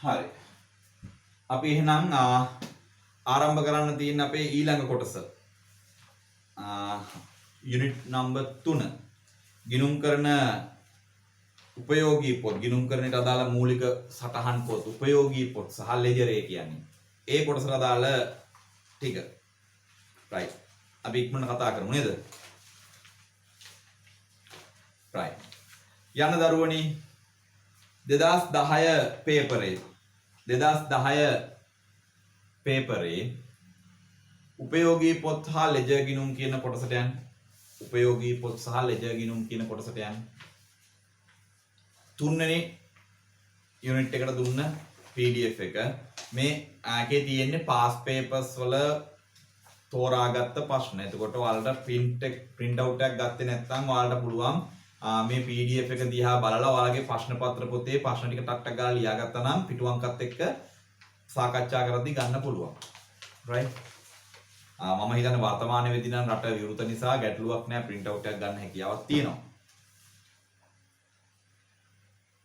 හරි. අපි එහෙනම් ආරම්භ කරන්න තියෙන අපේ ඊළඟ කොටස. Unit number 3. ගිණුම් කරන උපයෝගී පොත්, ගිණුම් කරන්නට අදාළ මූලික සටහන් පොත්, උපයෝගී පොත් සහ ලෙජර් කියන්නේ. ඒ කොටසට අදාළ ටික. right. අපි ඉක්මනට කතා කරමු නේද? right. යන දරුවනි 2010 පේපරේ 2010 පේපරේ උපයෝගී පොත් හා ලෙජර් ගිණුම් කියන කොටසට යන්න. උපයෝගී පොත් සහ ලෙජර් ගිණුම් කියන කොටසට යන්න. තුන්වෙනි යුනිට් එකට දුන්න PDF එක මේ ආකේ තියෙන්නේ පාස් පේපර්ස් වල තෝරාගත්ත ප්‍රශ්න. එතකොට ඔයාලට print out එකක් ගත්තේ නැත්නම් ඔයාලට පුළුවන් මේ PDF එක දිහා බලලා ඔයාලගේ ප්‍රශ්න පත්‍ර පොතේ ප්‍රශ්න ටික ටක් ටක් ගාලා ලියාගත්තා නම් පිටු අංකත් එක්ක සාකච්ඡා කරද්දී ගන්න පුළුවන්. right. මම හිතන්නේ වර්තමාන වෙදී නම් රට විවෘත නිසා ගැටලුවක් නැහැ, print out එකක් ගන්න හැකියාවක් තියෙනවා.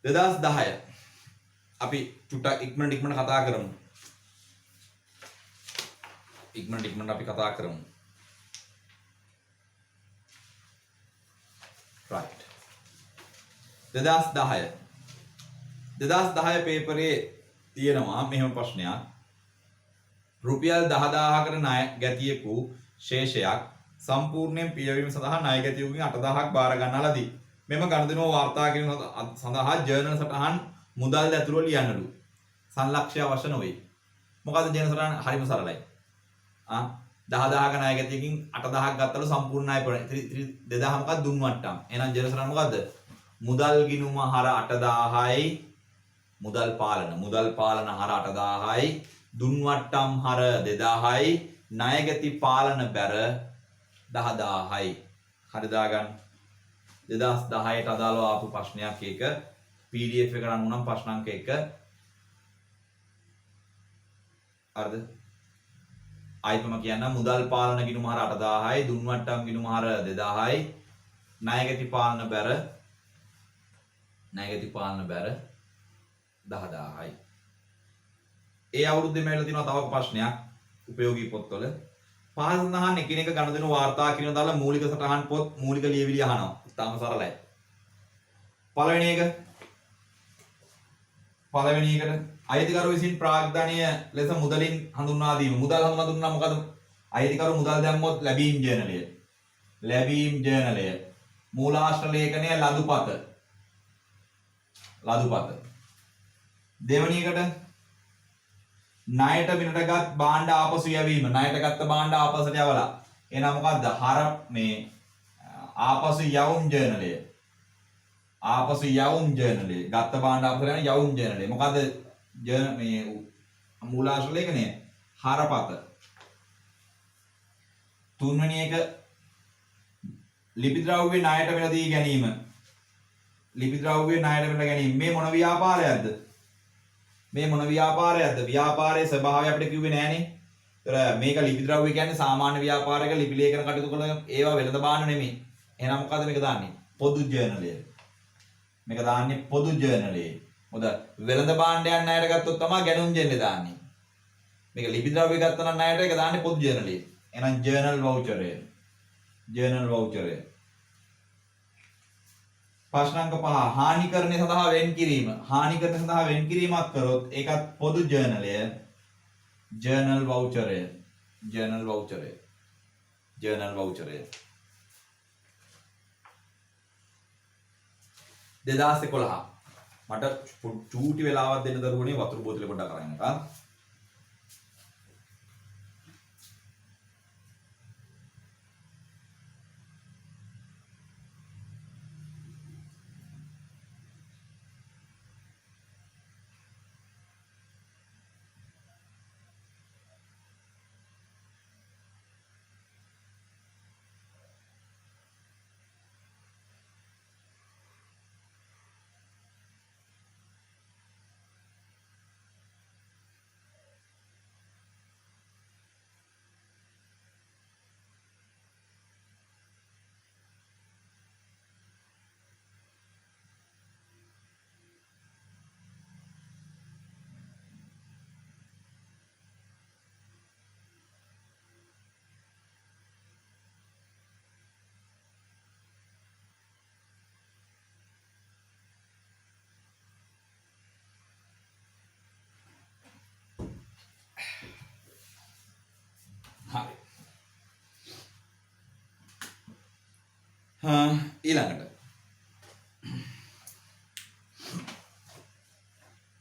2010 අපි චුට්ටක් ඉක්මනට කතා කරමු. ඉක්මනට අපි කතා කරමු. right. 2010 පේපරේ තියෙනවා මෙහෙම ප්‍රශ්නයක්. රුපියල් 10000කට ණය ගැතියෙකු ශේෂයක් සම්පූර්ණයෙන් පියවීම සඳහා ණය ගැතියෙකුගෙන් 8000ක් බාර ගන්නා ලදී. මෙම ගණදෙනුව වාර්තා කිරීම සඳහා ජර්නල් සටහන් මුදල් ඇතුළු ලියන්නලු. සංලක්ෂය අවශ්‍ය නොවේ. මොකද ජර්නල් සටහන හරිම සරලයි. 10000ක ණය ගැතියකින් 8000ක් ගත්තලු සම්පූර්ණ ණය පොරේ. 2000 මොකක්ද දුන් වට්ටම්. එහෙනම් ජර්නල් සටහන මොකද්ද? මුදල් ගිණුම හර 8000යි මුදල් පාලන හර 8000යි දුන් වට්ටම් හර 2000යි ණය ගැති පාලන බැර 10000යි. හරි දාගන්න. 2010ට අදාළව ආපු ප්‍රශ්නයක් ඒක PDF එකට අනුව නම් ප්‍රශ්න අංක 1. හරිද? ආයිතම කියන්න මුදල් පාලන ගිණුම හර 8000යි දුන් වට්ටම් ගිණුම හර 2000යි ණය ගැති පාලන බැර 10000යි. ඒ අවුරුද්දේ මේල තියෙනවා තව ප්‍රශ්නයක් උපයෝගී පොත්වල. පහත සඳහන් එකිනෙක ගණදෙනු වාර්තා කිරීම දාලා මූලික සටහන් පොත් මූලික ලියවිලි අහනවා. ඉතාම සරලයි. පළවෙනි එකට අයිතිකරු විසින් ප්‍රාග්ධනීය ලෙස මුදලින් හඳුන්වා දීම. මුදල් හඳුන්වා දුන්නා මොකද? අයිතිකරු මුදල් දැම්මොත් ලැබීම් ජර්නලය. මූලාශ්‍ර ලේඛනය ලදුපත. දෙවැනි එකට ණයට බිනටගත් භාණ්ඩ ආපසු යැවීම. ණයට ගත්ත භාණ්ඩ ආපසට යවලා. එහෙනම් මොකද්ද? මේ ආපසු යවුම් ජර්නලය. ගත්ත භාණ්ඩ ආපසට යන යවුම් ජර්නලය. මොකද්ද? මේ මූලාශ්‍ර ලේඛනය හරපත. තුන්වෙනි එක ලිපි ද්‍රව්‍ය ණයට බෙද දී ගැනීම. මේ මොන ව්‍යාපාරයක්ද? ව්‍යාපාරයේ ස්වභාවය අපිට කිව්වේ නෑනේ. ඒතර මේක ලිපි ද්‍රව්‍ය කියන්නේ සාමාන්‍ය ව්‍යාපාරයක ලිපි ලේඛන කටයුතු කරන ඒවා වෙළඳ භාණ්ඩ නෙමෙයි. එහෙනම් මොකද මේක දාන්නේ? පොදු ජර්නලය. මොකද වෙළඳ භාණ්ඩයක් ණයට ගත්තොත් තමයි ගැණුම් ජර්නලය දාන්නේ. මේක ලිපි ද්‍රව්‍ය ගත්තා නම් ණයට ඒක දාන්නේ පොදු ජර්නලය. එහෙනම් ජර්නල් වවුචරය. ප්‍රශ්න අංක 5 හානිකරණය සඳහා වෙන්කිරීම. වෙන්කිරීමක් කරොත් ඒකත් පොදු ජර්නලය. ජර්නල් වවුචරය. 2011 මට චූටි වෙලාවක් දෙන්න දරුවනේ වතුර බෝතලෙ පොඩ්ඩක් අරන් එන්න.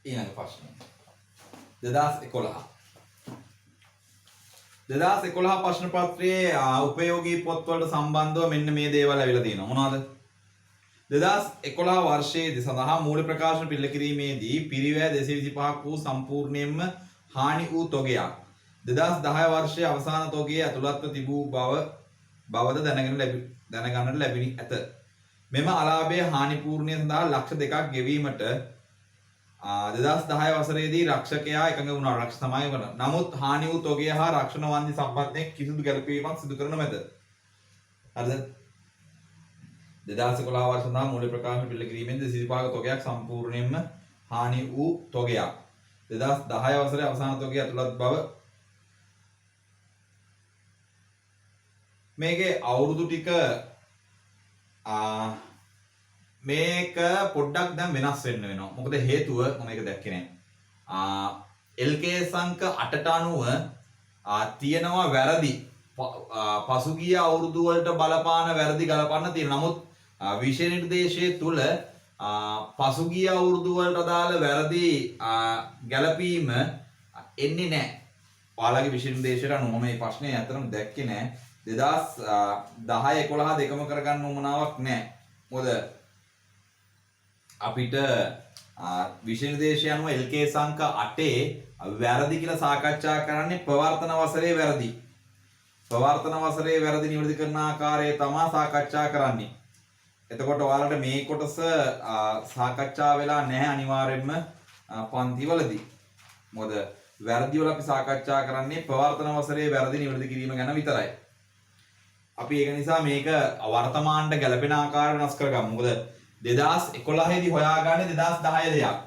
ඊළඟ ප්‍රශ්නය 2011 ප්‍රශ්න පත්‍රයේ උපයෝගී පොත්වලට සම්බන්ධව මෙන්න මේ දේවල් ඇවිල්ලා තියෙනවා. මොනවද? 2011 වර්ෂයේදී සඳහා මූල ප්‍රකාශන පිළිල කිරීමේදී පිරිවැය 225ක් වූ සම්පූර්ණයෙන්ම හානි වූ තොගයක් 2010 වර්ෂයේ අවසාන තොගයේ ඇතුළත්ව තිබූ බවද දැනගන්නට ලැබිනි ඇත. මෙම අලාභයේ හානි පූර්ණය සඳහා ලක්ෂ 2ක් ගෙවීමට 2010 වසරේදී රක්ෂකයා එකඟ වුණා. රක්ෂ සමාය කරන. නමුත් හානි වූ තොගය හා රක්ෂණ වන්දි සම්බන්ධයෙන් කිසිදු ගැළපීමක් සිදු කරන මැද. හරිද? 2011 වර්ෂ සඳහා මූල්‍ය ප්‍රකාශන පිළිල කිරීමෙන් 225ක තොගයක් සම්පූර්ණයෙන්ම හානි වූ තොගයක් 2010 වසරේ අවසාන තොගය ඇතුළත් බව මේකේ අවුරුදු ටික මේක පොඩ්ඩක් දැන් වෙනස් වෙන්න වෙනවා. මොකද හේතුව මම මේක දැක්කේ නැහැ. LK සංක 8ට අනුව තියෙනවා වැරදි. පසුගිය අවුරුදු වලට බලපාන වැරදි ගලපන්න තියෙන. නමුත් විෂය නිර්දේශයේ තුල පසුගිය අවුරුදු වලට අදාළ වැරදි ගැලපීම එන්නේ නැහැ. ඔයාලගේ විෂය නිර්දේශයට අනුව මම මේ ප්‍රශ්නේ අතරම දැක්කේ නැහැ. 2010 11 දෙකම කරගන්න උවමනාවක් නැහැ. මොකද අපිට විෂය නිර්දේශය අනුව LK සංක 8 වැරදි කියලා සාකච්ඡා කරන්නේ ප්‍රවර්තන වසරේ වැරදි. ප්‍රවර්තන වසරේ වැරදි නිවැරදි කරන ආකාරය තමයි සාකච්ඡා කරන්නේ. එතකොට ඔයාලට මේ කොටස සාකච්ඡා වෙලා නැහැ අනිවාර්යයෙන්ම පන්තිවලදී. මොකද වැරදි වල අපි සාකච්ඡා කරන්නේ ප්‍රවර්තන වසරේ වැරදි නිවැරදි කිරීම ගැන විතරයි. අපි ඒක නිසා මේක වර්තමානට ගැලපෙන ආකාරය වෙනස් කරගමු. මොකද 2011 දී හොයාගන්නේ 2010 දෙයක්.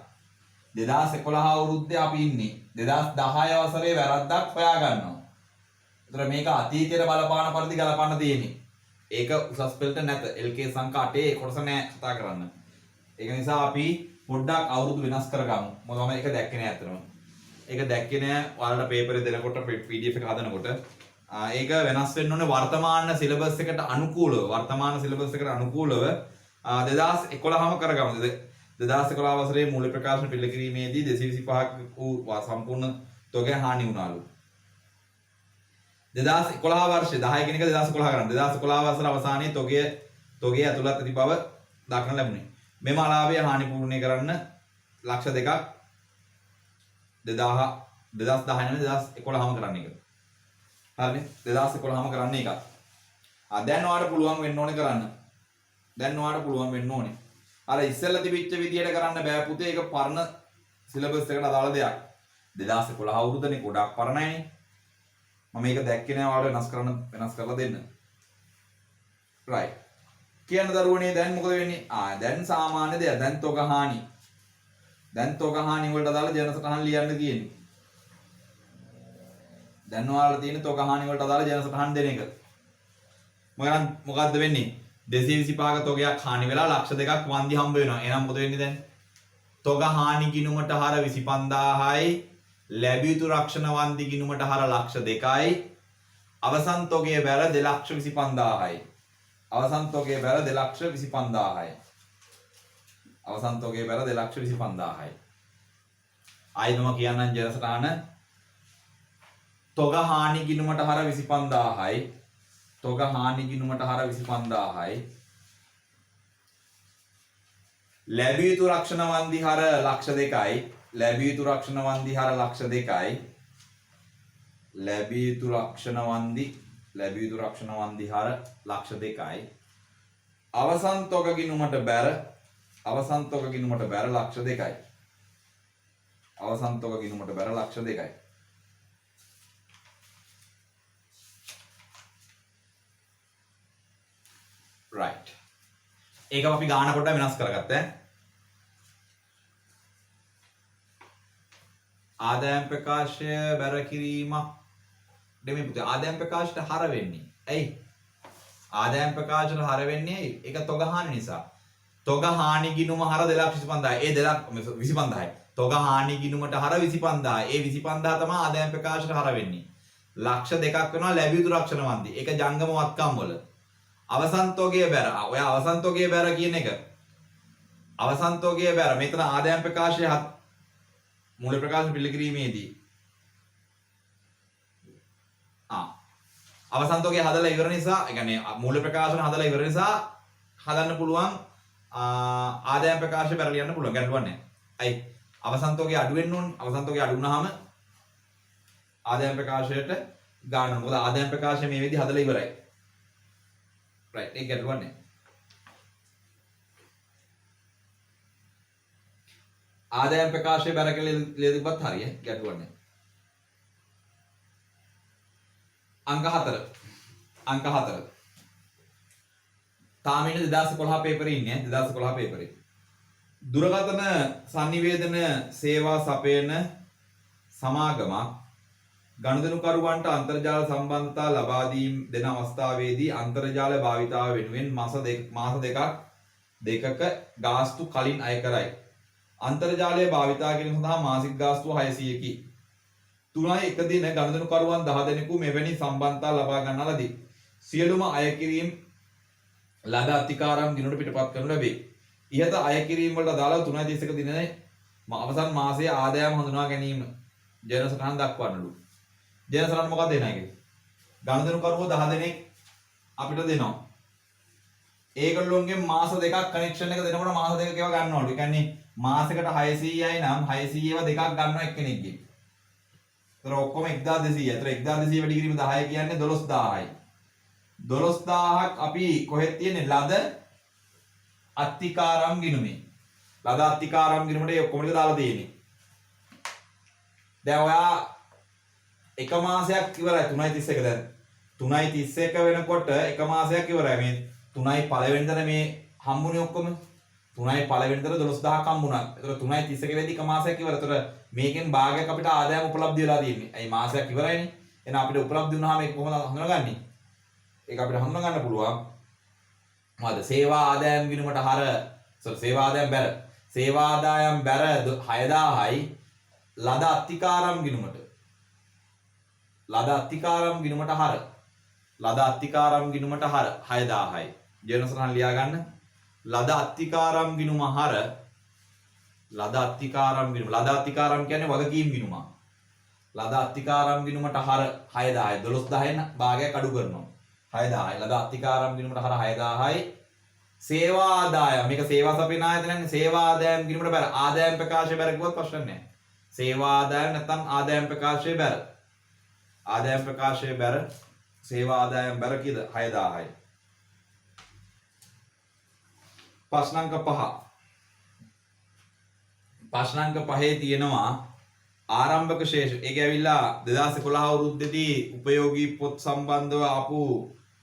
2011 අවුරුද්දේ අපි ඉන්නේ. 2010 වසරේ වැරද්දක් හොයාගන්නවා. ඒතර මේක අතීතයට බලපාන පරිදි ගලපන්න තියෙන්නේ. ඒක උසස් පෙළට නැත. LK සංක 8 කොටස නෑ කතා කරන්න. ඒක නිසා අපි පොඩ්ඩක් අවුරුදු වෙනස් කරගමු. මොකද මම ඒක දැක්කේ නෑ අතනම. ඒක දැක්කේ නෑ ඔයාලට පේපරේ දෙනකොට PDF එක හදනකොට. ඒක වෙනස් වෙන්න ඕනේ වර්තමාන සිලබස් එකට අනුකූලව. වර්තමාන සිලබස් එකට අනුකූලව 2011ම කරගමු. 2011 වසරේ මූල්‍ය ප්‍රකාශන පිළිල කිරීමේදී 225ක් වූ සම්පූර්ණ තොගය හානි වුණාලු. 2011 වර්ෂයේ 10 කෙනෙක් 2011 කරන්නේ 2011 වසර අවසානයේ තොගය ඇතුළත් ඇති බව දක්න ලැබුණේ. මෙම අලාභය හානි පූර්ණය කරන්න ලක්ෂ 2ක් 2010 නෙමෙයි 2011ම කරන්න එක. හරිනේ 2011ම කරන්නේ එක. දැන් ඔයාලට පුළුවන් වෙන්න ඕනේ කරන්න. දැන් ඔයාලට පුළුවන් වෙන්න ඕනේ. අර ඉස්සෙල්ලා තිබිච්ච විදියට කරන්න බෑ පුතේ. ඒක පරණ සිලබස් එකට අදාළ දෙයක්. 2011 අවුරුද්දනේ ගොඩක් පරණයිනේ. මම මේක දැක්කේ නෑ ඔයාලට වෙනස් කරලා දෙන්න. right. කියන්න දරුවනේ දැන් මොකද වෙන්නේ? දැන් සාමාන්‍ය දෙයක්. දැන් තොග හානි. දැන් තොග හානි වලට අදාළ ජන සටහන් ලියන්න තියෙන්නේ. දැන් ඔයාලට තියෙන තොග හානි වලට අදාළ ජන සටහන් දෙන එක. මොකද්ද වෙන්නේ? 225ක තොගයක් හානි වෙලා ලක්ෂ 2ක් වන්දි හම්බ වෙනවා. එහෙනම් මොකද වෙන්නේ දැන්? තොග හානි ගිණුමට හර 25000යි ලැබිය යුතු රක්ෂණ වන්දි ගිණුමට හර ලක්ෂ 2යි අවසන් තොගයේ බැල 2,25,000යි. අවසන් තොගයේ බැල 2,25,000යි. අවසන් තොගයේ බැල 2,25,000යි. ආයිනම කියන්නම් ජනසටහන තොග හානි ගිණුමට හර 25,000යි. තොග හානි ගිණුමට හර 25,000යි. ලැබිය යුතු රක්ෂණ වන්දි හර ලක්ෂ 2යි. ලැබිය යුතු රක්ෂණ වන්දි හර ලක්ෂ 2යි. ලැබිය යුතු රක්ෂණ වන්දි හර ලක්ෂ 2යි. අවසන් තොග ගිණුමට බැර ලක්ෂ 2යි. අවසන් තොග ගිණුමට බැර ලක්ෂ 2යි. right. ඒක අපි ගාන කොට වෙනස් කරගත්තා. ආදායම් ප්‍රකාශය බැර කිරීමක් දෙමෙ පුතේ ආදායම් ප්‍රකාශයට හර වෙන්නේ. ඇයි? ආදායම් ප්‍රකාශයට හර වෙන්නේ ඒක තොග හානි නිසා. තොග හානි ගිණුම හර 2,25,000. ඒ 2,25,000යි. තොග හානි ගිණුමට හර 25,000. ඒ 25,000 තමයි ආදායම් ප්‍රකාශයට හර වෙන්නේ. ලක්ෂ 2ක් වෙනවා ලැබිය යුතු රක්ෂණ වන්දි. ඒක ජංගම වත්කම් වල. අවසන්තෝගයේ බැර. ඔය අවසන්තෝගයේ බැර කියන එක. අවසන්තෝගයේ බැර මෙතන ආදායම් ප්‍රකාශය මූල ප්‍රකාශ පිළිකිරීමේදී අවසන්තෝගයේ හදලා ඉවර නිසා, ඒ කියන්නේ මූල ප්‍රකාශන හදලා ඉවර නිසා හදන්න පුළුවන් ආදායම් ප්‍රකාශය බැර ලියන්න පුළුවන්. ගැටලුවක් නැහැ. අයි අවසන්තෝගයේ අඩු වෙන්න ඕනේ. අවසන්තෝගයේ අඩු වුණාම ආදායම් ප්‍රකාශයට ගන්න ඕනේ. මොකද ආදායම් ප්‍රකාශය මේ විදිහට හදලා ඉවරයි. right ඒක ගැටලුවක් නැහැ. ආදායම් ප්‍රකාශය බැර කියලා ලියදුපත් හරිය ගැටලුවක් නැහැ. අංක 4 තාම ඉන්නේ 2011 පේපරේ ඉන්නේ 2011 පේපරේ. දුරකථන sannivedana සේවා සපයන සමාගමක් ගනුදෙනුකරුවන්ට අන්තර්ජාල සම්බන්ධතා ලබා දෙන අවස්ථාවේදී අන්තර්ජාල භාවිතාව වෙනුවෙන් මාස දෙකක ගාස්තු කලින් අය කරයි. අන්තර්ජාලය භාවිතා කිරීම සඳහා මාසික ගාස්තුව 600කි. තුනයි එක දින ගනුදෙනුකරුවන් 10 දෙනෙකු මෙවැනි සම්බන්ධතා ලබා ගන්නා ලදී. සියලුම අය කිරීම ලද අතිකාරම් දිනට පිටපත් කරනු ලැබේ. ඉහත අය කිරීම වලට අදාළව 3.31 දිනයේ අවසන් මාසයේ ආදායම හඳුනා ගැනීම ජන සටහන් දක්වන්නලු. ජන සටහන මොකක්ද දෙන එකේ? ගනුදෙනුකරුවෝ 10 දෙනෙක් අපිට දෙනවා. ඒගොල්ලොන්ගෙන් මාස දෙකක් කනෙක්ෂන් එක දෙනකොට මාස දෙකක ඒවා ගන්නවලු. ඒ කියන්නේ මාසෙකට 600යි නම් 600 ඒවා දෙකක් ගන්නවා එක්කෙනෙක්ගෙන්. ඒතර ඔක්කොම 1200. ඒතර 1200 වැඩි කිරීම 10 කියන්නේ 12000යි. 12000ක් අපි කොහෙද තියෙන්නේ? ලද අත්තිකාරම් ගිණුමේ. ලද අත්තිකාරම් ගිණුමට ඒ ඔක්කොම ටික දාලා තියෙන්නේ. දැන් ඔයා එක මාසයක් ඉවරයි 3.31 දැන් 3.31 වෙනකොට එක මාසයක් ඉවරයි. මේ 3යි පළවෙනිදා මේ හම්බුනේ ඔක්කොම 3යි පළවෙනිදා 12000ක් හම්බුණා. ඒතර 3.31 වෙද්දි එක මාසයක් ඉවර. ඒතර මේකෙන් භාගයක් අපිට ආදායම උපලබ්ධ වෙලා තියෙන්නේ. අයි මාසයක් ඉවරයිනේ. එහෙනම් අපිට උපලබ්ධ වුණාම ඒක කොහොමද හඳුනගන්නේ? ඒක අපිට හඳුනා ගන්න පුළුවන්. මොකද සේවා ආදායම් ගිණුමට හර සේවා ආදායම් බැර. සේවා ආදායම් බැර 6000යි ලද අත්තිකාරම් ගිණුමට. ලද අත්තිකාරම් ගිණුමට හර. ලද අත්තිකාරම් ගිණුමට හර 6000යි. ජනසරණ ලියා ගන්න. ලද අත්තිකාරම් ගිණුම හර ලද අත්තිකාරම් ගිණුම. ලද අත්තිකාරම් කියන්නේ වගකීම් ගිණුම. ලද අත්තිකාරම් ගිණුමට හර 6000යි. 12000න් භාගයක් අඩු කරනවා. 6000යි. ලද අත්තිකාරම් ගිණුමට හර 6000යි. සේවා ආදායම මේක සේවා සපයන ආයතනනේ. සේවා ආදායම් ගිණුමට බැර ආදායම් ප්‍රකාශය බැර කිව්වොත් ප්‍රශ්න නැහැ. සේවා ආදායම් නැත්නම් ආදායම් ප්‍රකාශය බැර. ආදායම් ප්‍රකාශය බැර සේවා ආදායම් බැර කීයද? 6000යි. ප්‍රශ්නාංක 5. ප්‍රශ්නාංක 5 තියෙනවා ආරම්භක ශේෂ. ඒක ඇවිල්ලා 2011 අවුරුද්දේදී උපයෝගී පොත් සම්බන්ධව ආපු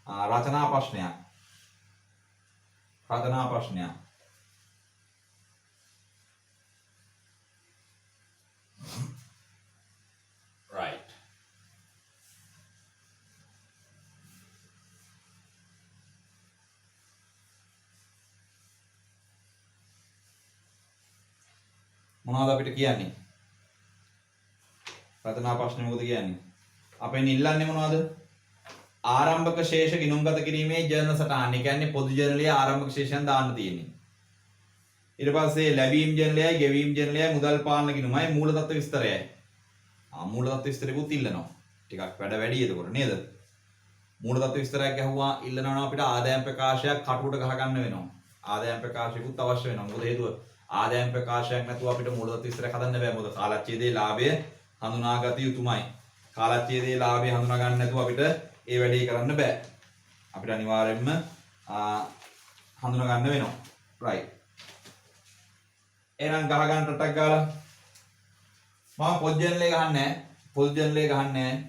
රචනා ප්‍රශ්නයක්. රචනා ප්‍රශ්නයක්. right. මොනවද අපිට කියන්නේ? රචනා ප්‍රශ්නේ මොකද කියන්නේ? අපෙන් ඉල්ලන්නේ මොනවද? ආරම්භක ශේෂ ගිණුම්ගත කිරීමේ ජර්නල් සටහන. ඒ කියන්නේ පොදු ජර්නලයේ ආරම්භක ශේෂයන් දාන්න තියෙන්නේ. ඊට පස්සේ ලැබීම් ජර්නලයයි, ගෙවීම් ජර්නලයයි, මුදල් පාලන ගිණුමයි, මූල තත්ත්ව විස්තරයයි. මූල තත්ත්ව විස්තරෙකුත් ඉල්ලනවා. ටිකක් වැඩ වැඩි එතකොට නේද? මූල තත්ත්ව විස්තරයක් ඇහුවා ඉල්ලනවා නම් අපිට ආදායම් ප්‍රකාශයක් කටුවට ගහ ගන්න වෙනවා. ආදායම් ප්‍රකාශයකුත් අවශ්‍ය වෙනවා. මොකද හේතුව ආදායම් ප්‍රකාශයක් නැතුව අපිට මූල තත්ත්ව විස්තරයක් හදන්න බෑ. මොකද කාලච්ඡේදයේ ලාභය හඳුනාගත යුතුමයි. කාලච්ඡේදයේ ලාභය හඳුනා ගන්න නැතුව අපිට ඒ වැඩේ කරන්න බෑ. අපිට අනිවාර්යෙන්ම හඳුනා ගන්න වෙනවා. right. එහෙනම් ගහ ගන්න රටක් ගාලා මම පොත් ජර්නලේ ගහන්නේ නැහැ. පොත් ජර්නලේ ගහන්නේ නැහැ.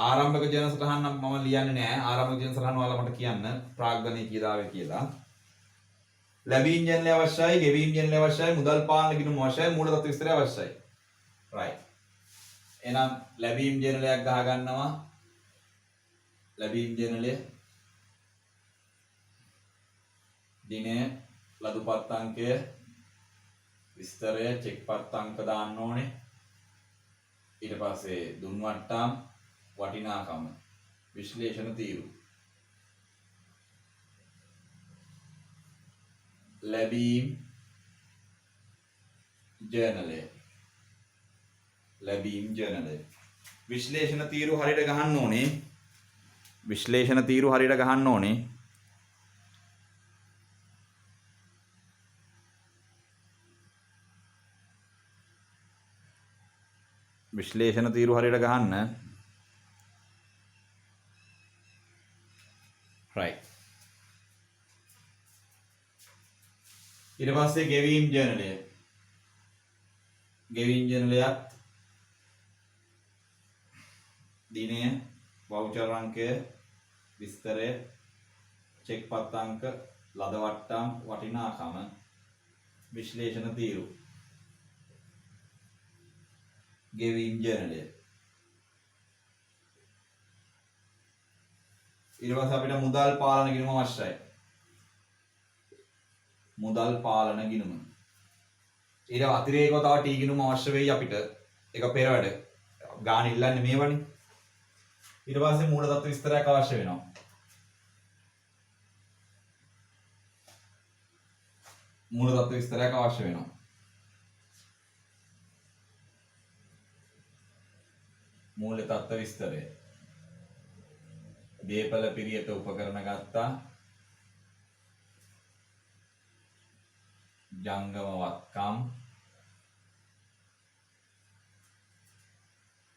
ආරම්භක ජර්නල් සටහන් නම් මම ලියන්නේ නැහැ. ආරම්භක ජර්නල් සටහන් ඔයාලා මට කියන්න ප්‍රාග්ධනීය කීදාවේ කියලා. ලැබීම් ජර්නලේ අවශ්‍යයි, ගෙවීම් ජර්නලේ අවශ්‍යයි, මුදල් පාලන ගිණුම අවශ්‍යයි, මූල තත්ත්ව විස්තරය අවශ්‍යයි. right. එහෙනම් ලැබීම් ජර්නලයක් ගහ ගන්නවා. ලැබීම් ජර්නලය දිනය ලදුපත් අංකය විස්තරය චෙක්පත් අංක දාන්න ඕනේ. ඊට පස්සේ දුන් වට්ටම් වටිනාකම විශ්ලේෂණ තීරු ලැබීම් ජර්නලය. ලැබීම් ජර්නලය. විශ්ලේෂණ තීරු හරියට ගහන්න ඕනේ. විශ්ලේෂණ තීරු හරියට ගහන්න ඕනේ. විශ්ලේෂණ තීරු හරියට ගහන්න. right. ඊට පස්සේ ගෙවීම් ජර්නලය. ගෙවීම් ජර්නලයත් දිනය, වවුචර් අංකය, විස්තරය, චෙක් පත් අංක, ලද වට්ටම්, වටිනාකම, විශ්ලේෂණ තීරු. ගෙවීම් ජර්නලය. ඊට පස්සේ අපිට මුදල් පාලන ගිණුම අවශ්‍යයි. මුදල් පාලන ගිණුම. ඊට අතිරේකව තව ටී ගිණුම අවශ්‍ය වෙයි අපිට. ඒක පෙරවැඩ. ගාන ඉල්ලන්නේ මේවනේ. ඊට පස්සේ මූල තත්ත්ව විස්තරයක් අවශ්‍ය වෙනවා. මූල තත්ත්ව විස්තරයක් අවශ්‍ය වෙනවා. මූල තත්ත්ව විස්තරය. දීපල පිරියට උපකරණ ගත්තා. ජංගම වත්කම්,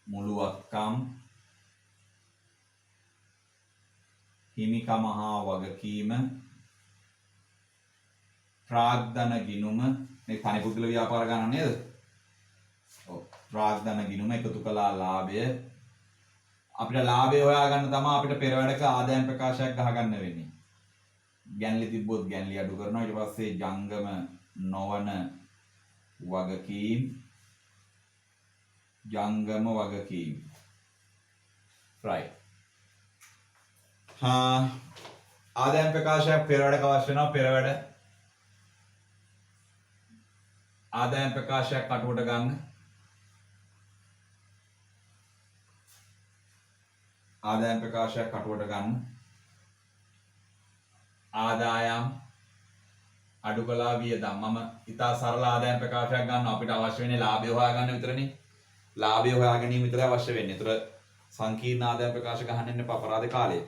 මුළු වත්කම්, හිමිකම හා වගකීම, ප්‍රාග්ධන ගිණුම. මේ තනි පුද්ගල ව්‍යාපාර ගන්න නේද? ඔව්. ප්‍රාග්ධන ගිණුම එකතු කළා ලාභය. අපිට ලාභය හොයාගන්න තමයි අපිට පෙරවැඩක ආදායම් ප්‍රකාශයක් ගහගන්න වෙන්නේ. ගැන්ලි තිබ්බොත් ගැන්ලි අඩු කරනවා. ඊට පස්සේ ජංගම නොවන වගකීම්, ජංගම වගකීම්. right. ආදායම් ප්‍රකාශයක් පෙරවැඩක අවශ්‍ය වෙනවා. පෙරවැඩ ආදායම් ප්‍රකාශයක් කටුවට ගන්න. ආදායම් ප්‍රකාශයක් කටුවට ගන්න. ආදායම් අඩු කළා වියදම්. මම ඉතා සරල ආදායම් ප්‍රකාශයක් ගන්නවා. අපිට අවශ්‍ය වෙන්නේ ලාභය හොයාගන්න විතරනේ. ලාභය හොයා ගැනීම විතරයි අවශ්‍ය වෙන්නේ. ඒතර සංකීර්ණ ආදායම් ප්‍රකාශ ගහන්න ඉන්න අපරාධ කාලේ.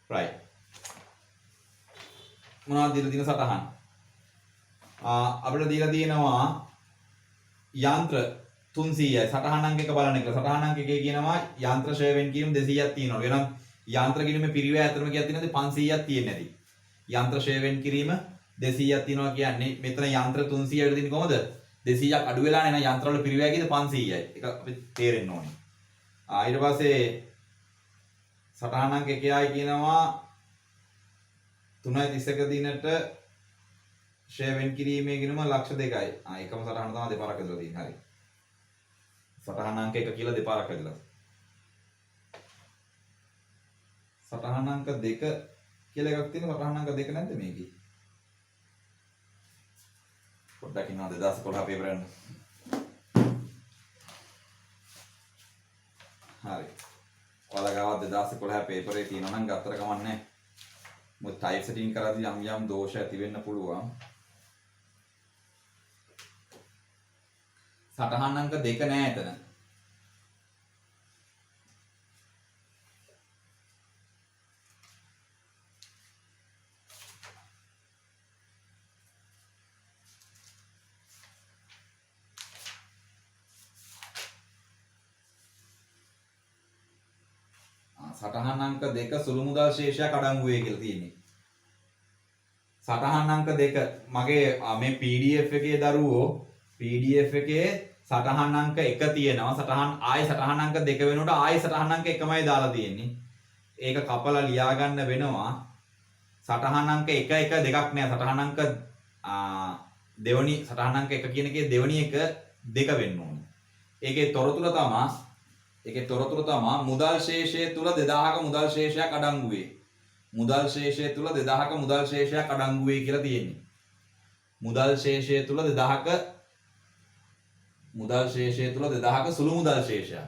right. මොනවද දීලා තියෙන සටහන්? අපිට දීලා තියෙනවා යන්ත්‍ර 300යි. සටහන් අංක එක බලන්න කියලා. සටහන් අංක එකේ කියනවා යන්ත්‍ර ෂෙයා වෙන් කිරීම 200ක් තියෙනවා. එහෙනම් යන්ත්‍ර කිරීමේ පිරිවැය ඇතරම කීයක් තියෙනවද? 500ක් තියෙන්නේ නැති. යන්ත්‍ර ෂෙයා වෙන් කිරීම 200ක් තියෙනවා කියන්නේ මෙතන යන්ත්‍ර 300 වල තියෙන්නේ කොහොමද? 200ක් අඩු වෙලා නේ. එහෙනම් යන්ත්‍ර වල පිරිවැය කීයද? 500යි. ඒක අපිට තේරෙන්න ඕනේ. ඊට පස්සේ සටහන් අංක 1යි කියනවා 3.31 දිනට ෂෙයා වෙන් කිරීමේ ගිණුම ලක්ෂ 2යි. එකම සටහන තමයි දෙපාරක් ඇදලා තියෙන්නේ. හරි. සටහන අංක 1 කියලා දෙපාරක් ඇදලා. සටහන අංක 2 කියලා එකක් තියෙනවා. සටහන අංක 2 නැද්ද මේකේ? පොඩ්ඩක් ඉන්නවා 2011 පේපර් එක. හරි. ඔයාලා ගාව 2011 පේපරේ තියෙනවා නම් ගත්තට කමක් නැහැ. මොකද ටයිප් සෙටින් කරද්දී යම් දෝෂ ඇති වෙන්න පුළුවන්. සටහන් අංක 2 නෑ එතන. සටහන් අංක 2 සුළු මුදල් ශේෂයක් අඩංගු වේ කියලා තියෙන්නේ. සටහන් අංක 2 මගේ මේ PDF එකේ දරුවෝ PDF එකේ සටහන් අංක 1 තියෙනවා. සටහන් අංක 2 වෙනකොට ආයෙ සටහන් අංක 1මයි දාලා තියෙන්නේ. ඒක කපලා ලියා ගන්න වෙනවා. සටහන් අංක 1 1 දෙකක් නෑ. සටහන් අංක දෙවනි සටහන් අංක 1 කියන එකේ දෙවනි එක 2 වෙන්න ඕනේ. ඒකේ තොරතුරු තමයි මුදල් ශේෂය තුල 2000ක මුදල් ශේෂයක් අඩංගු වේ. මුදල් ශේෂය තුල 2000ක මුදල් ශේෂයක් අඩංගු වේ කියලා තියෙන්නේ. මුදල් ශේෂය තුල 2000ක සුළු මුදල් ශේෂයක්.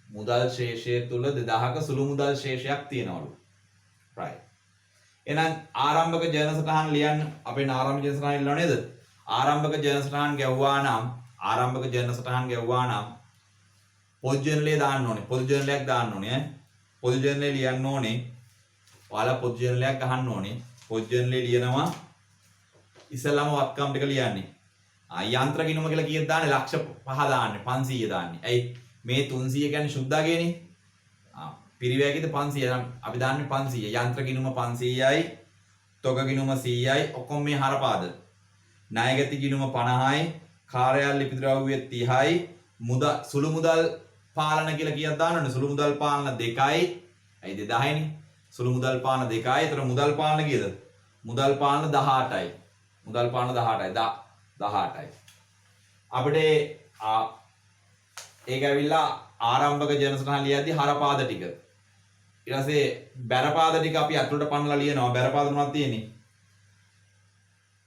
මුදල් ශේෂය තුල 2000ක සුළු මුදල් ශේෂයක් තියෙනවලු. right. එහෙනම් ආරම්භක ජන සටහන් ලියන්න. අපේ ආරම්භක ජන සටහන් ඉල්ලව නේද? ආරම්භක ජන සටහන් ගැව්වා නම් පොදු ජර්නලයේ දාන්න ඕනේ. පොදු ජර්නලයක් දාන්න ඕනේ. පොදු ජර්නලයේ ලියන්න ඕනේ. ඔයාලා පොදු ජර්නලයක් ගහන්න ඕනේ. පොදු ජර්නලයේ ලියනවා ඉස්සෙල්ලාම වත්කම් ටික ලියන්නේ. යන්ත්‍ර ගිණුම කියලා කීයද දාන්නේ? ලක්ෂ 5 දාන්නේ. 500 දාන්නේ. ඇයි මේ 300 කියන්නේ සුද්ධාගේනේ. පිරිවැයකද 500 නම් අපි දාන්නේ 500. යන්ත්‍ර ගිණුම 500යි. තොග ගිණුම 100යි. ඔක්කොම මේ හරපාද. ණයගැති ගිණුම 50යි. කාර්යාල ලිපි ද්‍රව්‍ය 30යි. සුළු මුදල් පාලන කියලා කීයක් දාන්නවනේ? සුළු මුදල් පාලන 2යි. ඇයි 2000යිනේ. සුළු මුදල් පාලන 2යි. ඒතර මුදල් පාලන කීයද? මුදල් පාලන 18යි. මුදල් පාලන 18යි. 18යි. අපිට ඒක ඇවිල්ලා ආරම්භක ජන සටහන් ලියද්දි හරපාද ටික. ඊට පස්සේ බැරපාද ටික අපි අතුලට පන්නලා ලියනවා. බැරපාද මොනවද තියෙන්නේ?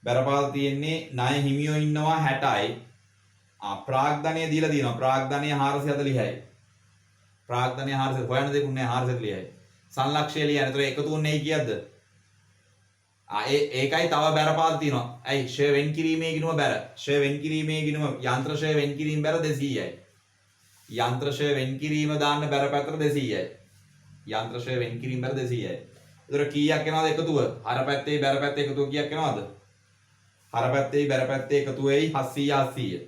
බැරපාද තියෙන්නේ ණය හිමියෝ ඉන්නවා 60යි. ප්‍රාග්ධනය දීලා තියෙනවා. ප්‍රාග්ධනය 440යි. ප්‍රාග්ධනය 440 හොයන්න දෙයක් නෑ 440යි. සංලක්ෂය ලියන්න. ඒතර එකතු වුනේ කීයක්ද? ඒකයි තව බැරපාද තියෙනවා. ඇයි ෂය වෙන් කිරීමේ ගිණුම බැර. ෂය වෙන් කිරීමේ ගිණුම යන්ත්‍ර ෂය වෙන් කිරීම බැර 200යි. යන්ත්‍ර ෂය වෙන් කිරීම දාන්න බැර පැත්තට 200යි. යන්ත්‍ර ෂය වෙන් කිරීම බැර 200යි. ඒතර කීයක් එනවද එකතුව? හර පැත්තේ බැර පැත්තේ එකතුව කීයක් එනවද? හර පැත්තේ බැර පැත්තේ එකතුව වෙයි 700 700.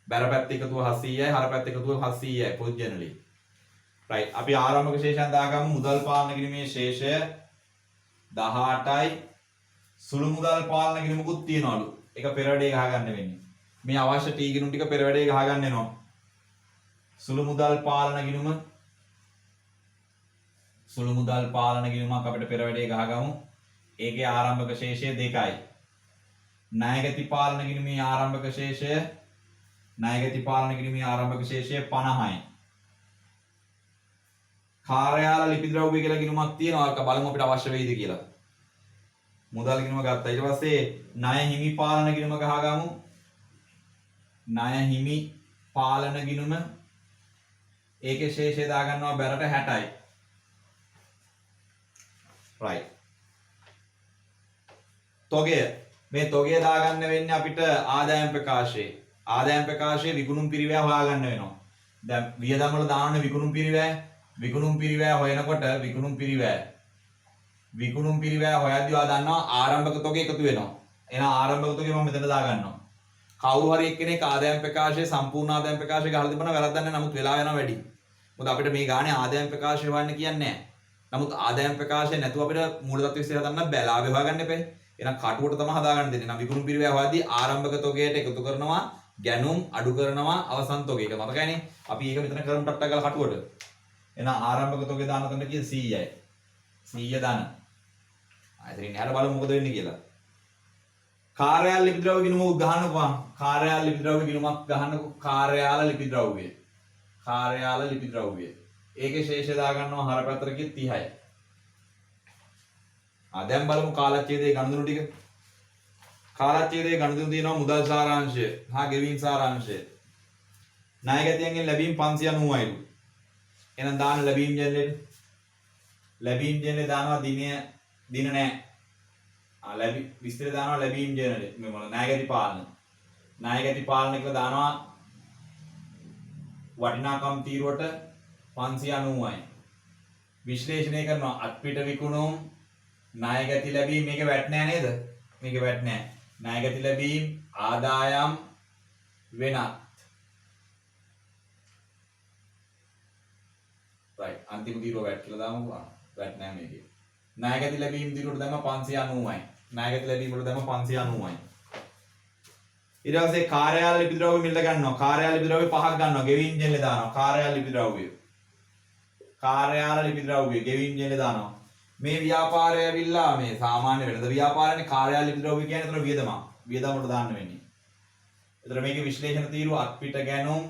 බැර පැත්තේ එකතුව 700යි හර පැත්තේ එකතුව 700යි පොදු ජර්නලයේ. රයිට්. අපි ආරම්භක ශේෂයන් දාගමු. මුදල් පාලන ගිණුමේ ශේෂය 18යි. සුළු මුදල් පාලන ගිණුමකුත් තියනවලු. ඒක පෙර වැඩේ ගහගන්න වෙන්නේ. මේ අවශ්‍ය ටී ගිණුම් ටික පෙර වැඩේ ගහගන්න වෙනවා. සුළු මුදල් පාලන ගිණුම අපිට පෙර වැඩේ ගහගමු. ඒකේ ආරම්භක ශේෂය 2යි. ණයගැති පාලන ගිණුමේ ආරම්භක ශේෂය 50යි. කාර්යාල ලිපි ද්‍රව්‍ය කියලා ගිණුමක් තියෙනවා. ඒක බලමු අපිට අවශ්‍ය වෙයිද කියලා. මුදල් ගිණුම ගත්තා. ඊට පස්සේ ණය හිමි පාලන ගිණුම ගහගමු. ණය හිමි පාලන ගිණුම ඒකේ ශේෂය දාගන්නවා බැරට 60යි. right. තොගය. මේ තොගය දාගන්න වෙන්නේ අපිට ආදායම් ප්‍රකාශයේ. ආදායම් ප්‍රකාශයේ විකුණුම් පිරිවැය හොයාගන්න වෙනවා. දැන් වියදම් වල දාන්න විකුණුම් පිරිවැය. විකුණුම් පිරිවැය හොයනකොට විකුණුම් පිරිවැය හොයද්දී ඔයා දන්නවා ආරම්භක තොගය එකතු වෙනවා. එහෙනම් ආරම්භක තොගය මම මෙතන දාගන්නවා. කවුරු හරි එක්කෙනෙක් ආදායම් ප්‍රකාශයේ සම්පූර්ණ ආදායම් ප්‍රකාශය ගහලා තිබුණා වැරද්දක් නැහැ. නමුත් වෙලා යනවා වැඩි. මොකද අපිට මේ ගානේ ආදායම් ප්‍රකාශය හොයන්න කියන්නේ නැහැ. නමුත් ආදායම් ප්‍රකාශය නැතුව අපිට මූලතත්ත්ව විශ්ලේෂණය හදන්න බෑ. ලාභය හොයාගන්න එපේ. එහෙනම් කටුවට තමයි හදාගන්න දෙන්නේ. නම් විකුණුම් පිරිවැය හොයද්දී ආරම්භක තොගයට එකතු කරනවා, ගැනුම් අඩු කරනවා, අවසන් තොගය. ඒක මතකයිනේ. අපි ඒක මෙතන කරමු ටට්ටක් ගාලා කටුවට. එහෙනම් ආරම්භක තොගය දාන තැනට කිය 100යි. 100 දාන. ආයෙත් එහාට බලමු මොකද වෙන්නේ කියලා. කාර්යාල ලිපි ද්‍රව්‍ය ගිණුමක් ගහන්නකෝ. කාර්යාල ලිපි ද්‍රව්‍ය ගිණුමක් ගහන්නකෝ. කාර්යාල ලිපි ද්‍රව්‍ය. ඒකේ ශේෂය දාගන්නවා හර පැත්තට කිය 30යි. දැන් බලමු කාලච්ඡේදයේ ගණුදුණු ටික. කාලච්ඡේදයේ ගණුදුණු තියෙනවා මුදල් සාරාංශය හා ගෙවීම් සාරාංශය. ණයගැතියන්ගෙන් ලැබීම් 590යිලු. එහෙනම් දාන ලැබීම් ජර්නලෙට. ලැබීම් ජර්නලේ දානවා දින නැහැ. විස්තර දානවා ලැබීම් ජර්නලේ. මේ මොන ණයගැති පාලන. ණයගැති පාලන කියලා දානවා වටිනාකම් තීරුවට 590යි. විශ්ලේෂණය කරනවා අත්පිට විකුණුම් ණයගැති ලැබීම් මේක වැට් නෑ නේද? මේක වැට් නෑ. ණයගැති ලැබීම් ආදායම් වෙනත්. right අන්තිම තීරුව වැට් කියලා දාමුකෝ. වැට් නෑ මේකේ. ණයගැති ලැබීම් තීරුවට දැම්ම 590යි. ණයගැති ලැබීම් වල දැම්ම 590යි. ඊට පස්සේ කාර්යාල ලිපි ද්‍රව්‍ය මිල ගන්නවා. කාර්යාල ලිපි ද්‍රව්‍ය පහක් ගන්නවා. ගෙවීම් ජෙල්ලේ දානවා. කාර්යාල ලිපි ද්‍රව්‍ය ගෙවීම් ජෙල්ලේ දානවා. මේ ව්‍යාපාරය ඇවිල්ලා මේ සාමාන්‍ය වෙනද ව්‍යාපාරනේ කාර්යාල ලිපි ද්‍රව්‍ය කියන්නේ ඒතර වියදම වලට දාන්න වෙන්නේ. ඒතර මේකේ විශ්ලේෂණ තීරුව අත්පිට ගැනුම්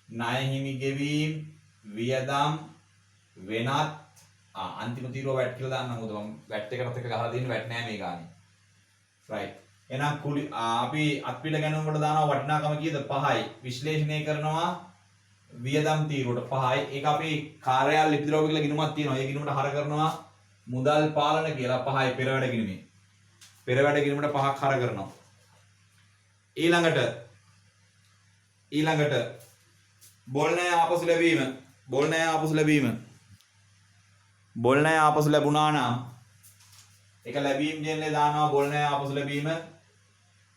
ණය හිමි ගෙවීම් වියදම් වෙනත් අන්තිම තීරුව වැට් කියලා දාන්න. මොකද මම වැට් එකකට එක ගහලා දෙන්නේ වැට් නෑ මේ ගානේ. right එහෙනම් අපි අත්පිට ගැනුම් වලට දානවා වටිනාකම කීයද 5යි. විශ්ලේෂණය කරනවා වියදම් තීරුවට 5යි. ඒක අපි කාර්යාල ලිපි ද්‍රව්‍ය කියලා ගිණුමක් තියෙනවා. ඒ ගිණුමට හර කරනවා මුදල් පාලන කියලා 5යි පෙරවැඩ ගිණීමේ. පෙරවැඩ ගිණීමට 5ක් හර කරනවා. ඊළඟට බොල් ණය ආපසු ලැබීම. බොල් ණය ආපසු ලැබීම. බොල් ණය ආපසු ලැබුණා නම් ඒක ලැබීම් ජෙනලේ දානවා බොල් ණය ආපසු ලැබීම.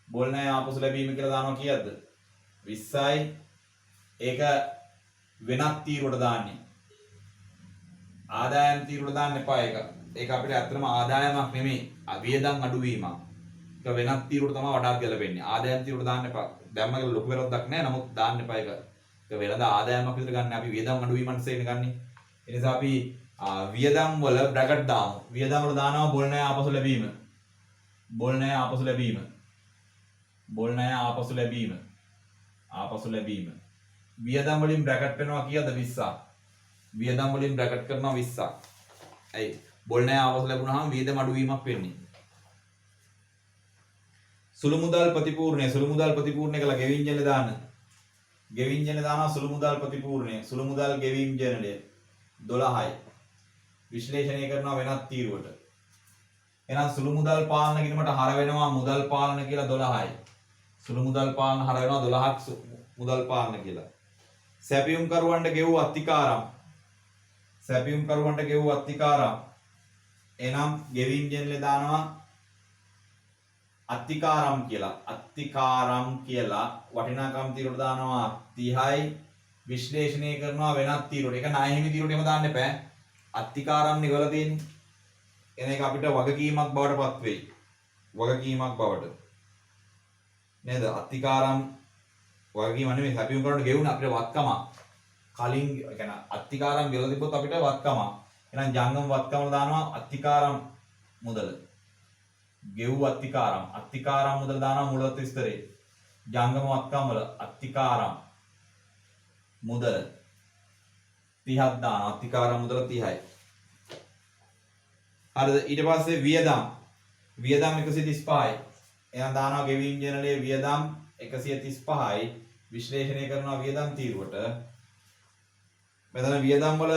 බොල් ණය ආපසු ලැබීම කියලා දානවා කීයක්ද? 20යි. ඒක වෙනත් තීරුවට දාන්නේ. ආදායම් තීරුවට දාන්න එපා ඒක. ඒක අපිට ඇත්තටම ආදායමක් නෙමෙයි. වියදම් අඩුවීමක්. ඒක වෙනත් තීරුවට තමයි වඩාත් ගැලපෙන්නේ. ආදායම් තීරුවට දාන්න එපා. දැම්ම කියලා ලොකු වැරද්දක් නෑ. නමුත් දාන්න එපා ඒක. ඒක වෙනද ආදායමක් විතර ගන්න අපි වියදම් අඩුවීමට සේන ගන්නෙ. ඒ නිසා අපි වියදම් වල බ්‍රැකට් දාමු. වියදම් වල දානවා බොල් ණය ආපසු ලැබීම. බොල් ණය ආපසු ලැබීම. බොල් ණය ආපසු ලැබීම. ආපසු ලැබීම. වියදම් වලින් බ්‍රැකට් වෙනවා කීයද? 20ක්. වියදම් වලින් බ්‍රැකට් කරනවා 20ක්. ඇයි? බොල් ණය ආපසු ලැබුණාම වියදම් අඩුවීමක් වෙන්නේ. සුළු මුදල් ප්‍රතිපූර්ණය. සුළු මුදල් ප්‍රතිපූර්ණය කළා ගෙවින් ජනලේ දාන්න. ගෙවින් ජනලේ දානවා සුළු මුදල් ප්‍රතිපූර්ණය. සුළු මුදල් ගෙවීම් ජනලය 12යි. විශ්ලේෂණය කරනවා වෙනත් තීරුවට. එහෙනම් සුළු මුදල් පාලන ගිණුමට හර වෙනවා මුදල් පාලන කියලා 12යි. සුළු මුදල් පාලන හර වෙනවා 12ක් මුදල් පාලන කියලා. සැපියුම් කරුවන්ට ගෙවූ අත්තිකාරම්. සැපියුම් කරුවන්ට ගෙවූ අත්තිකාරම්. එහෙනම් ගෙවීම් ජනලේ දානවා අත්තිකාරම් කියලා. අත්තිකාරම් කියලා වටිනාකම් තීරුවට දානවා 30යි. විශ්ලේෂණය කරනවා වෙනත් තීරුවට. ඒක ණය හිමි තීරුවටම දාන්න එපා. අත්තිකාරම් නිවල තියෙන්නේ. එන එක අපිට වගකීමක් බවට පත් වෙයි. වගකීමක් බවට. නේද? අත්තිකාරම් වගකීම නෙමෙයි සැපියුම් කරනට ගෙවුන අපිට වත්කම. කලින් يعني අත්තිකාරම් ගෙවලා තිබ්බොත් අපිට වත්කම. එහෙනම් ජංගම වත්කම දානවා අත්තිකාරම් මුදල. ගෙවූ අත්තිකාරම්. අත්තිකාරම් මුදල දානවා මුලත් විස්තරේ. ජංගම වත්කම් වල අත්තිකාරම් මුදල 30ක් දානවා. අත්තිකාරම් මුදල 30යි. හරිද? ඊට පස්සේ වියදම් 135යි. එහෙනම් දානවා ගෙවීම් ජනලයේ වියදම් 135යි. විශ්ලේෂණය කරනවා වියදම් තීරුවට. මෙතන වියදම් වල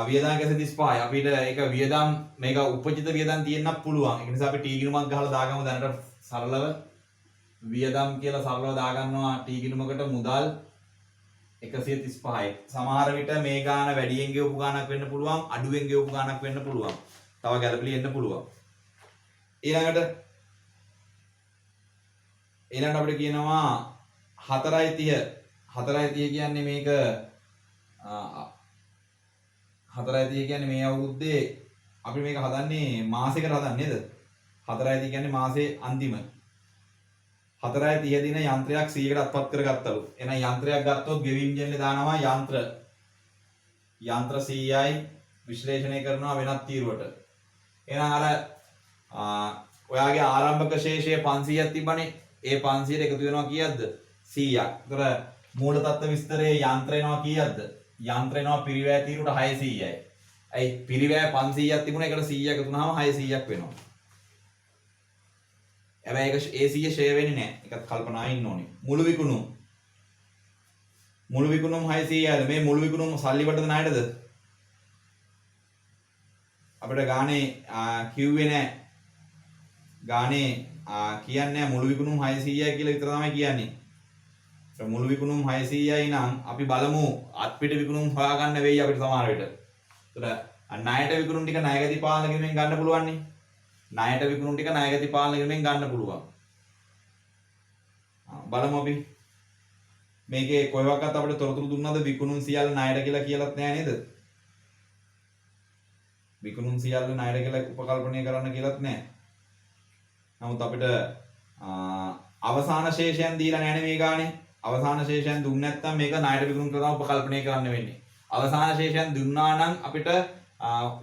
වියදම් 135යි. අපිට ඒක වියදම් මේක උපජිත වියදම් තියෙන්නත් පුළුවන්. ඒ නිසා අපි ටී ගිණුමක් ගහලා දාගමු දැනට සරලව. වියදම් කියලා සරලව දාගන්නවා ටී ගිණුමකට මුදල් 135යි. සමහර විට මේ ගාන වැඩියෙන් ගෙවපු ගානක් වෙන්න පුළුවන්, අඩුවෙන් ගෙවපු ගානක් වෙන්න පුළුවන්. තව ගැළපෙලි එන්න පුළුවන්. ඊළඟට අපිට කියනවා 4.30. 4.30 කියන්නේ මේක 4.30 කියන්නේ මේ අවුරුද්දේ අපි මේක හදන්නේ මාසෙකට හදන්නේ නේද? 4.30 කියන්නේ මාසේ අන්තිම. 4.30 දින යන්ත්‍රයක් 100කට අත්පත් කරගත්තලු. එහෙනම් යන්ත්‍රයක් ගත්තොත් ගෙවීම් ජනලේ දානවා යන්ත්‍ර 100යි. විශ්ලේෂණය කරනවා වෙනත් තීරුවට. එහෙනම් අර ඔයාගේ ආරම්භක ශේෂය 500ක් තිබ්බනේ. ඒ 500ට එකතු වෙනවා කීයක්ද? 100ක්. ඒතර මූල තත්ත්ව විස්තරයේ යන්ත්‍ර එනවා කීයක්ද? යන්ත්‍ර එනවා පිරිවැය තීරුවට 600යි. ඇයි පිරිවැය 500ක් තිබුණා ඒකට 100ක් එකතු වුණාම 600ක් වෙනවා. හැබැයි ඒක ඒ 100 ෂෙයා වෙන්නේ නැහැ. ඒකත් කල්පනා ඉන්න ඕනේ. මුළු විකුණුම් 600යිද? මේ මුළු විකුණුම් සල්ලි වලටද ණයටද? අපිට ගානේ කිව්වේ නැහැ. ගානේ කියන්නේ නැහැ මුළු විකුණුම් 600යි කියලා විතර තමයි කියන්නේ. ඒක මුළු විකුණුම් 600යි නම් අපි බලමු අත්පිට විකුණුම් හොයාගන්න වෙයි අපිට සමහර විට. ඒතර ණයට විකුණුම් ටික ණයගති පාලන කිරීමෙන් ගන්න පුළුවන් නේ. ණයට විකුණුම් ටික ණයගති පාලන කිරීමෙන් ගන්න පුළුවන්. බලමු අපි. මේකේ කොහෙවත් අපිට තොරතුරු දුන්නද විකුණුම් සියල්ල ණයට කියලාත් නෑ නේද? විකුණුම් සියල්ල ණයට කියලා උපකල්පනය කරන්න කියලාත් නෑ. නමුත් අපිට අවසාන ශේෂයන් දීලා නැහැ මේ ගානේ. අවසාන ශේෂයන් දුන්නේ නැත්නම් මේක ණයට විකුණුම් කරලා උපකල්පනය කරන්න වෙන්නේ. අවසාන ශේෂයන් දුන්නා නම් අපිට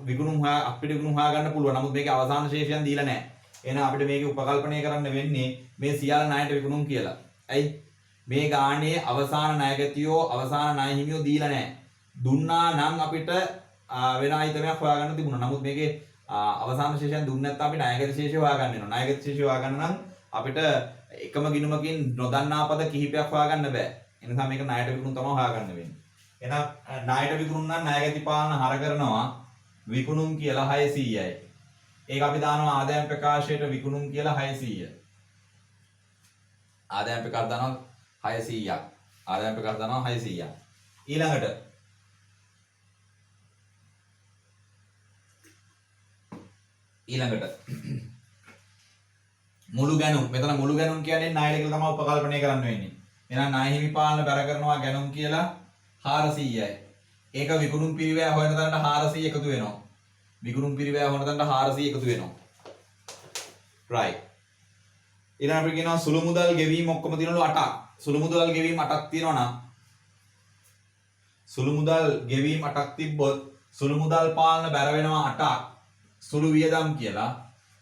විකුණුම් හොයා ගන්න පුළුවන්. නමුත් මේකේ අවසාන ශේෂයන් දීලා නැහැ. එහෙනම් අපිට මේකේ උපකල්පනය කරන්න වෙන්නේ මේ සියල්ල ණයට විකුණුම් කියලා. ඇයි? මේ ගානේ අවසාන ණයගතියෝ අවසාන ණය හිමියෝ දීලා නැහැ. දුන්නා නම් අපිට වෙන අයිතමයක් හොයාගන්න තිබුණා. නමුත් මේකේ අවසාන ශේෂයන් දුන්නේ නැත්නම් අපි ණයගති ශේෂය හොයාගන්න වෙනවා. ණයගති ශේෂය හොයාගන්න නම් අපිට එකම ගිණුමකින් නොදන්නා පද කිහිපයක් හොයාගන්න බෑ. ඒ නිසා මේක ණයට විකුණුම් තමයි හොයාගන්න වෙන්නේ. එහෙනම් ණයට විකුණුම් නම් ණය ගැති පාලන හර කරනවා විකුණුම් කියලා 600යි. ඒක අපි දානවා ආදායම් ප්‍රකාශයට විකුණුම් කියලා 600. ආදායම් ප්‍රකාශ දානවා 600ක්. ආදායම් ප්‍රකාශ දානවා 600ක්. ඊළඟට මුළු ගැනුම්. මෙතන මුළු ගැනුම් කියන්නේ ණයට කියලා තමයි උපකල්පනය කරන්න වෙන්නේ. එහෙනම් ණය හිමි පාලන බැර කරනවා ගැනුම් කියලා 400යි. ඒක විකුණුම් පිරිවැය හොයන තැනට 400 එකතු වෙනවා. විකුණුම් පිරිවැය හොයන තැනට 400 එකතු වෙනවා. right. ඊළඟ අපිට කියනවා සුළු මුදල් ගෙවීම ඔක්කොම තියෙනවලු 8ක්. සුළු මුදල් ගෙවීම 8ක් තියෙනවා නම් සුළු මුදල් ගෙවීම 8ක් තිබ්බොත් සුළු මුදල් පාලන බැර වෙනවා 8ක්. සුළු වියදම් කියලා.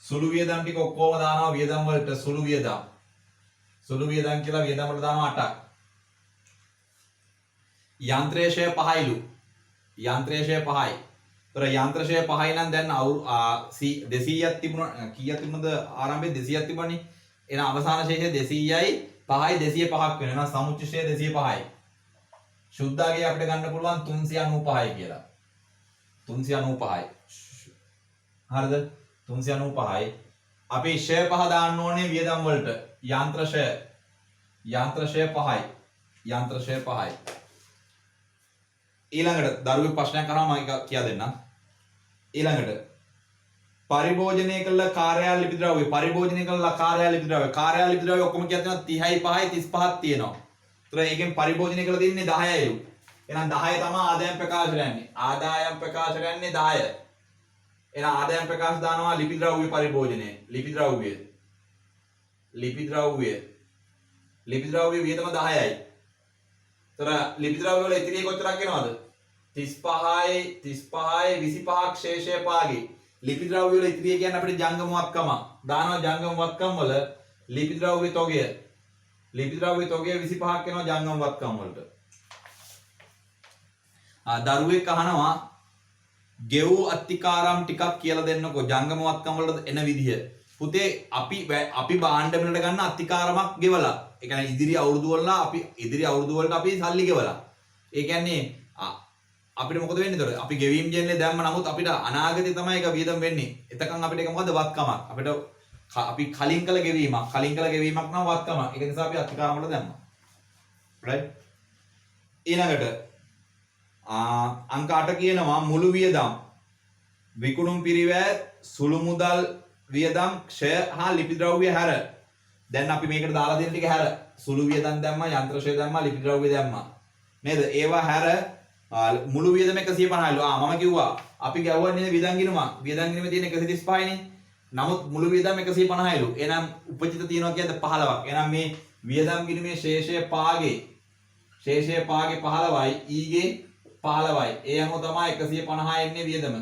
සුළු වියදම් ටික ඔක්කොම දානවා වියදම් වලට සුළු වියදම්. සුළු වියදම් කියලා වියදම් වලට දානවා 8ක්. යන්ත්‍රේශය 5යිලු. යන්ත්‍රේශය 5යි. තොර යන්ත්‍රශය 5යි නම් දැන් 200ක් තිබුණා. කීයක් තිබුණද ආරම්භයේ 200ක් තිබුණනේ. එහෙනම් අවසාන ශේෂය 200යි 5යි 205ක් වෙනවා. එහෙනම් සමුච්ච ශේෂය 205යි. ශුද්ධාගේ අපිට ගන්න පුළුවන් 395යි කියලා. 395යි. හරිද? 395යි. අපි ශය 5 දාන්න ඕනේ වියදම් වලට. යන්ත්‍රශය 5යි. යන්ත්‍රශය 5යි. ඊළඟට දරුවෙක් ප්‍රශ්නයක් අහනවා මම කියා දෙන්නම්. ඊළඟට පරිභෝජනය කළ කාර්යාල ලිපි ද්‍රව්‍ය පරිභෝජනය කළ කාර්යාල ලිපි ද්‍රව්‍ය කාර්යාල ලිපි ද්‍රව්‍ය ඔක්කොම කියනවා 30යි 5යි 35ක් තියෙනවා. ඒතර ඒකෙන් පරිභෝජනය කළ දෙන්නේ 10යිලු. එහෙනම් 10 තමයි ආදායම් ප්‍රකාශ කරන්නේ. ආදායම් ප්‍රකාශ කරන්නේ 10. එහෙනම් ආදායම් ප්‍රකාශ දානවා ලිපි ද්‍රව්‍ය පරිභෝජනය. ලිපි ද්‍රව්‍ය වියදම 10යි. තොර ලිපි ද්‍රව්‍ය වල ඉතිරිය කොච්චරක් එනවද? 35යි 25ක් ශේෂය පාගේ. ලිපි ද්‍රව්‍ය වල ඉතිරිය කියන්නේ අපිට ජංගම වත්කම. දානවා ජංගම වත්කම් වල ලිපි ද්‍රව්‍ය තොගය. ලිපි ද්‍රව්‍ය තොගය 25ක් එනවා ජංගම වත්කම් වලට. දරුවෙක් අහනවා ගෙවූ අත්තිකාරම් ටිකක් කියලා දෙන්නකෝ ජංගම වත්කම් වලට එන විදිය. පුතේ අපි භාණ්ඩ මිලට ගන්න අත්තිකාරමක් ගෙවලා. ඒ කියන්නේ ඉදිරි අවුරුදු වලට අපි සල්ලි ගෙවලා. ඒ කියන්නේ අපිට මොකද වෙන්නේ එතකොට? අපි ගෙවීම් ජෙන්නේ දැම්ම නමුත් අපිට අනාගතේ තමයි ඒක වියදම් වෙන්නේ. එතකන් අපිට ඒක මොකද වත්කමක්. අපි කලින් කළ ගෙවීමක් නම් වත්කමක්. ඒක නිසා අපි අත්තිකාරම වල දැම්මා. right? ඊළඟට අංක 8 කියනවා මුළු වියදම් විකුණුම් පිරිවැය සුළු මුදල් වියදම් ක්ෂය හා ලිපි ද්‍රව්‍ය හැර. දැන් අපි මේකට දාලා දෙන ටික හැර සුළු වියදම් දැම්මා යන්ත්‍රශය දැම්මා ලිපි ද්‍රව්‍ය දැම්මා නේද? ඒවා හැර මුළු වියදම 150යිලු. මම කිව්වා අපි ගැව්වන්නේ වියදම් ගිණුම. වියදම් ගිණුමේ තියෙන 135යිනේ. නමුත් මුළු වියදම් 150යිලු. එහෙනම් උපචිත තියනවා කියන්නේ 15ක්. එහෙනම් මේ වියදම් ගිණුමේ ශේෂය පාගේ 15යි ඊගේ 15යි. ඒ අනුව තමයි 150 එන්නේ වියදම.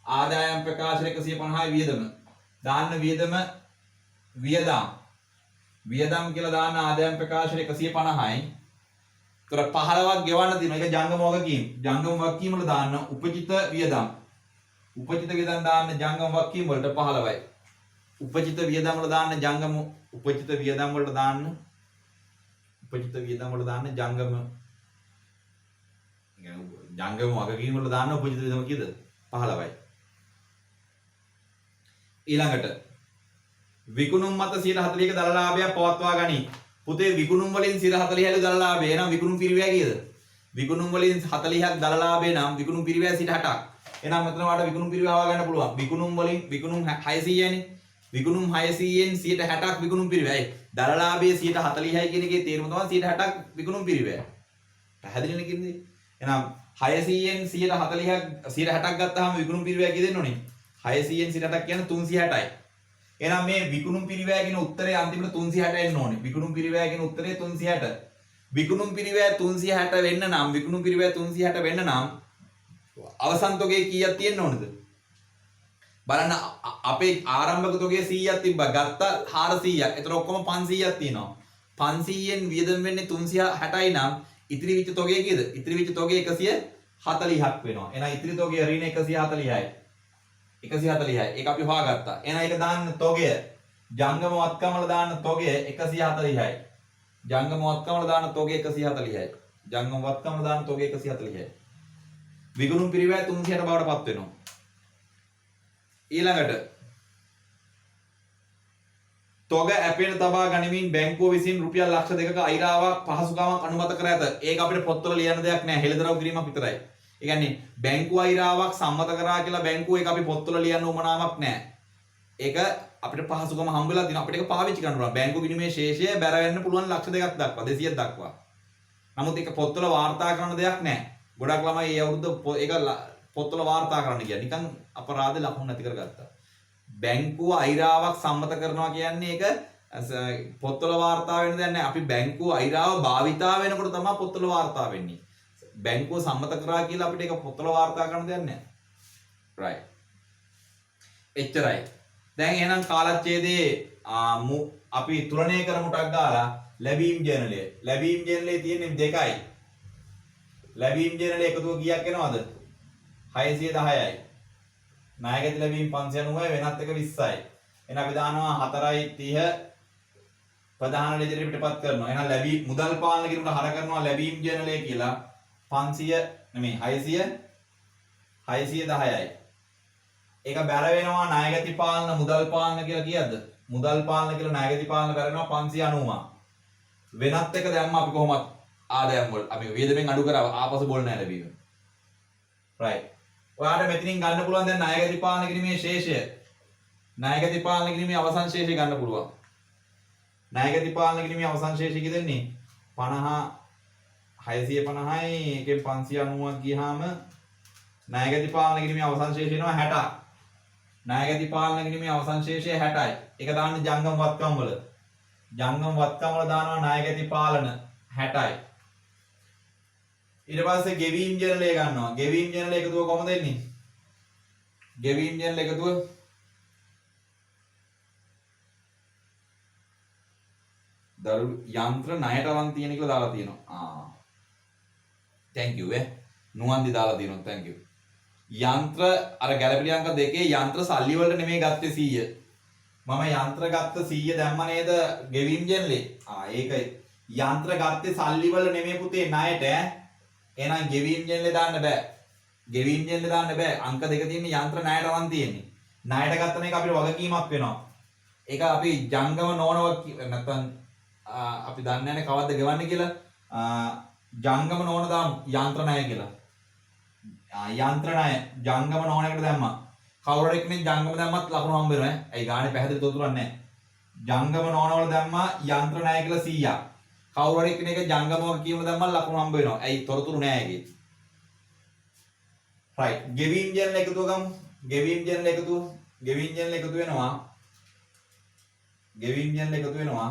ආදායම් ප්‍රකාශන 150යි වියදම. දාන්න වියදම් කියලා දාන්න ආදායම් ප්‍රකාශන 150යි. තොර 15ක් ගෙවන්න තියෙනවා. ඒක ජංගම වගකීම්. ජංගම වගකීම් වල දාන්න උපචිත වියදම් දාන්න ජංගම වගකීම් වලට 15යි. උපචිත වියදම් වල දාන්න ජංගම වගකීම් වල දාන්න උපචිත වියදම කීයද? 15යි. ඊළඟට විකුණුම් මත 140ක දල ලාභයක් පවත්වා ගනි. පුතේ විකුණුම් වලින් 140ක දල ලාභය නම් විකුණුම් පිරිවැය කීයද? විකුණුම් වලින් 40ක් දල ලාභය නම් විකුණුම් පිරිවැය 60ක්. එහෙනම් මෙතන වාට විකුණුම් පිරිවැය හොයා ගන්න පුළුවන්. විකුණුම් 600යිනේ. විකුණුම් 600න් 60ක් විකුණුම් පිරිවැයයි. දල ලාභයේ 140යි කියන එකේ තේරුම තමයි 60ක් විකුණුම් පිරිවැය. පැහැදිලිනේ කියන්නේ? එහෙනම් 600න් 160ක් ගත්තාම විකුණුම් පිරිවැය කී දෙන්න ඕනේ? 600න් 160ක් කියන්නේ 360යි. එහෙනම් මේ විකුණුම් පිරිවැය කියන උත්තරේ අන්තිමට 360 එන්න ඕනේ. විකුණුම් පිරිවැය කියන උත්තරේ 360. විකුණුම් පිරිවැය 360 වෙන්න නම් අවසන් තොගේ කීයක් තියෙන්න ඕනද? බලන්න අපේ ආරම්භක තොගේ 100ක් තිබ්බා. ගත්තා 400ක්. ඒතර ඔක්කොම 500ක් තියෙනවා. 500න් වියදම් වෙන්නේ 360යි නම් ඉතිරි විච්ච තොගේ කීයද? ඉතිරි විච්ච තොගේ 140ක් වෙනවා. එහෙනම් ඉතිරි තොගේ ඍණ 140යි. 140යි. ඒක අපි හොයාගත්තා. එහෙනම් ඒක දාන්න තොගය. ජංගම වත්කම වල දාන්න තොගය 140යි. ජංගම වත්කම වල දාන්න තොගය 140යි. ජංගම වත්කම දාන තොග 140යි. විගුණුම් පිරිවැය 360 බවට පත් වෙනවා. ඊළඟට තොග ඇපෙන තබා ගනිමින් බැංකුව විසින් රුපියල් ලක්ෂ 2ක අයිරාවක් පහසුකමක් අනුමත කර ඇත. ඒක අපිට පොත්වල ලියන්න දෙයක් නෑ. හෙළිදරව් කිරීමක් විතරයි. ඒ කියන්නේ බැංකුව අයිරාවක් සම්මත කරා කියලා බැංකුව ඒක අපි පොත්වල ලියන්න උවමනාවක් නෑ. ඒක අපිට පහසුකම හම්බ වෙලා තියෙනවා. අපිට ඒක පාවිච්චි කරන්න පුළුවන්. බැංකුව විනිමය ශේෂය බැර වෙන්න පුළුවන් ලක්ෂ 2ක් දක්වා 200ක් දක්වා. නමුත් ඒක පොත්වල වාර්තා කරන දෙයක් නෑ. ගොඩක් ළමයි මේ අවුරුද්ද ඒක පොත්වල වාර්තා කරන්න ගියා. නිකන් අපරාධ ලකුණු නැති කරගත්තා. බැංකුව අයිරාවක් සම්මත කරනවා කියන්නේ ඒක පොත්වල වාර්තා වෙන දෙයක් නෑ. අපි බැංකුව අයිරාව භාවිතා වෙනකොට තමයි පොත්වල වාර්තා වෙන්නේ. බැංකුව සම්මත කරා කියලා අපිට ඒක පොත්වල වාර්තා කරන්න දෙයක් නෑ. right. එච්චරයි. දැන් එහෙනම් කාලච්ඡේදයේ අපි තුලනය කරමු ටක් ගාලා ලැබීම් ජර්නලය. ලැබීම් ජර්නලයේ තියෙන්නේ දෙකයි. ලැබීම් ජර්නලයේ එකතුව කීයක් එනවද? 610යි. ණයගැති ලැබීම් 590යි වෙනත් එක 20යි. එහෙනම් අපි දානවා 4.30 ප්‍රධාන ලෙජරේ පිටපත් කරනවා. එහෙනම් ලැබීම් මුදල් පාලන කිරීමට හර කරනවා ලැබීම් ජර්නලය කියලා 500 නෙමෙයි 610යි. ඒක බැර වෙනවා ණයගැති පාලන මුදල් පාලන කියලා කියද්ද? මුදල් පාලන කියලා ණයගැති පාලන බැරෙනවා 590. වෙනත් එක දැම්ම අපි කොහොමද ආදායම් වල අපි වියදමෙන් අඩු කරා ආපසු බොල් නැහැ ලැබීම. right. ඔයාලට මෙතනින් ගන්න පුළුවන් දැන් ණයගැති පාලන කිරීමේ ශේෂය. ණයගැති පාලන කිරීමේ අවසන් ශේෂය ගන්න පුළුවන්. ණයගැති පාලන කිරීමේ අවසන් ශේෂය කියෙන්නේ 50 650යි එකෙන් 590ක් ගියාම ණයගැති පාලන කිරීමේ අවසන් ශේෂය එනවා 60. ණයගැති පාලන කිරීමේ අවසන් ශේෂය 60යි. ඒක දාන්න ජංගම වත්කම් වල. ජංගම වත්කම් වල දානවා ණයගැති පාලන 60යි. ඊට පස්සේ ගෙවීම් ජර්නලය ගන්නවා. ගෙවීම් ජර්නල එකතුව කොහොමද එන්නේ? ගෙවීම් ජර්නල එකතුව දරු යන්ත්‍ර ණයට අරන් තියෙන කියලා දාලා තියෙනවා. thank you නුවන්දි දාලා තියෙනවා. thank you. යන්ත්‍ර අර ගැළපිලි අංක 2 යන්ත්‍ර සල්ලි වලට නෙමෙයි ගත්තේ 100. මම යන්ත්‍ර ගත්ත 100 දැම්ම නේද ගෙවීම් ජර්නලේ? ඒකයි. යන්ත්‍ර ගත්තේ සල්ලි වල නෙමෙයි පුතේ ණයට එහෙනම් ගෙවීම් ජර්නලේ දාන්න බෑ. ගෙවීම් ජර්නලේ දාන්න බෑ. අංක දෙක තියෙන්නේ යන්ත්‍ර ණයට අරන් තියෙන්නේ. ණයට ගත්තම එක අපිට වගකීමක් වෙනවා. ඒක අපි ජංගම නෝනවක් නැත්නම් අපි දන්නේ නැහැ කවද්ද ගෙවන්නේ කියලා. ජංගම නෝන දාමු යන්ත්‍ර ණය කියලා. යන්ත්‍ර ණය ජංගම නෝනයකට දැම්මා. කවුරු හරි කෙනෙක් ජංගම දැම්මත් ලකුණු හම්බ වෙනවා. ඇයි ගානේ පැහැදිලි තොරතුරක් නැහැ. ජංගම නෝනවල දැම්මා යන්ත්‍ර ණය කියලා 100ක්. කවුරු හරි කෙනෙක් ජංගමක කියවල දැම්මම ලකුණු හම්බ වෙනවා. ඇයි තොරතුරු නෑ ඒකේ. right. ගෙවීම් ජර්නල එකතුව ගමු. ගෙවීම් ජර්නල එකතුව. ගෙවීම් ජර්නල එකතු වෙනවා. ගෙවීම් ජර්නල එකතු වෙනවා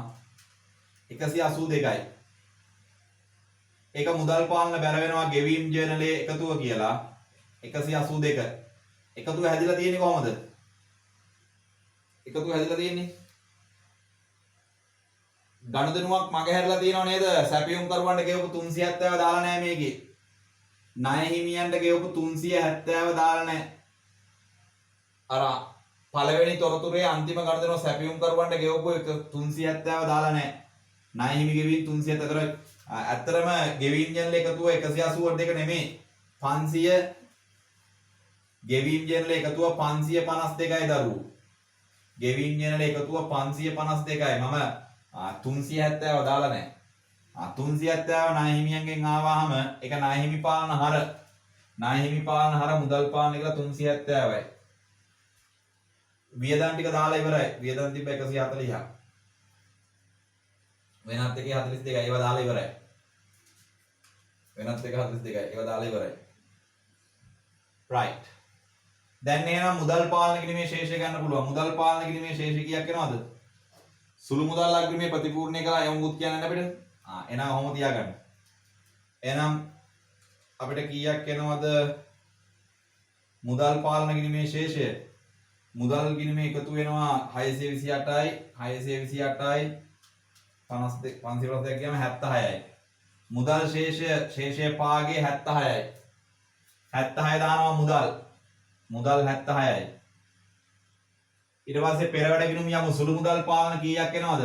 182යි. ඒක මුදල් පාලන බැර වෙනවා ගෙවීම් ජර්නලයේ එකතුව කියලා 182. එකතුව හැදිලා තියෙන්නේ කොහමද? එකතුව හැදිලා තියෙන්නේ ගණදෙනුවක් මගහැරලා තියෙනව නේද? සැපියුම් කරුවන්ට ගෙවපු 370 දාලා නැහැ මේකේ. ණය හිමියන්ට ගෙවපු 370 දාලා නැහැ. අර පළවෙනි තොරතුරේ අන්තිම ගණදෙනුව සැපියුම් කරුවන්ට ගෙවපු 370 දාලා නැහැ. ණය හිමි ගෙවීම් 370. ඇත්තරම ගෙවීම් ජර්නල එකතුව 182 නෙමෙයි 500 ගෙවීම් ජර්නල එකතුව 552යි දරුවෝ. ගෙවීම් ජර්නල එකතුව 552යි. මම 370 දාලා නැහැ. 370 ණය හිමියන්ගෙන් ආවහම ඒක ණය හිමි පාලන හර. ණය හිමි පාලන හර මුදල් පාලන කියලා 370යි. වියදම් ටික දාලා ඉවරයි. වියදම් තිබ්බ 140ක්. වෙනත් එකේ 42යි. ඒවා දාලා ඉවරයි. වෙනත් එක 42යි. ඒවා දාලා ඉවරයි. right. දැන් එහෙනම් මුදල් පාලන කිරීමේ ශේෂය ගන්න පුළුවන්. මුදල් පාලන කිරීමේ ශේෂය කීයක් එනවද? සුළු මුදල් අග්‍රිමේ ප්‍රතිපූර්ණය කළා යමුත් කියන්නේ අපිට. එහෙනම් ඔහොම තියාගන්න. එහෙනම් අපිට කීයක් එනවද මුදල් පාලන කිරීමේ ශේෂය? මුදල් ගිණීමේ එකතු වෙනවා 628යි 628යි 52 552 කියම 76යි. මුදල් ශේෂය පාගේ 76යි. 76 දානවා මුදල් 76යි. ඊට පස්සේ පෙරවැඩ ගිණුම් යමු. සුළු මුදල් පාලන කීයක් එනවද?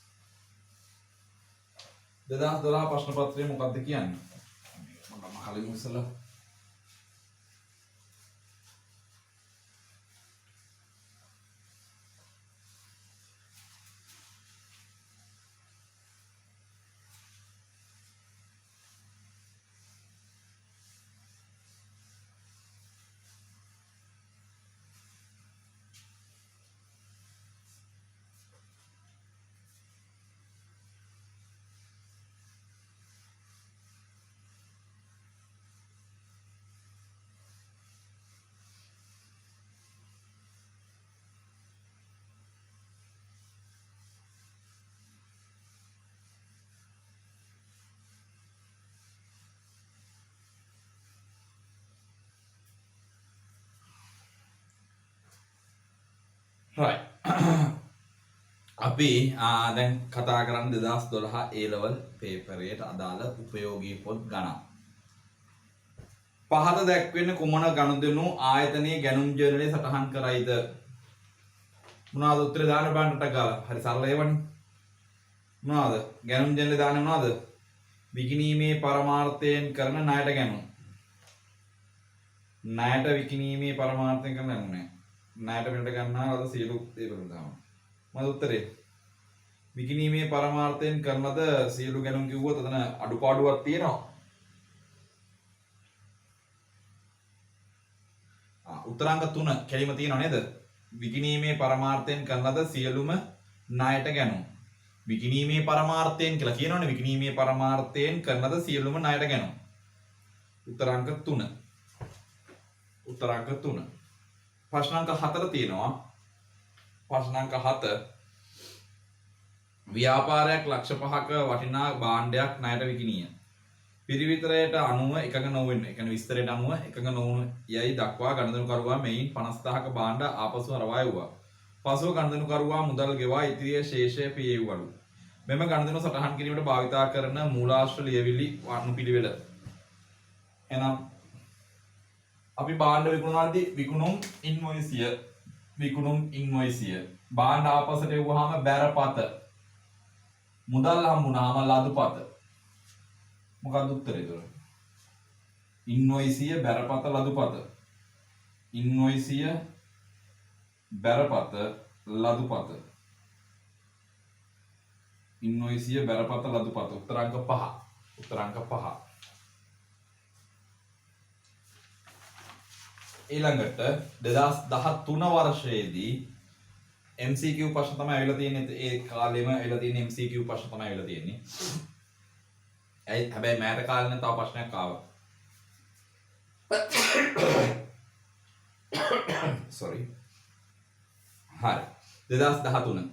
2012 ප්‍රශ්න පත්‍රය මොකක්ද කියන්නේ? මම කලින් ඉස්සලා right. අපි දැන් කතා කරන්නේ 2012 A level paper එකට අදාළ උපයෝගී පොත් ගණන්. පහත දැක්වෙන කුමන ගනුදෙනු ආයතනයේ ගැනුම් ජර්නලයේ සටහන් කරයිද? මොනවාද උත්තරේ දාන්න බණ්ඩට ගාලා. හරි සරල ඒවනේ. මොනවාද? ගැනුම් ජර්නලයේ දාන්නේ මොනවාද? විකිණීමේ පරමාර්ථයෙන් කරන ණයට ගැනුම්. ණයට විකිණීමේ පරමාර්ථයෙන් කරන ණය. ණයට මිලට ගන්නවා අද සියලු දේවල් දානවා. මොකද උත්තරේ? විකිණීමේ පරමාර්ථයෙන් කරනද සියලු ගැනුම් කිව්වොත් එතන අඩුපාඩුවක් තියෙනවා. උත්තරාංක 3 කැලිම තියෙනව නේද? විකිණීමේ පරමාර්ථයෙන් කරනද සියලුම ණයට ගැනුම්. විකිණීමේ පරමාර්ථයෙන් කියලා කියනවනේ. විකිණීමේ පරමාර්ථයෙන් කරනද සියලුම ණයට ගැනුම්. උත්තරාංක 3. උත්තරාංක 3. ප්‍රශ්නාංක 4 තියෙනවා. ප්‍රශ්නාංක 7 ව්‍යාපාරයක් ලක්ෂ 5ක වටිනා භාණ්ඩයක් ණයට විකිණිය. පිරිවිතරයට අනුව එකඟ නොවෙන්න. ඒ කියන්නේ විස්තරයට අනුව එකඟ නොවුණු යයි දක්වා ගණදෙනුකරුවා මෙයින් 50000ක භාණ්ඩ ආපසු හරවා යවුවා. පසුව ගණදෙනුකරුවා මුදල් ගෙවා ඉතිරිය ශේෂය පියවුවලු. මෙම ගණදෙනු සටහන් කිරීමට භාවිතා කරන මූලාශ්‍ර ලියවිලි අනුපිළිවෙල. එනම් අපි භාණ්ඩ විකුණනවාදී විකුණුම් ඉන්වොයිසිය භාණ්ඩ ආපසට එවුවාම බැරපත මුදල් හම්බුනාම ලදුපත. මොකක්ද උත්තරේ ඒතර? ඉන්වොයිසිය බැරපත ලදුපත. ඉන්වොයිසිය බැරපත ලදුපත. ඉන්වොයිසිය බැරපත ලදුපත. උත්තරාංක 5. උත්තරාංක 5. ඊළඟට 2013 වර්ෂයේදී MCQ ප්‍රශ්න තමයි ඇවිල්ලා තියෙන්නේ. ඒ කාලෙම ඇවිල්ලා තියෙන MCQ ප්‍රශ්න තමයි ඇවිල්ලා තියෙන්නේ. හැබැයි මෑත කාලේ තව ප්‍රශ්නයක් ආවා. sorry. හරි. 2013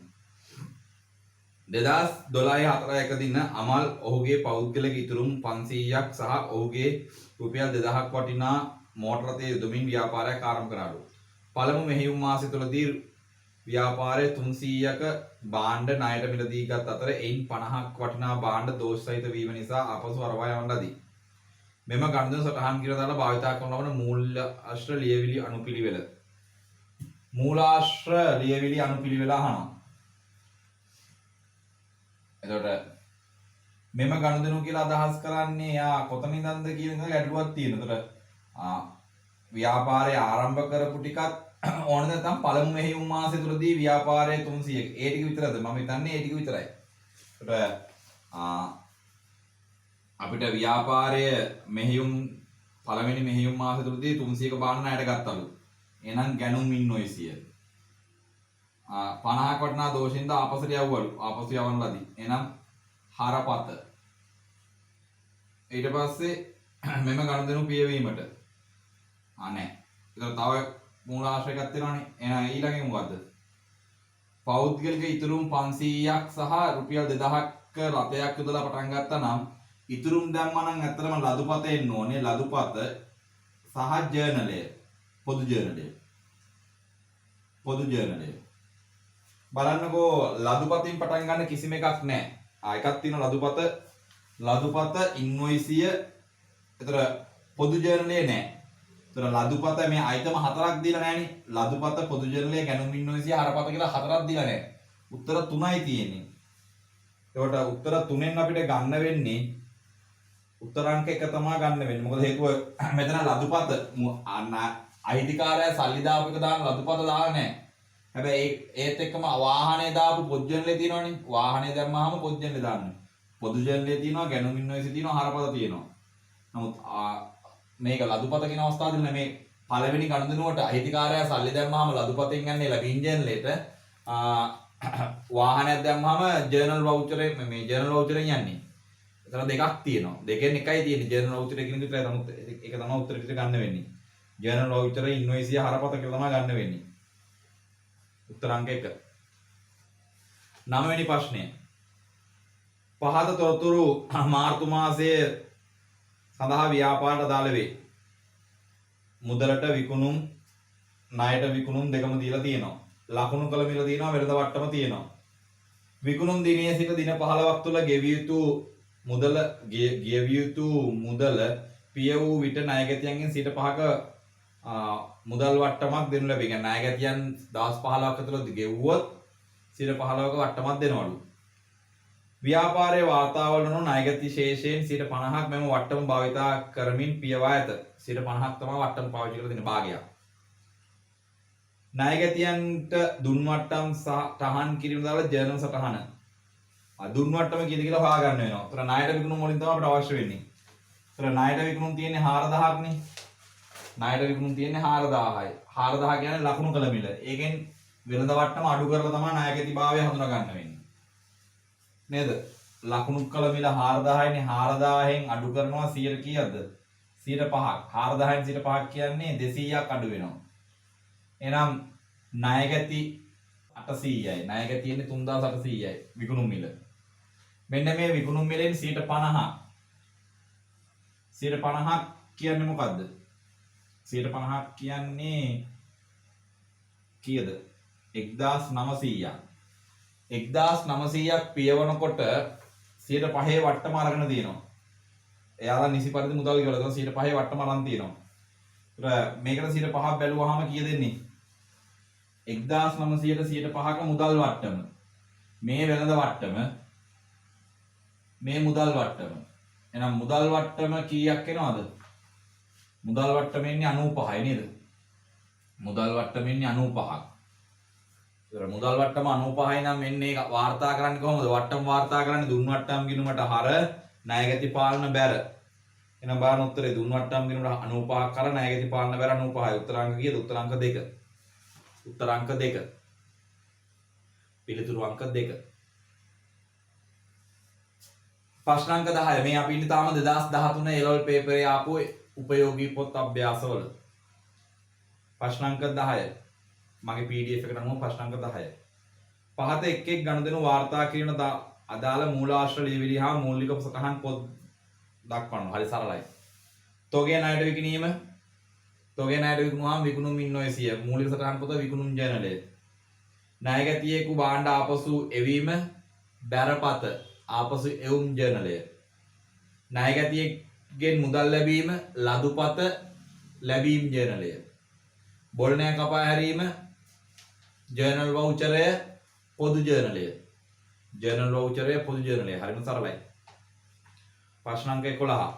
2012 4 දින අමල් ඔහුගේ පෞද්ගලික ඉතුරුම් 500ක් සහ ඔහුගේ රුපියල් 2000ක් වටිනා මෝටර රථය යොදමින් ව්‍යාපාරයක් ආරම්භ කරාලු. පළමු මෙහෙයුම් මාසය තුළදී ව්‍යාපාරයේ 300ක භාණ්ඩ ණයට මිලදී ගත් අතර එයින් 50ක් වටිනා භාණ්ඩ දෝෂ සහිත වීම නිසා ආපසු හරවා යවන ලදී. මෙම ගණුදෙනු සටහන් කර දාලා භාවිතා කරන ලබන මූලාශ්‍ර ලියවිලි අනුපිළිවෙල. මූලාශ්‍ර ලියවිලි අනුපිළිවෙල අහනවා. එතකොට මෙම ගණුදෙනු කියලා අදහස් කරන්නේ යා කොතනින්ද කියන එක ගැටලුවක් තියෙනවා. එතකොට ව්‍යාපාරය ආරම්භ කරපු ටිකත් ඕනද නැත්නම් පළමු මෙහෙයුම් මාසය තුලදී ව්‍යාපාරය 300ක ඒ ටික විතරද? මම හිතන්නේ ඒ ටික විතරයි. ඒකට අපිට ව්‍යාපාරය මෙහෙයුම් පළවෙනි මෙහෙයුම් මාසය තුලදී 300ක බාන්න ණයට ගත්තලු. එහෙනම් ගැනුම් ඉන්වොයිසිය 50ක් වටිනා දෝෂින්ද ආපසට යවවලු. ආපසු යවන ලදී. එහෙනම් හරපත. ඊට පස්සේ මෙම ගනුදෙනු පියවීමට නෑ. ඒක තව මූලාශ්‍රයක් තියෙනවානේ. එහෙනම් ඊළඟේ මොකද්ද? පෞද්ගලික ඉතුරුම් 500ක් සහ රුපියල් 2000ක රතයක් යොදලා පටන් ගත්තා නම් ඉතුරුම් දැම්මා නම් ඇත්තටම ලදුපත එන්න ඕනේ. ලදුපත සහ ජර්නලය. පොදු ජර්නලය. පොදු ජර්නලය. බලන්නකෝ ලදුපතින් පටන් ගන්න කිසිම එකක් නැහැ. එකක් තියෙන ලදුපත ඉන්වොයිසිය. ඒතර පොදු ජර්නලය නැහැ. ඒතර ලදුපත මේ අයිටම 4ක් දීලා නැහනේ. ලදුපත පොදු ජර්නලය ගැනුම් ඉන්වොයිසිය හරපත කියලා 4ක් දීලා නැහැ. උත්තර 3යි තියෙන්නේ. ඒකට උත්තර 3න් අපිට ගන්න වෙන්නේ උත්තරාංක 1 තමයි ගන්න වෙන්නේ. මොකද හේතුව මෙතන ලදුපත අයිතිකාරය සල්ලි දාපු එක දාන ලදුපත දාලා නැහැ. හැබැයි ඒත් එක්කම වාහනේ දාපු පොජ්ජන්ලේ තියෙනවනේ. වාහනේ දැම්මහම පොජ්ජන්ලේ දාන්න. පොදු ජන්ලේ තියෙනවා, ගැනුම් ඉන්වොයිස් තියෙනවා, හරපත තියෙනවා. නමුත් මේක ලදුපත කියන අවස්ථාවේදී නේ මේ පළවෙනි ගණදෙනුවට අයිතිකාරය සල්ලි දැම්මහම ලදුපතෙන් යන්නේ ලැබින් ජර්නලේට වාහනයක් දැම්මහම ජර්නල් වවුචරේ මේ ජර්නල් වවුචරෙන් යන්නේ. එතන දෙකක් තියෙනවා. දෙකෙන් එකයි තියෙන්නේ. ජර්නල් වවුචරේ කියන විතරයි නමුත් ඒක තමයි උත්තර විදිහට ගන්න වෙන්නේ. ජර්නල් වවුචරේ ඉන්වොයිස් හරපත කියලා තමයි ගන්න වෙන්නේ. උත්තරාංක 1. 9 වෙනි ප්‍රශ්නය. පහත තොරතුරු මාර්තු මාසයේ සඳහා ව්‍යාපාරයට අදාළ වේ. මුදලට විකුණුම් ණයට විකුණුම් දෙකම දීලා තියෙනවා. ලකුණු කළ මිල තියෙනවා, වෙළඳ වට්ටම තියෙනවා. විකුණුම් දිනයේ සිට දින 15ක් තුළ ගෙවිය යුතු මුදල පිය වූ විට ණයගැතියන්ගෙන් 5%ක මුදල් වට්ටමක් දෙනු ලැබේ. කියන්නේ ණයගැතියන් දවස් 15ක් ඇතුළත ගෙවුවොත් 15%ක වට්ටමක් දෙනවලු. ව්‍යාපාරයේ වාර්තාවල වන ණයගැති ශේෂයෙන් 50%ක් මෙම වට්ටම භාවිතා කරමින් පියවා ඇත. 50%ක් තමයි වට්ටම පාවිච්චි කරලා දෙන භාගයක්. ණයගැතියන්ට දුන් වට්ටම් සටහන් කිරීම දාලා ජර්නල් සටහන. දුන් වට්ටම කීයද කියලා හොයාගන්න වෙනවා. ඒතර ණයට විකුණුම් වලින් තමයි අපිට අවශ්‍ය වෙන්නේ. ඒතර ණයට විකුණුම් තියෙන්නේ 4000ක් නේ. ණයට විකුණුම් තියෙන්නේ 4000යි. 4000 කියන්නේ ලකුණු කළ මිල. ඒකෙන් වෙළඳ වට්ටම අඩු කරලා තමයි ණයගැති භාවය හඳුනා ගන්න වෙන්නේ. නේද? ලකුණු කළ මිල 4000යිනේ. 4000න් අඩු කරනවා 100 කීයද? 5%ක්. 4000න් 5%ක් කියන්නේ 200ක් අඩු වෙනවා. එහෙනම් ණයගැති 800යි. ණයගැතියන්නේ 3800යි විකුණුම් මිල. මෙන්න මේ විකුණුම් මිලෙන් 50%. 50%ක් කියන්නේ මොකද්ද? 50%ක් කියන්නේ කීයද? 1900ක්. 1900ක් පියවනකොට 5% වට්ටම අරගෙන තියෙනවා. එයාලා නිසි පරිදි මුදල් ගෙවලා තමයි 5% වට්ටම අරන් තියෙනවා. ඒතර මේකට 5% බැලුවාම කීය දෙන්නේ? 1900ට 5%ක මුදල් වට්ටම. මේ වෙළඳ වට්ටම. මේ මුදල් වට්ටම. එහෙනම් මුදල් වට්ටම කීයක් එනවද? මුදල් වට්ටම එන්නේ 95යි නේද? මුදල් වට්ටම එන්නේ 95ක්. ඒතර මුදල් වට්ටම 95යි නම් මෙන්නේ වාර්තා කරන්නේ කොහොමද? වට්ටම වාර්තා කරන්නේ දුන් වට්ටම් ගිණුමට හර ණයගැති පාලන බැර. එහෙනම් බලන්න උත්තරේ දුන් වට්ටම් ගිණුමට 95ක් කර ණයගැති පාලන බැර 95යි. උත්තරාංක කීයද? උත්තරාංක 2. උත්තරාංක 2. පිළිතුරු අංක 2. ප්‍රශ්නාංක 10. මේ අපි ඉන්නේ තාම 2013 A-level පේපරේ ආපු උපයෝගී පොත් අභ්‍යාසවල. ප්‍රශ්නාංක 10. මගේ PDF එකට අනුව ප්‍රශ්නාංක 10. පහත එක් එක් ගනුදෙනු වාර්තා කිරීම අදාළ මූලාශ්‍ර ලියවිලි හා මූලික සටහන් පොත් දක්වනවා. හරි සරලයි. තොගේ ණයට විකිණීම. තොගේ ණයට විකුණුවාම විකුණුම් ඉන්වොයිසිය. මූලික සටහන් පොත විකුණුම් ජර්නලය. ණයගැතියෙකු භාණ්ඩ ආපසු එවීම බැරපත ආපසු එවුම් ජර්නලය. ණයගැතියෙක්ගෙන් මුදල් ලැබීම ලදුපත ලැබීම් ජර්නලය. බොල්නය කපා හැරීම ජර්නල් වවුචරය පොදු ජර්නලය. ජර්නල් වවුචරය පොදු ජර්නලය. හරිම සරලයි. ප්‍රශ්නාංක 11.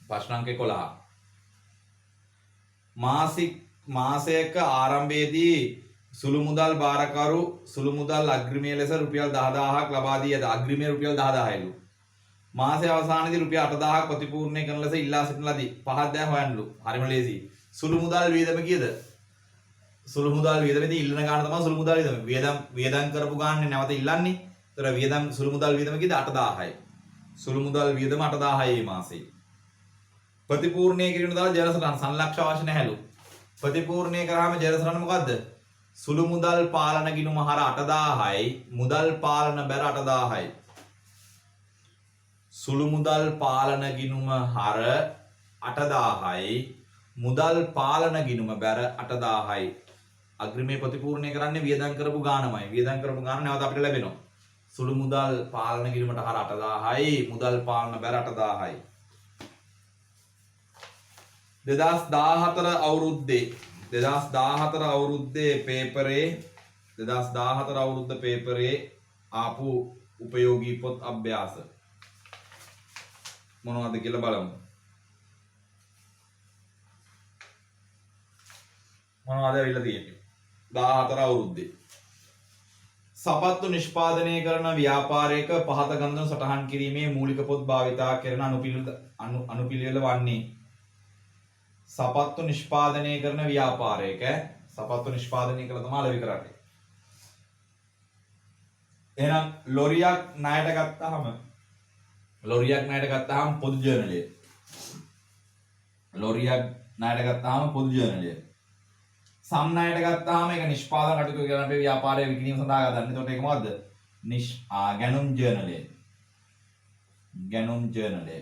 ප්‍රශ්නාංක 11. මාසයක ආරම්භයේදී සුළු මුදල් බාරකරු සුළු මුදල් අග්‍රිමය ලෙස රුපියල් 10000ක් ලබා දී ඇත. අග්‍රිමය රුපියල් 10000යිලු. මාසයේ අවසානයේදී රුපියල් 8000ක් ප්‍රතිපූර්ණය කරන ලෙස ඉල්ලා සිටින ලදී. පහක් දැන් හොයන්නලු. හරිම ලේසි. සුළු මුදල් වියදම කීයද? සුළු මුදල් වියදමේදී ඉල්ලන ගාන තමයි සුළු මුදල් වියදම. වියදම් කරපු ගානේ නැවත ඉල්ලන්නේ. ඒතර වියදම් සුළු මුදල් වියදම කීයද? 8000යි. සුළු මුදල් වියදම 8000යි මේ මාසේ. ප්‍රතිපූර්ණය කිරීම දාලා ජනසටහන සංලක්ෂ අවශ්‍ය නැහැලු. ප්‍රතිපූර්ණය කරාම ජනසටහන මොකද්ද? සුළු මුදල් පාලන ගිණුම හර 8000යි මුදල් පාලන බැර 8000යි. සුළු මුදල් පාලන ගිණුම හර 8000යි මුදල් පාලන ගිණුම බැර 8000යි. අග්‍රිමේ ප්‍රතිපූර්ණය කරන්නේ වියදම් කරපු ගානමයි. වියදම් කරපු ගාන නැවත අපිට ලැබෙනවා. සුළු මුදල් පාලන ගිණුමට හර 8000යි මුදල් පාලන බැර 8000යි. 2014 අවුරුද්දේ පේපරේ 2014 අවුරුද්ද පේපරේ ආපු උපයෝගී පොත් අභ්‍යාස මොනවද කියලා බලමු. මොනවද ඇවිල්ලා තියෙන්නේ 14 අවුරුද්දේ. සපත්තු නිෂ්පාදනය කරන ව්‍යාපාරයක පහත ගණන් සටහන් කිරීමේ මූලික පොත් භාවිතා කරන අනුපිළිවෙල වන්නේ. සපත්තු නිෂ්පාදනය කරන ව්‍යාපාරයක සපත්තු නිෂ්පාදනය කළ තමයි ලැබි කරන්නේ. එහෙනම් ලොරියක් ණයට ගත්තාම පොදු ජර්නලය. ලොරියක් ණයට ගත්තාම පොදු ජර්නලය. සම් ණයට ගත්තාම ඒක නිෂ්පාදන කටයුතු කරන අපේ ව්‍යාපාරයේ විකිණීම සඳහා ගන්න. එතකොට ඒක මොකද්ද? ගැනුම් ජර්නලය. ගැනුම් ජර්නලය.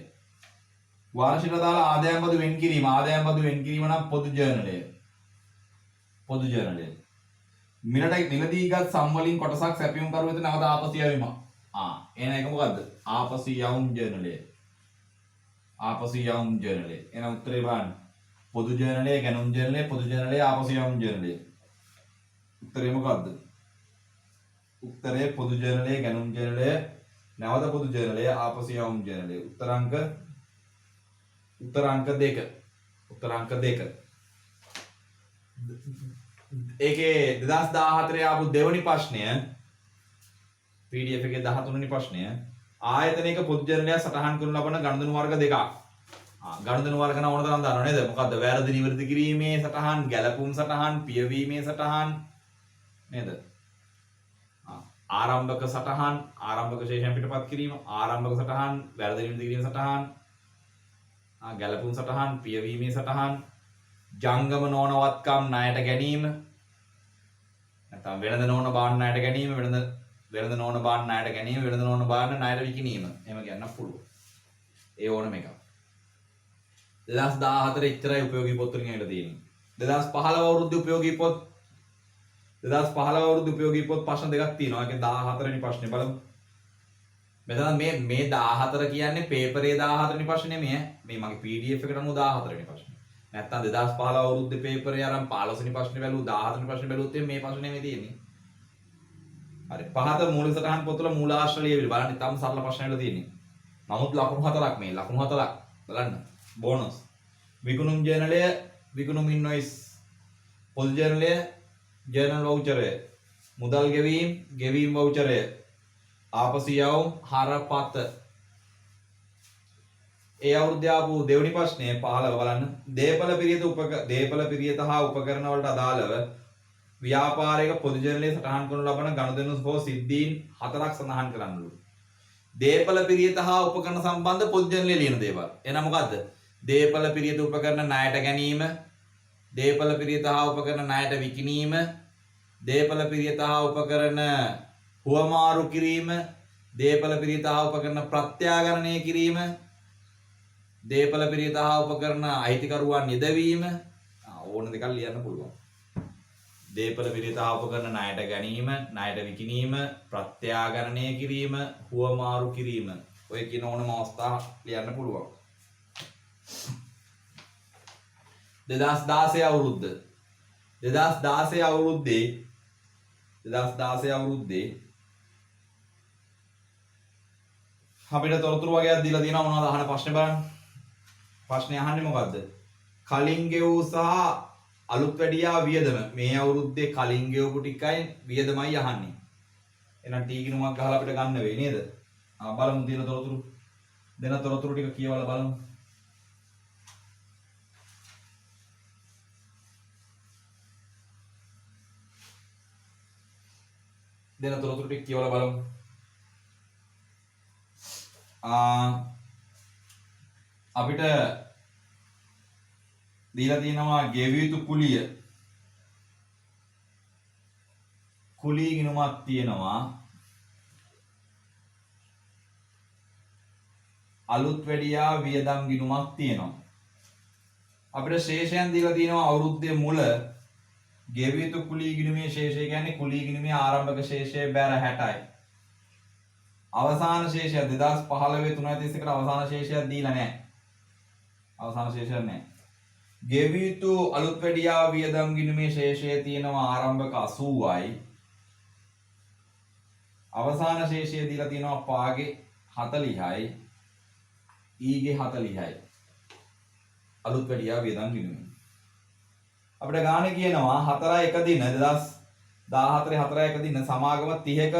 වාර්ෂික දාලා ආදායම් බදු වෙන් කිරීම. ආදායම් බදු වෙන් කිරීම නම් පොදු ජර්නලය. පොදු ජර්නලය. මිලදීගත් සම් වලින් කොටසක් සැපයුම් කරු වෙත නැවත ආපසු යවීම. එහෙනම් ඒක මොකද්ද? ආපසු යවුම් ජර්නලය. ආපසු යවුම් ජර්නලය. එහෙනම් උත්තරේ බලන්න. පොදු ජර්නලය, ගැනුම් ජර්නලය, පොදු ජර්නලය, ආපසු යවුම් ජර්නලය. උත්තරේ මොකද්ද? උත්තරේ පොදු ජර්නලය, ගැනුම් ජර්නලය, නැවත පොදු ජර්නලය, ආපසු යවුම් ජර්නලය. උත්තර අංක 2. උත්තර අංක 2. ඒකේ 2014 ආපු දෙවනි ප්‍රශ්නය PDF එකේ 13 වෙනි ප්‍රශ්නය ආයතනයක පොදු ජර්නලයක් සටහන් කරනු ලබන ගණදෙනු වර්ග දෙකක්. ගණදෙනු වර්ග නම් ඕන තරම් දන්නව නේද? මොකද්ද? වැරදි නිවැරදි කිරීමේ සටහන්, ගැලපුම් සටහන්, පියවීමේ සටහන් නේද? ආරම්භක සටහන්, ආරම්භක ශේෂයන් පිටපත් කිරීම, ආරම්භක සටහන්, වැරදි නිවැරදි කිරීම සටහන්, ගැලපුම් සටහන්, පියවීමේ සටහන්, ජංගම නොවනවත්කම් ණයට ගැනීම, නැත්නම් වෙනද නොවන බාන්න ණයට ගැනීම, වෙනද නොවන බාන්න ණයට ගැනීම, වෙනද නොවන බාන්න ණයට විකිණීම. එහෙම කියන්න පුළුවන්. ඒ ඕනම එකක්. 2014 ඉතරයි උපයෝගී පොත් වලින් ඇවිල්ලා තියෙන්නේ. 2015 අවුරුද්දේ උපයෝගී පොත් 2015 අවුරුද්දේ උපයෝගී පොත් ප්‍රශ්න දෙකක් තියෙනවා. ඒකේ 14 වෙනි ප්‍රශ්නේ බලමු. මෙතන මේ 14 කියන්නේ පේපරේ 14 වෙනි ප්‍රශ්නේ නෙමෙයි. මේ මගේ PDF එකට අනුව 14 වෙනි ප්‍රශ්නේ. නැත්තම් 2015 අවුරුද්දේ පේපරේ අරන් 15 වෙනි ප්‍රශ්නේ බැලුවා 14 වෙනි ප්‍රශ්නේ බැලුවොත් මේ ප්‍රශ්නේ නෙමෙයි තියෙන්නේ. හරි. පහත මූලික සටහන් පොත්වල මූලාශ්‍ර ලියවිලි බලන්න. ඉතාලම සරල ප්‍රශ්න වල තියෙන්නේ. නමුත් ලකුණු 4ක් මේ. ලකුණු 4ක් බලන්න. බෝනස්. විකුණුම් ජර්නලය, විකුණුම් ඉන්වොයිස්, පොදු ජර්නලය, ජර්නල් වවුචරය, මුදල් ගෙවීම්, ගෙවීම් වවුචරය, ආපසු යවුම්, හරපත. ඒ අවුරුද්දේ ආපු දෙවෙනි ප්‍රශ්නය 15 බලන්න. දේපල පිරියත හා උපකරණ වලට අදාළව ව්‍යාපාරයක පොදු ජර්නලයේ සටහන් කරනු ලබන ගනුදෙනු හෝ සිද්ධීන් 4ක් සඳහන් කරන්නලු. දේපල පිරියත හා උපකරණ සම්බන්ධ පොදු ජර්නලයේ ලියන දේවල්. එහෙනම් මොකද්ද? දේපල පිරියත උපකරණ ණයට ගැනීම, දේපල පිරියත හා උපකරණ ණයට විකිණීම, දේපල පිරියත හා උපකරණ හුවමාරු කිරීම, දේපල පිරියත හා උපකරණ ප්‍රත්‍යාගරණය කිරීම, දේපල පිරියත හා උපකරණ අයිතිකරුවන් යෙදවීම. ඕන දෙකක් ලියන්න පුළුවන්. දේපල පිරියත හා උපකරණ ණයට ගැනීම, ණයට විකිණීම, ප්‍රත්‍යාගරණය කිරීම, හුවමාරු කිරීම. ඔය කියන ඕනම අවස්ථා ලියන්න පුළුවන්. 2016 අවුරුද්ද 2016 අවුරුද්දේ අපිට තොරතුරු වගේක් දීලා තියෙනවා. මොනවද අහන ප්‍රශ්නේ බලන්න. ප්‍රශ්නේ අහන්නේ මොකද්ද? කලින් ගෙවූ සහ අලුත් වැඩියා වියදම. මේ අවුරුද්දේ කලින් ගෙවපු ටිකයි වියදමයි අහන්නේ. එහෙනම් ටීගිනුමක් ගහලා අපිට ගන්න වෙයි නේද? බලමු දෙන තොරතුරු. දෙන තොරතුරු ටික කියවලා බලමු. දෙන තොරතුරු ටික කියවලා බලමු. අපිට දීලා තියෙනවා ගෙවිය යුතු කුලී ගිණුමක් තියෙනවා. අලුත් වැඩියා වියදම් ගිණුමක් තියෙනවා. අපිට ශේෂයන් දීලා තියෙනවා අවුරුද්දේ මුල ගෙවිය යුතු කුලී ගිණුමේ ශේෂය කියන්නේ කුලී ගිණුමේ ආරම්භක ශේෂය බැර 60යි. අවසාන ශේෂය 2015 3.31කට අවසාන ශේෂයක් දීලා නැහැ. අවසාන ශේෂයක් නැහැ. ගෙවිය යුතු අලුත් වැඩියා වියදම් ගිණුමේ ශේෂය තියෙනවා ආරම්භක 80යි. අවසාන ශේෂය දීලා තියෙනවා පාගේ 40යි ඊගේ 40යි. අලුත් වැඩියා වියදම් ගිණුම. අපිට ගානේ කියනවා 4 එක දින 2014 4 එක දින සමාගම 30ක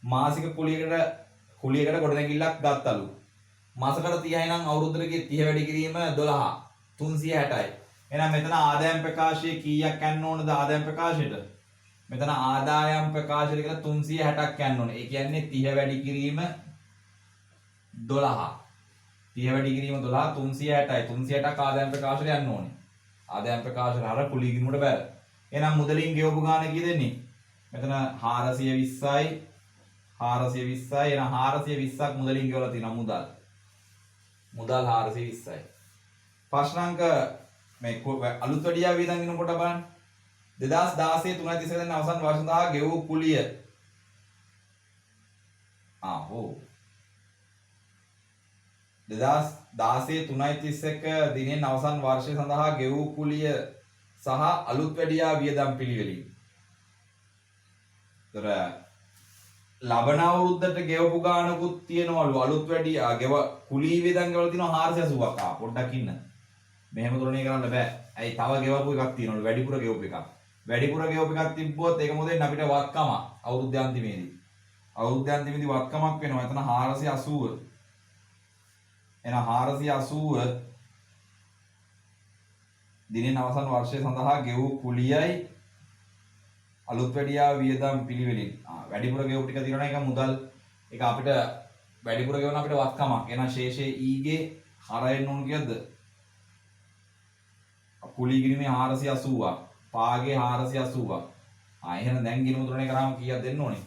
මාසික කුලියකට ගොඩනැගිල්ලක් ගත්තලු. මාසකට 30යි නම් අවුරුද්දට 30 වැඩි කිරීම 12 360යි. එහෙනම් මෙතන ආදායම් ප්‍රකාශයේ කීයක් යන්න ඕනද ආදායම් ප්‍රකාශයට? මෙතන ආදායම් ප්‍රකාශයට කියලා 360ක් යන්න ඕනේ. ඒ කියන්නේ 30 වැඩි කිරීම 12. 30 වැඩි කිරීම 12 360යි. 360ක් ආදායම් ප්‍රකාශයට යන්න ඕනේ. ආදායම් ප්‍රකාශයට අර කුලී ගිණුමට බැල. එහෙනම් මුදලින් ගෙවපු ගාණ කී දෙන්නේ? මෙතන 420යි 420යි. එහෙනම් 420ක් මුදලින් ගෙවලා තියෙනවා මුදල්. මුදල් 420යි. ප්‍රශ්නාංක මේ අලුත් වැඩියා වියදම් ගිණුම කොට බලන්න. 2016 3.31 වෙනිදා අවසන් වර්ෂ සඳහා ගෙවූ කුලිය. ඔව්. 2016 3.31 දිනෙන් අවසන් වර්ෂය සඳහා ගෙවූ කුලිය සහ අලුත් වැඩියා වියදම් පිළිවෙලින්. ඒතර ලබන අවුරුද්දට ගෙවපු ගානකුත් තියෙනවලු අලුත් වැඩියා කුලී වියදම් ගෙවලා තියෙනවා 480ක්. පොඩ්ඩක් ඉන්න. මෙහෙම තුරණේ කරන්න බෑ. ඇයි තව ගෙවපු එකක් තියෙනවලු වැඩිපුර ගෙවපු එකක්. වැඩිපුර ගෙවපු එකක් තිබ්බොත් ඒක මොකද අපිට වත්කම අවුරුද්ද අන්තිමේදී. අවුරුද්ද අන්තිමේදී වත්කමක් වෙනවා. එතන 480. එහෙනම් 480 දිනෙන් අවසන් වර්ෂය සඳහා ගෙවූ කුලියයි අලුත් වැඩියා වියදම් පිළිවෙලින්. වැඩිපුර ගෙවපු ටික තියෙනවා ඒක මුදල්. ඒක අපිට වැඩිපුර ගෙවන අපිට වත්කමක්. එහෙනම් ශේෂයේ ඊගේ හරයෙන් උණු කීයද? කුලී ගිණුමේ 480ක්. පාගේ 480ක්. එහෙනම් දැන් ගිණුම තුනේ කරාම කීයක් දෙන්න ඕනේ?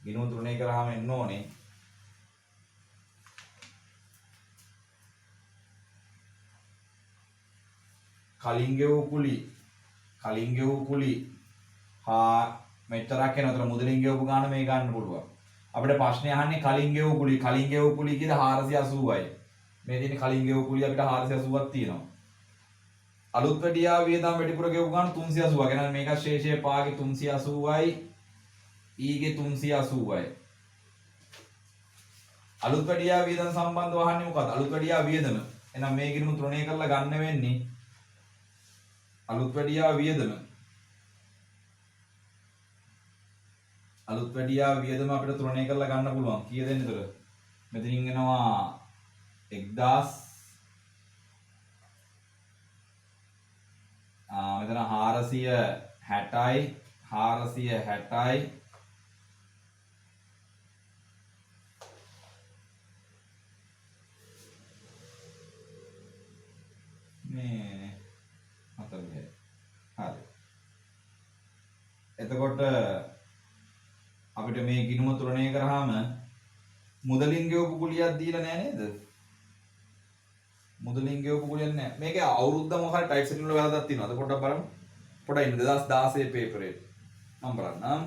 ගිණුම තුනේ කරාම එන්න ඕනේ කලින් ගෙවූ කුලි මෙතරක් වෙන අතර මුදලින් ගෙවපු ගාන මේ ගන්න පුළුවන්. අපිට ප්‍රශ්නේ අහන්නේ කලින් ගෙවූ කුලි කීයද 480යි. මේ තියෙන්නේ කලින් ගෙවූ කුලි අපිට 480ක් තියෙනවා. අලුත් වැඩියා වියදම් වැඩිපුර ගෙවපු ගාන 380ක්. එහෙනම් මේක ශේෂයේ පාගේ 380යි ඊගේ 380යි. අලුත් වැඩියා වියදම් සම්බන්ධව අහන්නේ මොකක්ද? අලුත් වැඩියා වියදම. එහෙනම් මේ ගිණුම ත්‍රිණය කරලා ගන්න වෙන්නේ අලුත් වැඩියා වියදම. අලුත් වැඩියා වියදම අපිට ත්‍රිණය කරලා ගන්න පුළුවන්. කීයද එන්නේ ඒතර? මෙතනින් එනවා 1000 මෙතන 460යි මේ 40යි. හරි. එතකොට අපිට මේ ගිණුම තුලණය කරාම මුදලින් ගෙවපු කුලියක් දීලා නැහැ නේද? මුදලින් ගෙවපු කුලියක් නැහැ. මේකේ අවුරුද්ද මොකක්ද ටයිප් සෙටින් වල වැරද්දක් තියෙනවද? පොඩ්ඩක් බලමු. පොඩ්ඩක් ඉන්න 2016 පේපරේ. මම බලන්නම්.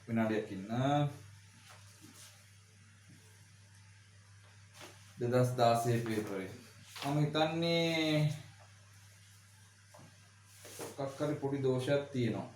විනාඩියක් ඉන්න. 2016 පේපරේ. මම හිතන්නේ මොකක් හරි පොඩි දෝෂයක් තියෙනවා.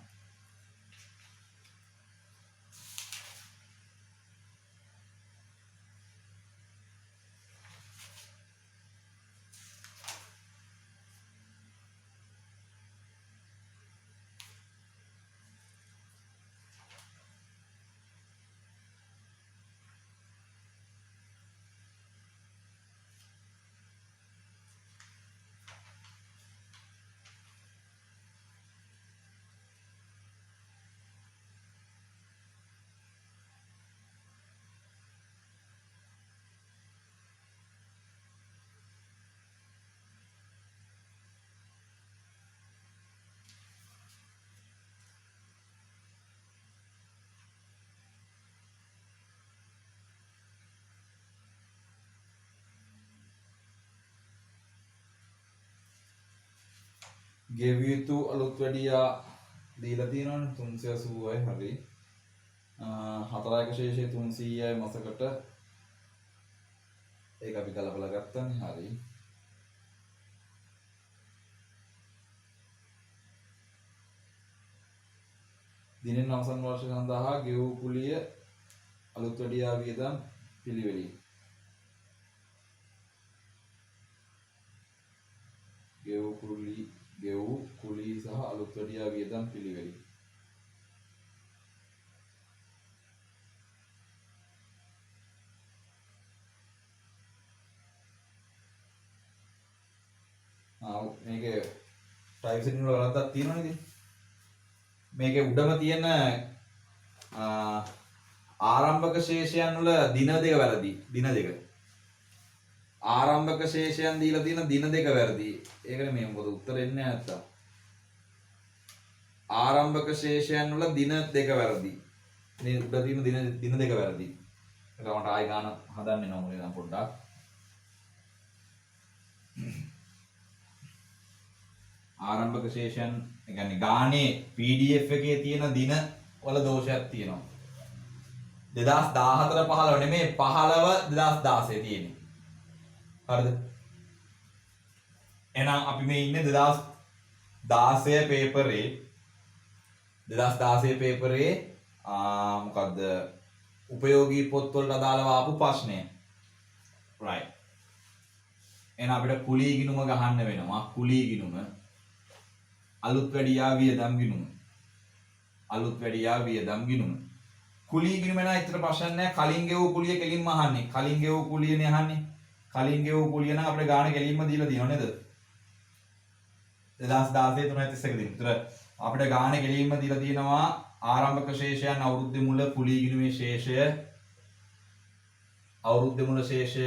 ගෙවිය යුතු අලුත් වැඩියා දීලා තියෙනවනේ 380යි හරි. 4ක ශේෂය 300යි මාසකට. ඒක අපි ගලපලා ගත්තනේ හරි. දිනෙන් අවසන් වර්ෂ සඳහා ගෙවූ කුලිය අලුත් වැඩියා වියදම් පිළිවෙලින් ගෙවූ කුලී සහ අලුත් වැඩියා වියදම් පිළිවෙලින් මේකේ ටයිප් සෙටින් වල වරද්දක් තියෙනවනේ ඉතින් මේකේ උඩම තියෙන ආරම්භක ශේෂයන් වල දින දෙක වැරදි. දින දෙක. ආරම්භක ශේෂයන් දීලා තියෙන දින දෙක වැරදි. ඒකනේ මේ මොකද උත්තර එන්නේ නැත්තම්. ආරම්භක ශේෂයන් වල දින දෙක වැරදි. මේ උඩ තියෙන දින දෙක වැරදි. ඒක මට ආයි ගාන හදන්න වෙනවා මොලේ නම් පොඩ්ඩක්. ආරම්භක ශේෂයන් ඒ කියන්නේ ගානේ PDF එකේ තියෙන දින වල දෝෂයක් තියෙනවා. 2014 15 නෙමෙයි 15 2016 තියෙන්නේ. හරිද? එහෙනම් අපි මේ ඉන්නේ 2016 පේපරේ 2016 පේපරේ මොකද්ද උපයෝගී පොත්වලට අදාළව ආපු ප්‍රශ්නය. right. එහෙනම් අපිට කුලී ගිණුම ගහන්න වෙනවා. කුලී ගිණුම අලුත් වැඩියා වියදම් ගිණුම. අලුත් වැඩියා වියදම් ගිණුම. කුලී ගිණුම නා ඉතර ප්‍රශ්න නැහැ. කලින් ගෙවූ කුලිය කෙලින්ම අහන්නේ. කලින් ගෙවූ කුලියනේ අහන්නේ. කලින් ගෙවූ කුලිය නම් අපිට ගාණ කෙලින්ම දීලා තියෙනව නේද? 2016 331 දින. ඉතර අපිට ගාණ කෙලින්ම දීලා තියෙනවා ආරම්භක ශේෂයන් අවුරුද්දේ මුල කුලී ගිණුමේ ශේෂය අවුරුද්දේ මුල ශේෂය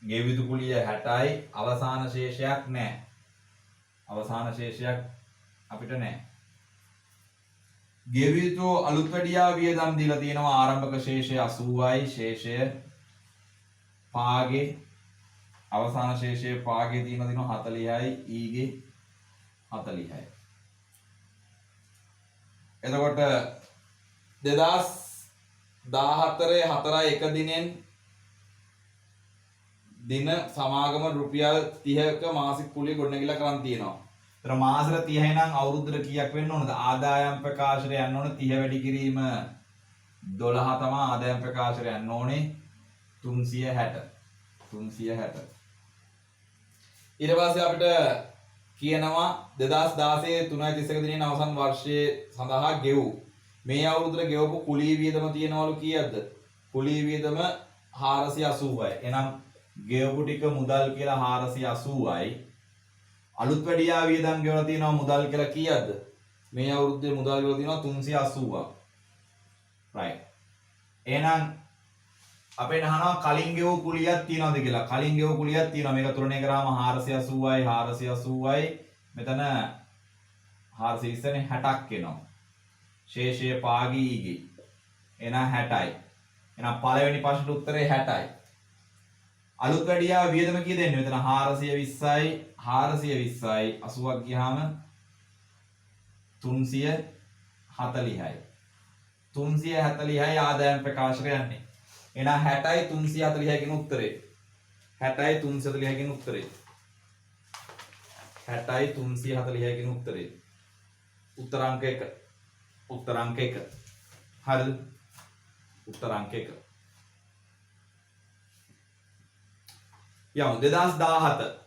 ගෙවිතු කුලිය 60යි අවසාන ශේෂයක් නැහැ. අවසාන ශේෂයක් අපිට නැහැ. ගෙවිතු අලුත් වැඩියා වියදම් දීලා තියෙනවා ආරම්භක ශේෂය 80යි ශේෂය පාගේ අවසාන ශේෂය පාගේ තියෙනවා 40යි ඊගේ 40යි. එතකොට 2014 4 1 දිනෙන් දින සමාගම රුපියල් 30ක මාසික කුලිය ගොඩනැගිලා කරන් තියෙනවා. ඒතර මාසෙට 30යි නම් අවුරුද්දට කීයක් වෙන්න ඕනද? ආදායම් ප්‍රකාශයට යන්න ඕනේ 30 වැඩි කිරීම 12 තමයි ආදායම් ප්‍රකාශයට යන්න ඕනේ 360. 360. ඊට පස්සේ අපිට කියනවා 2016 331 දිනේ අවසන් වර්ෂයේ සඳහා ගෙවූ මේ අවුරුද්දට ගෙවපු කුලී වියදම තියෙනවලු කීයක්ද? කුලී වියදම 480යි. එහෙනම් ගෙවපු ටික මුදල් කියලා 480යි. අලුත් වැඩියා වියදම් ගෙවලා තියෙනවා මුදල් කියලා කීයක්ද? මේ අවුරුද්දේ මුදල් ගෙවලා තියෙනවා 380ක්. right. එහෙනම් අපෙන් අහනවා කලින් ගෙවපු කුලියක් තියනවද කියලා. කලින් ගෙවපු කුලියක් තියෙනවා. මේක තුනනේ කරාම 480යි 480යි. මෙතන 420නේ 60ක් එනවා. ශේෂය පාගී ඊගේ. එහෙනම් 60යි. එහෙනම් පළවෙනි ප්‍රශ්නට උත්තරේ 60යි. අලුත් වැඩියා වියදම කීයද එන්නේ? මෙතන 420යි 420යි 80ක් ගියාම 340යි. 340යි ආදායම් ප්‍රකාශයට යන්නේ. එහෙනම් 60යි 340යි කියන උත්තරේ. 60යි 340යි කියන උත්තරේ. 60යි 340යි කියන උත්තරේ. උත්තර අංක 1. උත්තර අංක 1. හරිද? උත්තර අංක 1. යමු 2017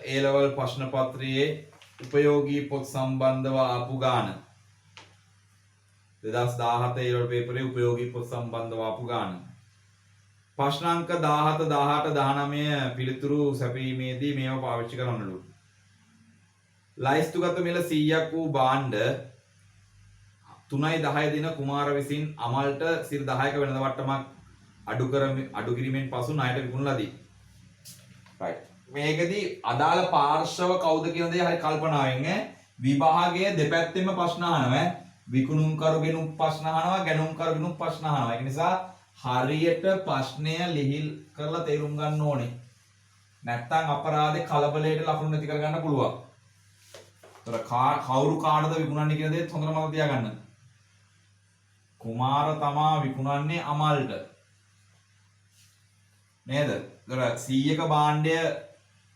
A level ප්‍රශ්න පත්‍රයේ උපයෝගී පොත් සම්බන්ධව ආපු ගාන 2017 A level පේපරේ උපයෝගී පොත් සම්බන්ධව ආපු ගාන ප්‍රශ්න අංක 17 18 19 පිළිතුරු සැපීමේදී මේවා පාවිච්චි කරන්නලු. ලයිස්තුගත මිල 100ක් වූ භාණ්ඩ 3.10 දින කුමාර විසින් අමල්ට සිර 10ක වෙළඳ වට්ටමක් අඩු කිරීමෙන් පසු ණයට විකුණන ලදී. right. මේකෙදි අදාළ පාර්ශව කවුද කියන දේ හරි කල්පනාවෙන් විභාගයේ දෙපැත්තෙම ප්‍රශ්න අහනවා. විකුණුම්කරුගෙනුත් ප්‍රශ්න අහනවා, ගැනුම්කරුගෙනුත් ප්‍රශ්න අහනවා. ඒක නිසා හරියට ප්‍රශ්නය ලිහිල් කරලා තේරුම් ගන්න ඕනේ. නැත්තම් අපරාධේ කලබලයට ලකුණු නැති කර ගන්න පුළුවන්. ඒතර කවුරු කාටද විකුණන්නේ කියන දේත් හොඳට මතක තියාගන්න. කුමාර තමා විකුණන්නේ අමල්ට. නේද? ඒතර 100ක භාණ්ඩය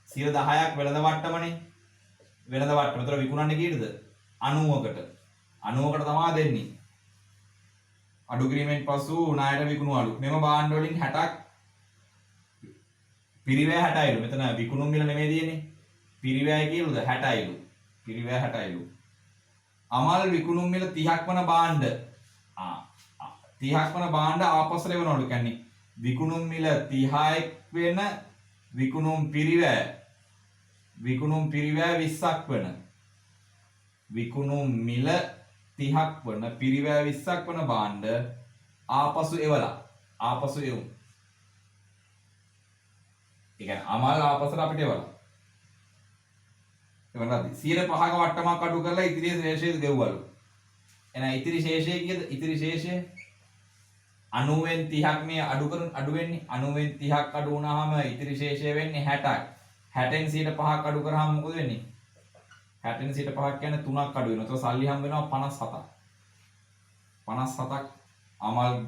10ක් වෙළඳ වට්ටමනේ. වෙළඳ වට්ටම. ඒතර විකුණන්නේ කීයටද? 90කට. 90කට තමයි දෙන්නේ. අඩු කිරීමෙන් පසු ණයට විකුණු අඩු. මෙම භාණ්ඩ වලින් 60ක් පිරිවැය 60යිලු. මෙතන විකුණුම් මිල නෙමෙයි තියෙන්නේ. පිරිවැය කියලාද 60යිලු. පිරිවැය 60යිලු. අමල් විකුණුම් මිල 30ක් වන භාණ්ඩ 30ක් වන භාණ්ඩ ආපස්සට එවනවලු. කියන්නේ විකුණුම් මිල 30ක් වෙන විකුණුම් පිරිවැය 20ක් වන විකුණුම් මිල 30ක් වන පිරිවැය 20ක් වන භාණ්ඩ ආපසු එවලා ආපසු එවුම්. ඒ කියන්නේ අමල් ආපස්සට අපිට එවලා එවනවාදී 5ක වට්ටමක් අඩු කරලා ඉතිරි ශේෂය ගෙව්වලු. එහෙනම් ඉතිරි ශේෂය කීයද? ඉතිරි ශේෂය 90න් 30ක් මේ අඩු වෙන්නේ. 90න් 30ක් අඩු වුණාම ඉතිරි ශේෂය වෙන්නේ 60ක්. 60න් 5ක් අඩු කරාම මොකද වෙන්නේ? 60න් 5ක් කියන්නේ 3ක් අඩු වෙනවා. ඒතකොට සල්ලි හම්බ වෙනවා 57ක්. 57ක් අමල්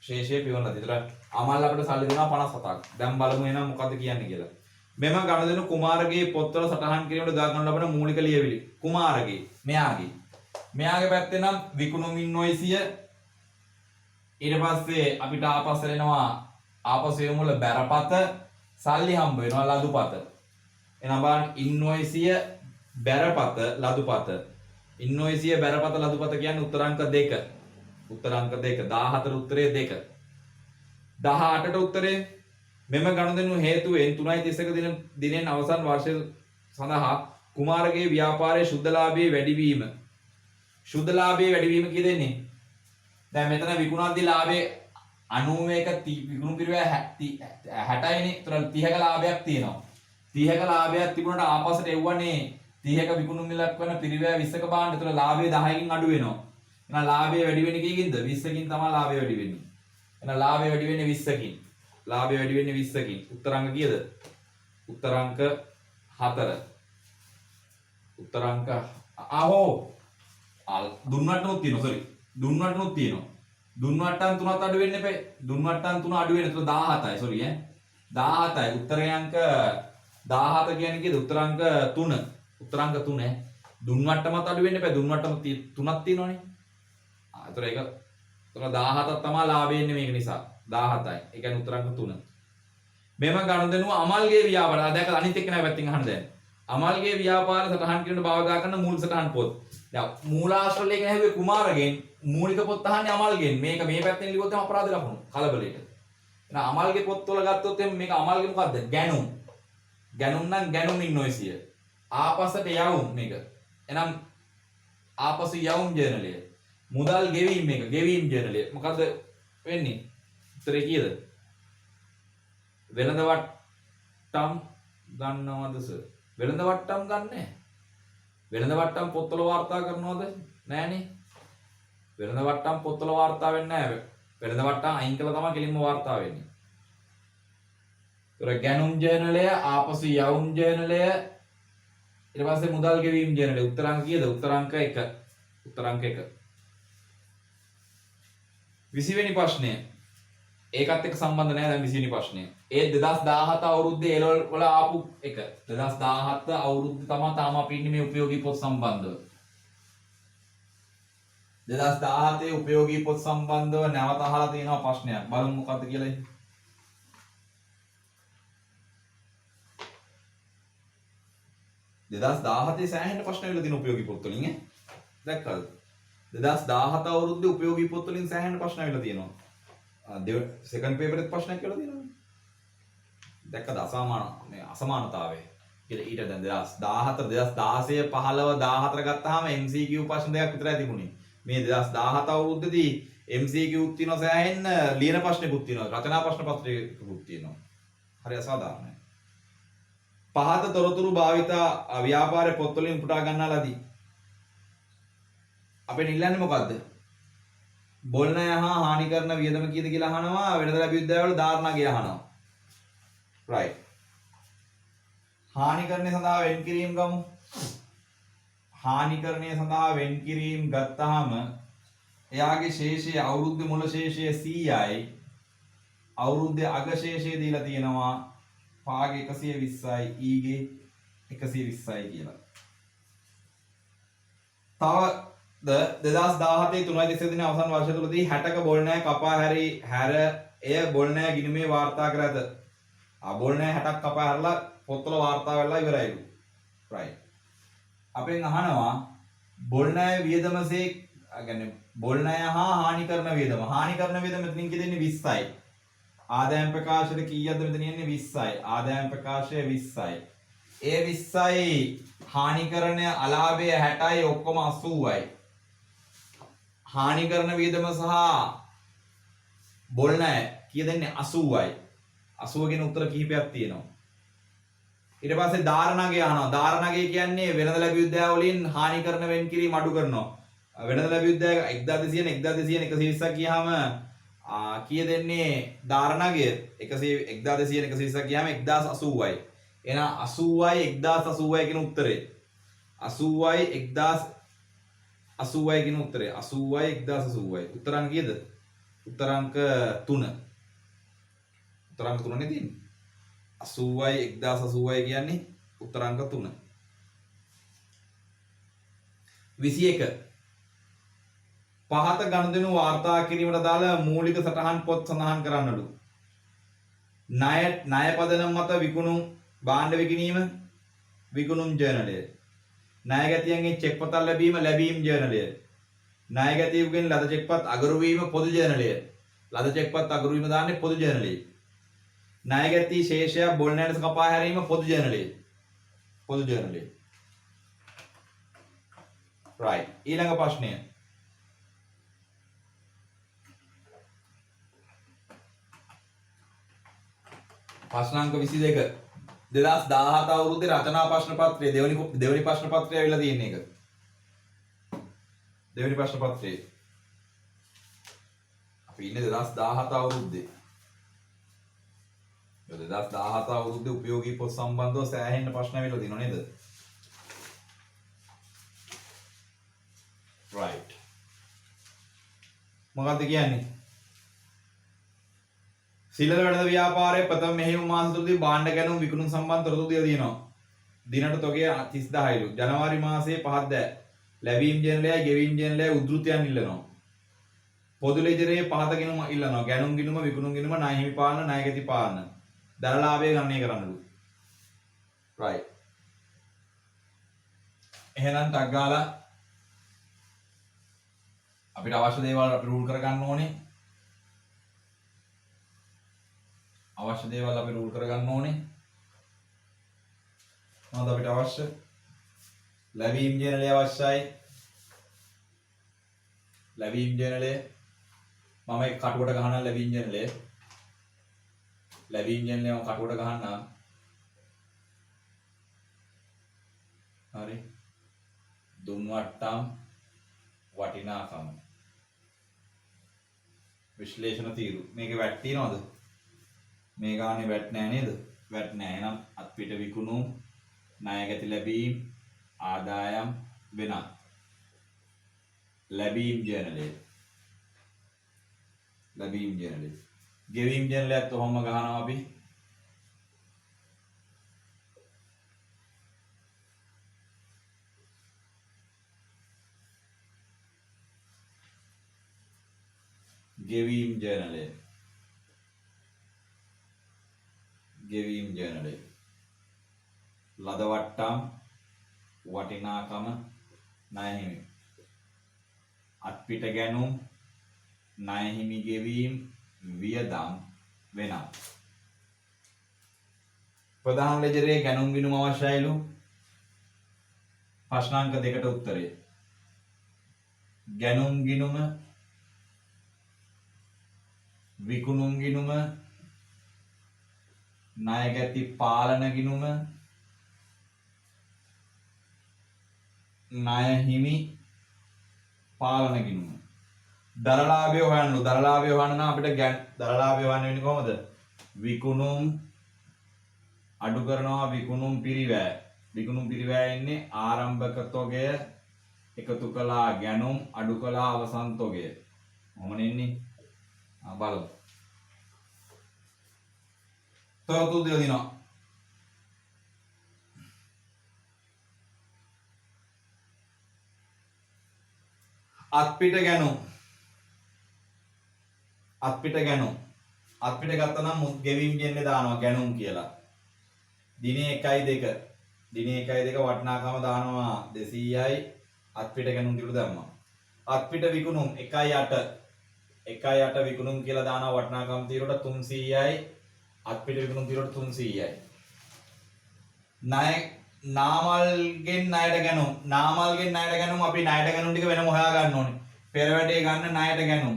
ශේෂය පියවන්නද? ඒතර අමල් අපිට සල්ලි දෙනවා 57ක්. දැන් බලමු එහෙනම් මොකද්ද කියන්නේ කියලා. මෙම ගණදෙනු කුමාරගේ පොත්වල සටහන් කිරීමට උදා කරන ලබන මූලික ලියවිලි. කුමාරගේ මෙයාගේ පැත්තේ නම් විකුණුම් ඉන්වොයිසිය ඊට පස්සේ අපිට ආපස්සට එනවා ආපස්සු යමු වල බැරපත සල්ලි හම්බ වෙනවා ලදුපත. එහෙනම් බලන්න ඉන්වොයිසිය බැරපත ලදුපත. ඉන්වොයිසිය බැරපත ලදුපත කියන්නේ උත්තරාංක 2. උත්තරාංක 2 14 උත්තරේ 2. 18ට උත්තරේ මෙම ගනුදෙනු හේතුවෙන් 3.31 දිනෙන් අවසන් වර්ෂය සඳහා කුමාරගේ ව්‍යාපාරයේ ශුද්ධලාභයේ වැඩිවීම. ශුද්ධලාභයේ වැඩිවීම කිය දෙන්නේ. දැන් මෙතන විකුණද්දී ලාභයේ 91 විකුණු පිරිවැය 60යිනේ. ඒතර 30ක ලාභයක් තියෙනවා. 30ක ලාභයක් තිබුණාට ආපස්සට එව්වනේ 30ක විකුණු මිලක් වෙන පිරිවැය 20ක බාන්න. ඒතර ලාභය 10කින් අඩු වෙනවා. එහෙනම් ලාභය වැඩි වෙන්නේ කීකින්ද? 20කින් තමයි ලාභය වැඩි වෙන්නේ. එහෙනම් ලාභය වැඩි වෙන්නේ 20කින්. ලාභය වැඩි වෙන්නේ 20කින්. උත්තරාංක කීයද? උත්තරාංක 4. උත්තරාංක දුන්නටනුත් තියෙනවා. සෝරි. දුන්නටනුත් තියෙනවා. දුන්නට්ටම් 3ත් අඩු වෙන්න එපා. දුන්නට්ටම් 3 අඩු වෙන. ඒතකොට 17යි. සෝරි ඈ. 17යි. උත්තරාංක 17 කියන්නේ කීයද? උත්තරාංක 3. උත්තරාංක 3 ඈ. දුන්නට්ටමත් අඩු වෙන්න එපා. දුන්නට්ටම 3ක් තියෙනවනේ. ඒතර ඒක 17ක් තමයි ලාභය එන්නේ මේක නිසා. 17යි. ඒ කියන්නේ උත්තරාංක 3. මෙම ගනුදෙනුව අමල්ගේ ව්‍යාපාර. දැන් අනිත් එක්ක නෑ පැත්තෙන් අහන්න දැන්. අමල්ගේ ව්‍යාපාර සටහන් කිරීමට භාවිතා කරන මූල සටහන් පොත්. දැන් මූලාශ්‍රලේ කියන හැබැයි කුමාරගෙන් මූලික පොත් අහන්නේ අමල්ගෙන්. මේක මේ පැත්තෙන් ලියුවොත් තමයි අපරාධ ලකුණු කලබලයට. එහෙනම් අමල්ගේ පොත්වල ගත්තොත් මේක අමල්ගේ මොකද්ද? ගැනුම්. ගැනුම් නම් ගැනුම් ඉන්වොයිසිය. ආපස්සට යවුම් මේක. එහෙනම් ආපසු යවුම් ජර්නලය. මුදල් ගෙවීම මේක. ගෙවීම් ජර්නලය. මොකද්ද වෙන්නේ? උත්තරේ කීයද? වෙළඳ වට්ටම් ගන්නවද සර්? වෙළඳ වට්ටම් ගන්නෑ. වෙළඳ වට්ටම් පොත්වල වාර්තා කරනවද? නෑනේ. වෙළඳ වට්ටම් පොත්වල වාර්තා වෙන්නේ නෑ. වෙළඳ වට්ටම් අයින් කළා තමයි කෙලින්ම වාර්තා වෙන්නේ. ඒතර ගැනුම් ජර්නලය, ආපසු යවුම් ජර්නලය, ඊට පස්සේ මුදල් ගෙවීම් ජර්නලය. උත්තරාංක කීයද? උත්තරාංක 1. උත්තරාංක 1. 20 වෙනි ප්‍රශ්නය. ඒකත් එක්ක සම්බන්ධ නැහැ දැන් 20 වෙනි ප්‍රශ්නය. ඒ 2017 අවුරුද්දේ A level වල ආපු එක. 2017 අවුරුද්දේ තමයි තාම අපි ඉන්නේ මේ උපයෝගී පොත් සම්බන්ධව. 2017 උපයෝගී පොත් සම්බන්ධව නැවත අහලා තියෙනවා ප්‍රශ්නයක්. බලමු මොකද්ද කියලා. 2017 සෑහෙන ප්‍රශ්න වෙලා තියෙන උපයෝගී පොත් වලින් ඈ. දැක්කද? 2017 අවුරුද්දේ උපයෝගී පොත් වලින් සෑහෙන ප්‍රශ්න වෙලා තියෙනවා. සෙකන්ඩ් පේපර් එකේ ප්‍රශ්නයක් කියලා තියෙනවා. දැක්කද අසමානතාවය කියලා ඊට දැන් 2014 2016 15 14 ගත්තාම MCQ ප්‍රශ්න දෙකක් විතරයි තිබුණේ. මේ 2017 අවුරුද්දේදී MCQ උත් තියෙනවා සෑහෙන්න ලියන ප්‍රශ්නකුත් තියෙනවා. රචනා ප්‍රශ්න පත්‍රයකුත් තියෙනවා. හරි අසාධාරණයි. පහත තොරතුරු භාවිතා ව්‍යාපාරයේ පොත් වලින් උපුටා ගන්නා ලදී. අපෙන් ඉල්ලන්නේ මොකද්ද? බොල්නය හා හානි කරන වියදම කීයද කියලා අහනවා. වෙනද ලැබි විද්‍යාවල ධාරණාගේ අහනවා. right. හානිකරණය සඳහා වෙන් කිරීම ගමු. හානිකරණය සඳහා වෙන් කිරීම ගත්තාම එයාගේ ශේෂය අවුරුද්දේ මුල ශේෂය 100යි. අවුරුද්දේ අග ශේෂය දීලා තියෙනවා පාගේ 120යි ඊගේ 120යි කියලා. තව 2017 3 දින අවසන් වර්ෂය තුලදී 60ක බොල් නෑ කපා හැර එය බොල් නෑ ගිණුමේ වාර්තා කර ඇත. බොල් නෑ 60ක් කපා හැරලා පොත්වල වාර්තා වෙලා ඉවරයිලු. right. අපෙන් අහනවා බොල් නෑ වියදමසේ කියන්නේ බොල් නෑ හා හානි කරන වියදම. හානි කරන වියදම මෙතනින් කියෙන්නේ 20යි. ආදායම් ප්‍රකාශයට කීයක්ද මෙතන යන්නේ 20යි. ආදායම් ප්‍රකාශය 20යි. ඒ 20යි හානි කරන අලාභය 60යි ඔක්කොම 80යි. හානි කරන වියදම සහ බොල් නෑ කීය දෙන්නේ 80යි. 80 කියන උත්තර කිහිපයක් තියෙනවා. ඊට පස්සේ ධාරණගේ අහනවා. ධාරණගේ කියන්නේ වෙනද ලැබි විද්‍යාව වලින් හානි කරන වෙන් කිරීම අඩු කරනවා. වෙනද ලැබි විද්‍යාව 1200 1220ක් ගියාම කීය දෙන්නේ ධාරණගේ 1200 120ක් ගියාම 1080යි. එහෙනම් 80යි 1080යි කියන උත්තරේ. 80යි 1080යි කියන උත්තරේ. 80යි 1080යි. උත්තරාංක කීයද? උත්තරාංක 3. උත්තරාංක 3 නේ තියෙන්නේ. 80යි 1080යි කියන්නේ උත්තරාංක 3. 21 පහත ගනුදෙනු වාර්තා කිරීමට දාල මූලික සටහන් පොත් සඳහන් කරන්නලු. ණය පදනම මත විකුණුම් භාණ්ඩ විකිණීම විකුණුම් ජර්නලය. ණයගැතියන්ගෙන් චෙක් පතක් ලැබීම ජර්නලය. ණයගැතියෙකුගෙන් ලද චෙක්පත් අගරු වීම පොදු ජර්නලය. ලද චෙක්පත් අගරු වීම දාන්නේ පොදු ජර්නලයේ. ණයගැති ශේෂයක් බොල් නෑට කපා හැරීම පොදු ජර්නලයේ. පොදු ජර්නලයේ. right. ඊළඟ ප්‍රශ්නය. ප්‍රශ්නාංක 22. 2017 අවුරුද්දේ රචනා ප්‍රශ්න පත්‍රයේ දෙවනි ප්‍රශ්න පත්‍රය ඇවිල්ලා තියෙන එක. දෙවනි ප්‍රශ්න පත්‍රයේ. අපි ඉන්නේ 2017 අවුරුද්දේ. 2017 අවුරුද්දේ උපයෝගී පොත් සම්බන්ධව සෑහෙන්න ප්‍රශ්න ඇවිල්ලා තියෙනව නේද? right. මොකක්ද කියන්නේ? සිලර වෙළඳ ව්‍යාපාරයේ ප්‍රථම මෙහෙයුම් මාස තුලදී භාණ්ඩ ගැනුම් විකුණුම් සම්බන්ධ තොරතුරු දීලා තියෙනවා. දිනට තොගය 30000යිලු. ජනවාරි මාසයේ 5ක් ලැබීම් ජර්නලයයි ගෙවීම් ජර්නලයයි උද්ෘතයන් ඉල්ලනවා. පොදු ලෙජරයේ පහත ගිණුම ඉල්ලනවා. ගැනුම් ගිණුම විකුණුම් ගිණුම ණය හිමි පාලන ණයගැති පාලන. දරලාභය ගණනය කරන්නලු. right. එහෙනම් ටක් ගාලා අපිට අවශ්‍ය දේවල් අපි රූල් කරගන්න ඕනේ. අවශ්‍ය දේවල් අපි රූල් කරගන්න ඕනේ. මොනවද අපිට අවශ්‍ය? ලැබීම් ජර්නලය අවශ්‍යයි. ලැබීම් ජර්නලය මම ඒක කටුවට ගහනවා ලැබීම් ජර්නලය. ලැබීම් ජර්නලය මම කටුවට ගහන්නම්. හරි. දුන්වට්ටම් වටිනාකම. විශ්ලේෂණ තීරු. මේකේ වැට් තියනවද? මේ ගානේ වැට් නෑ නේද? වැට් නෑ. එහෙනම් අත්පිට විකුණුම්, ණයගැති ලැබීම්, ආදායම් වෙනත්. ලැබීම් ජර්නලය. ලැබීම් ජර්නලය. ගෙවීම් ජර්නලයත් ඔහොම ගහනවා අපි. ගෙවීම් ජර්නලය. ගෙවීම් ජර්නලය. ලද වට්ටම් වටිනාකම ණය හිමි. අත්පිට ගැනුම් ණය හිමි ගෙවීම් වියදම් වෙනත්. ප්‍රධාන ලෙජරේ ගැනුම් ගිණුම අවශ්‍යයිලු. ප්‍රශ්නාංක 2ට උත්තරය. ගැනුම් ගිණුම විකුණුම් ගිණුම ණයගැති පාලන ගිණුම ණය හිමි පාලන ගිණුම. දරලාභය හොයන්නලු. දරලාභය හොයන්න නම් අපිට දරලාභය හොයන්න වෙන්නේ කොහොමද? විකුණුම් අඩු කරනවා විකුණුම් පිරිවැය. විකුණුම් පිරිවැය ඉන්නේ ආරම්භක තොගය එකතු කළා ගැනුම් අඩු කළා අවසන් තොගය. මොහොමනේ ඉන්නේ. බලමු. තොරතුරු දෙලා දිනවා. අත්පිට ගැනුම් අත්පිට ගත්තා නම් ගෙවීම් කියන්නේ දානවා ගැනුම් කියලා. දිනේ 1.2 දිනේ 1.2 වටිනාකම දානවා 200යි අත්පිට ගැනුම් දිලු දැම්මා. අත්පිට විකුණුම් 1.8 විකුණුම් කියලා දානවා වටිනාකම తీරට 300යි අත්පිට විකුණුම් తీරට 300යි. නාමල්ගෙන් ණයට ගැනුම් අපි ණයට ගැනුම් ටික වෙනම හොයා ගන්න ඕනේ. පෙර වැඩේ ගන්න ණයට ගැනුම්.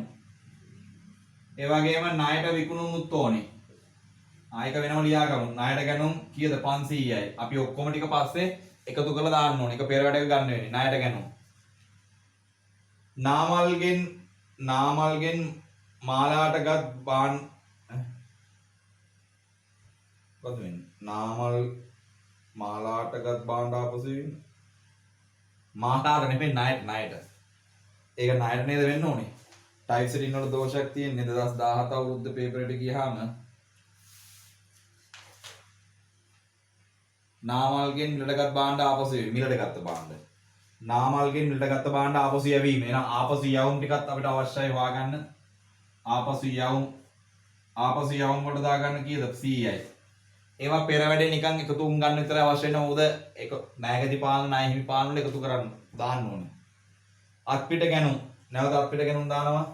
ඒ වගේම ණයට විකුණුමුත් ඕනේ. ආයක වෙනම ලියාගමු. ණයට ගැනුම් කීයද 500යි. අපි ඔක්කොම ටික පස්සේ එකතු කරලා දාන්න ඕනේ. ඒක පෙර වැඩක ගන්න වෙන්නේ ණයට ගැනුම්. නාමල්ගෙන් මාලාටගත් මොකද වෙන්නේ? නාමල් මාලාටගත් භාණ්ඩ ආපසු වෙන්නේ. මාලාට නෙමෙයි ණයට. ඒක ණයට නේද වෙන්න ඕනේ. ටයිප් සෙටින් වල දෝෂයක් තියෙන්නේ 2017 අවුරුද්ද පේපර් එකට ගියාම නාමල්ගෙන් මිලටගත් භාණ්ඩ ආපසු යවීම. මිලට ගත්ත භාණ්ඩ. නාමල්ගෙන් මිලට ගත්ත භාණ්ඩ ආපසු යවීම. එහෙනම් ආපසු යවුම් ටිකත් අපිට අවශ්‍යයි හොයාගන්න. ආපසු යවුම් වලට දාගන්න කීයද 100යි. ඒවා පෙර වැඩේ නිකන් එකතු ගන්න විතරයි අවශ්‍ය වෙන්නේ. මොකද ඒක ණයගති පාලන ණය හිමි පාලන වල එකතු කරන්න දාන්න ඕනේ. අත්පිට ගැනුම් නැවත අත්පිට ගැනුම් දානවා.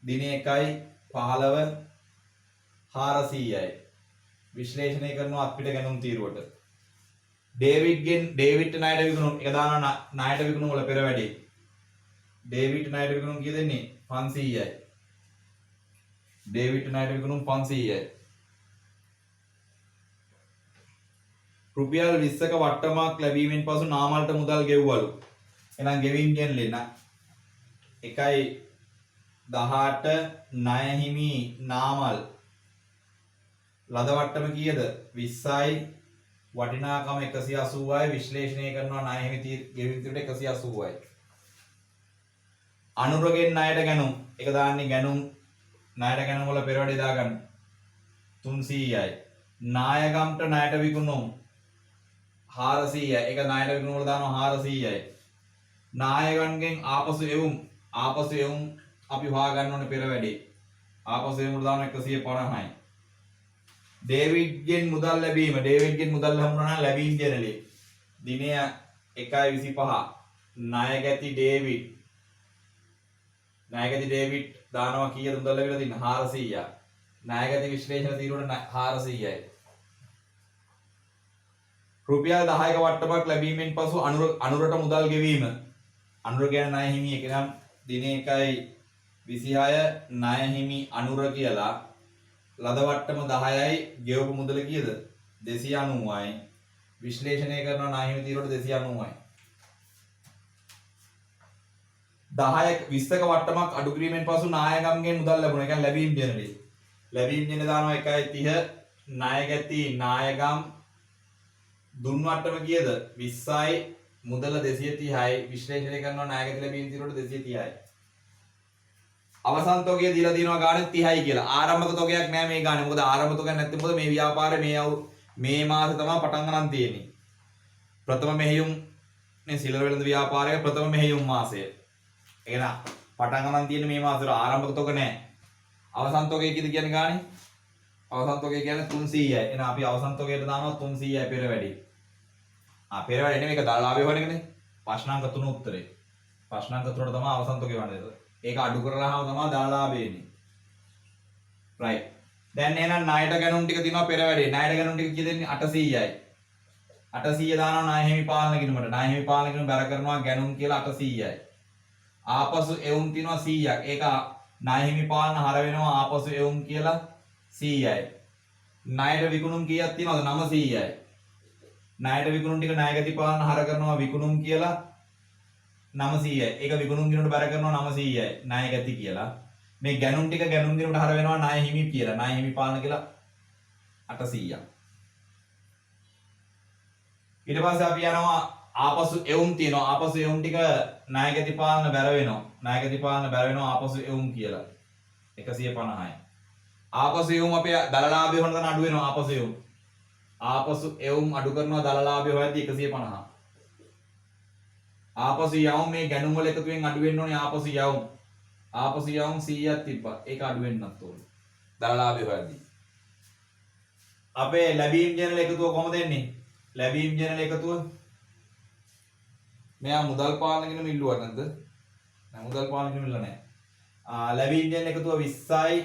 දිනේ 1.15 400යි. විශ්ලේෂණය කරනවා අත්පිට ගැනුම් තීරුවට. ඩේවිඩ්ට ණයට විකුණුම් එක දානවා ණයට විකුණුම් වල පෙර වැඩේ. ඩේවිඩ් ණයට විකුණුම් කීයද දෙන්නේ 500යි. ඩේවිඩ් ණයට විකුණුම් 500යි. රුපියල් 20ක වට්ටමක් ලැබීමෙන් පසු නාමල්ට මුදල් ගෙව්වලු. එහෙනම් ගෙවීම් කියන්නේ 1.18 ණය හිමි නාමල් ලද වට්ටම කීයද 20යි වටිනාකම 180යි විශ්ලේෂණය කරනවා ණය හිමි ගෙවීම් තීරයට 180යි. අනුරගෙන් ණයට ගැනුම් එක දාන්නේ ගැනුම් ණයට ගැනුම් වල පෙර වැඩේ දාගන්න 300යි. නායගම්ට ණයට විකුණුම් 400යි. ඒක ණයට විකුණුම් වල දානවා 400යි. නායකයන්ගෙන් ආපසු එවුම් අපි හොයා ගන්න ඕනේ පෙර වැඩේ. ආපසු එවුම් වල දානවා 150යි. ඩේවිඩ්ගෙන් මුදල් ලැබීම. ඩේවිඩ්ගෙන් මුදල් ලැබුණා නම් ලැබීම් ජනලි. දිනය 1.25 ණයගැති ඩේවිඩ් දානවා කීයද මුදල් ලැබිලා තින්නේ 400යි. ණයගැති විශ්ලේෂණ තීරුවට 400යි. රුපියල් 10ක වට්ටමක් ලැබීමෙන් පසු අනුරට මුදල් ගෙවීම. අනුර කියන ණය හිමි එක නම් දිනේ 1.26 ණය හිමි අනුර කියලා ලද වට්ටම 10යි ගෙවපු මුදල කීයද 290යි. විශ්ලේෂණය කරනවා ණය හිමි තීරුවට 290යි. 20ක වට්ටමක් අඩු කිරීමෙන් පසු නායකම්ගෙන් මුදල් ලැබුණා. ඒ කියන්නේ ලැබීම් ජනලි. ලැබීම් ජන දානවා 1.30 ණයගැති නායකම් දුන් වට්ටම කීයද 20යි මුදල 230යි. විශ්ලේෂණය කරනවා ණයගැති ලැබීම් තීරුවට 230යි. අවසන් තොගය දීලා දිනවා ගානේ 30යි කියලා. ආරම්භක තොගයක් නෑ මේ ගානේ. මොකද ආරම්භක තොගයක් නැත්නම් මොකද මේ ව්‍යාපාරේ මේ මාසේ තමයි පටන් ගන්න තියෙන්නේ. ප්‍රථම මෙහෙයුම් නේ සිලර වෙළඳ ව්‍යාපාරයේ ප්‍රථම මෙහෙයුම් මාසය. එහෙනම් පටන් ගන්න තියෙන්නේ මේ මාසෙට ආරම්භක තොග නෑ. අවසන් තොගය කීයද කියන්නේ ගානේ? අවසන් තොගය කියන්නේ 300යි. එහෙනම් අපි අවසන් තොගයට දානවා 300යි පෙර වැඩි. පෙර වැඩි නෙමෙයි ඒක දාලාභය හොයන එකනේ. ප්‍රශ්නාංක 3 උත්තරේ. ප්‍රශ්නාංක 3ට තමයි අවසන් තොගය වන්නේ. ඒක අඩු කරලාම තමයි දාලාභය එන්නේ. right. දැන් එහෙනම් ණයට ගැනුම් ටික තියෙනවා පෙර වැඩි. ණයට ගැනුම් ටික කීයද දෙන්නේ 800යි. 800 දානවා ණය හිමි පාලන ගිණුමට. ණය හිමි පාලන ගිණුම බැර කරනවා ගැනුම් කියලා 800යි. ආපසු එවුම් තියෙනවා 100ක්. ඒක ණය හිමි පාලන හර වෙනවා ආපසු එවුම් කියලා 100යි. ණයට විකුණුම් කීයක් තියෙනවද 900යි. ණයට විකුණුම් ටික ණයගති පාලන හර කරනවා විකුණුම් කියලා 900යි. ඒක විකුණුම් ගිණුමට බැර කරනවා 900යි. ණයගති කියලා. මේ ගැනුම් ටික ගැනුම් ගිණුමට හර වෙනවා ණය හිමි කියලා. ණය හිමි පාලන කියලා 800ක්. ඊට පස්සේ අපි යනවා ආපසු එවුම් තියෙනවා. ආපසු එවුම් ටික ණයගති පාලන බැර වෙනවා. ණයගති පාලන බැර වෙනවා ආපසු එවුම් කියලා. 150යි. ආපසු එවුම් අපේ දලලාභය හොන තන අඩු වෙනවා ආපසු එවුම්. ආපසු එවුම් අඩු කරනවා දලලාභය හොයද්දි 150. ආපසු යවුම් මේ ගැනුම් වල එකතුවෙන් අඩු වෙන්න ඕනේ ආපසු යවුම්. ආපසු යවුම් 100ක් තිබ්බා. ඒක අඩු වෙන්නත් ඕනේ. දරලාභය හොයද්දී. අපේ ලැබීම් ජනල එකතුව කොහොමද එන්නේ? ලැබීම් ජනල එකතුව මෙයා මුදල් පාලන කියන මිල්ලුවක් නැද්ද? නෑ මුදල් පාලන කියන මිල්ල නෑ. ලැබීම් ජනල එකතුව 20යි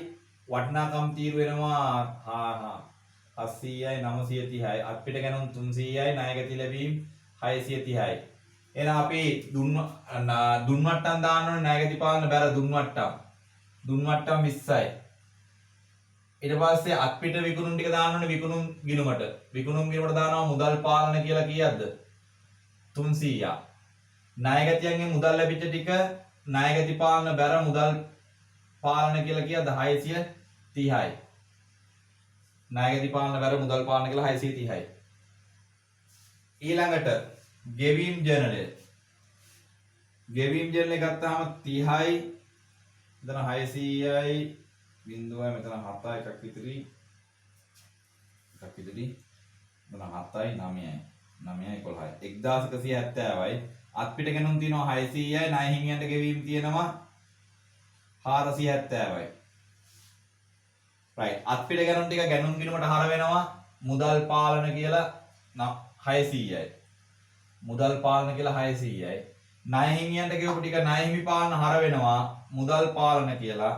වටිනාකම් තීරු වෙනවා 700යි 930යි අත්පිට ගැනුම් 300යි ණය ගති ලැබීම් 630යි. එහෙනම් අපි දුන් වට්ටම් දාන්න ඕනේ ණය ගති පාලන බැර දුන් වට්ටම් 20යි. ඊට පස්සේ අත්පිට විකුණුම් ටික දාන්න ඕනේ විකුණුම් ගිණුමට. විකුණුම් ගිණුමට දානවා මුදල් පාලන කියලා කීයක්ද? 300ක්. ණය ගතියන්ගෙන් මුදල් ලැබිච්ච ටික ණය ගති පාලන බැර මුදල් පාලන කියලා කීයක්ද? 630යි. ණය ගති පාලන බැර මුදල් පාලන කියලා 630යි. ඊළඟට ගෙවීම් ජර්නලය. ගෙවීම් ජර්නලය ගත්තාම 30යි මෙතන 600යි බිංදුවයි මෙතන 7යි එකක් විතරයි මෙතන 7යි 9යි 11යි 1170යි අත්පිට ගැනුම් තියෙනවා 600යි ණය හිමියන්ට ගෙවීම් තියෙනවා 470යි right අත්පිට ගැනුම් ටික ගැනුම් ගිණුමට හර වෙනවා මුදල් පාලන කියලා 600යි මුදල් පාලන කියලා 600යි ණය හිමියන්ට ගෙවපු ටික ණය හිමි පාලන හර වෙනවා මුදල් පාලන කියලා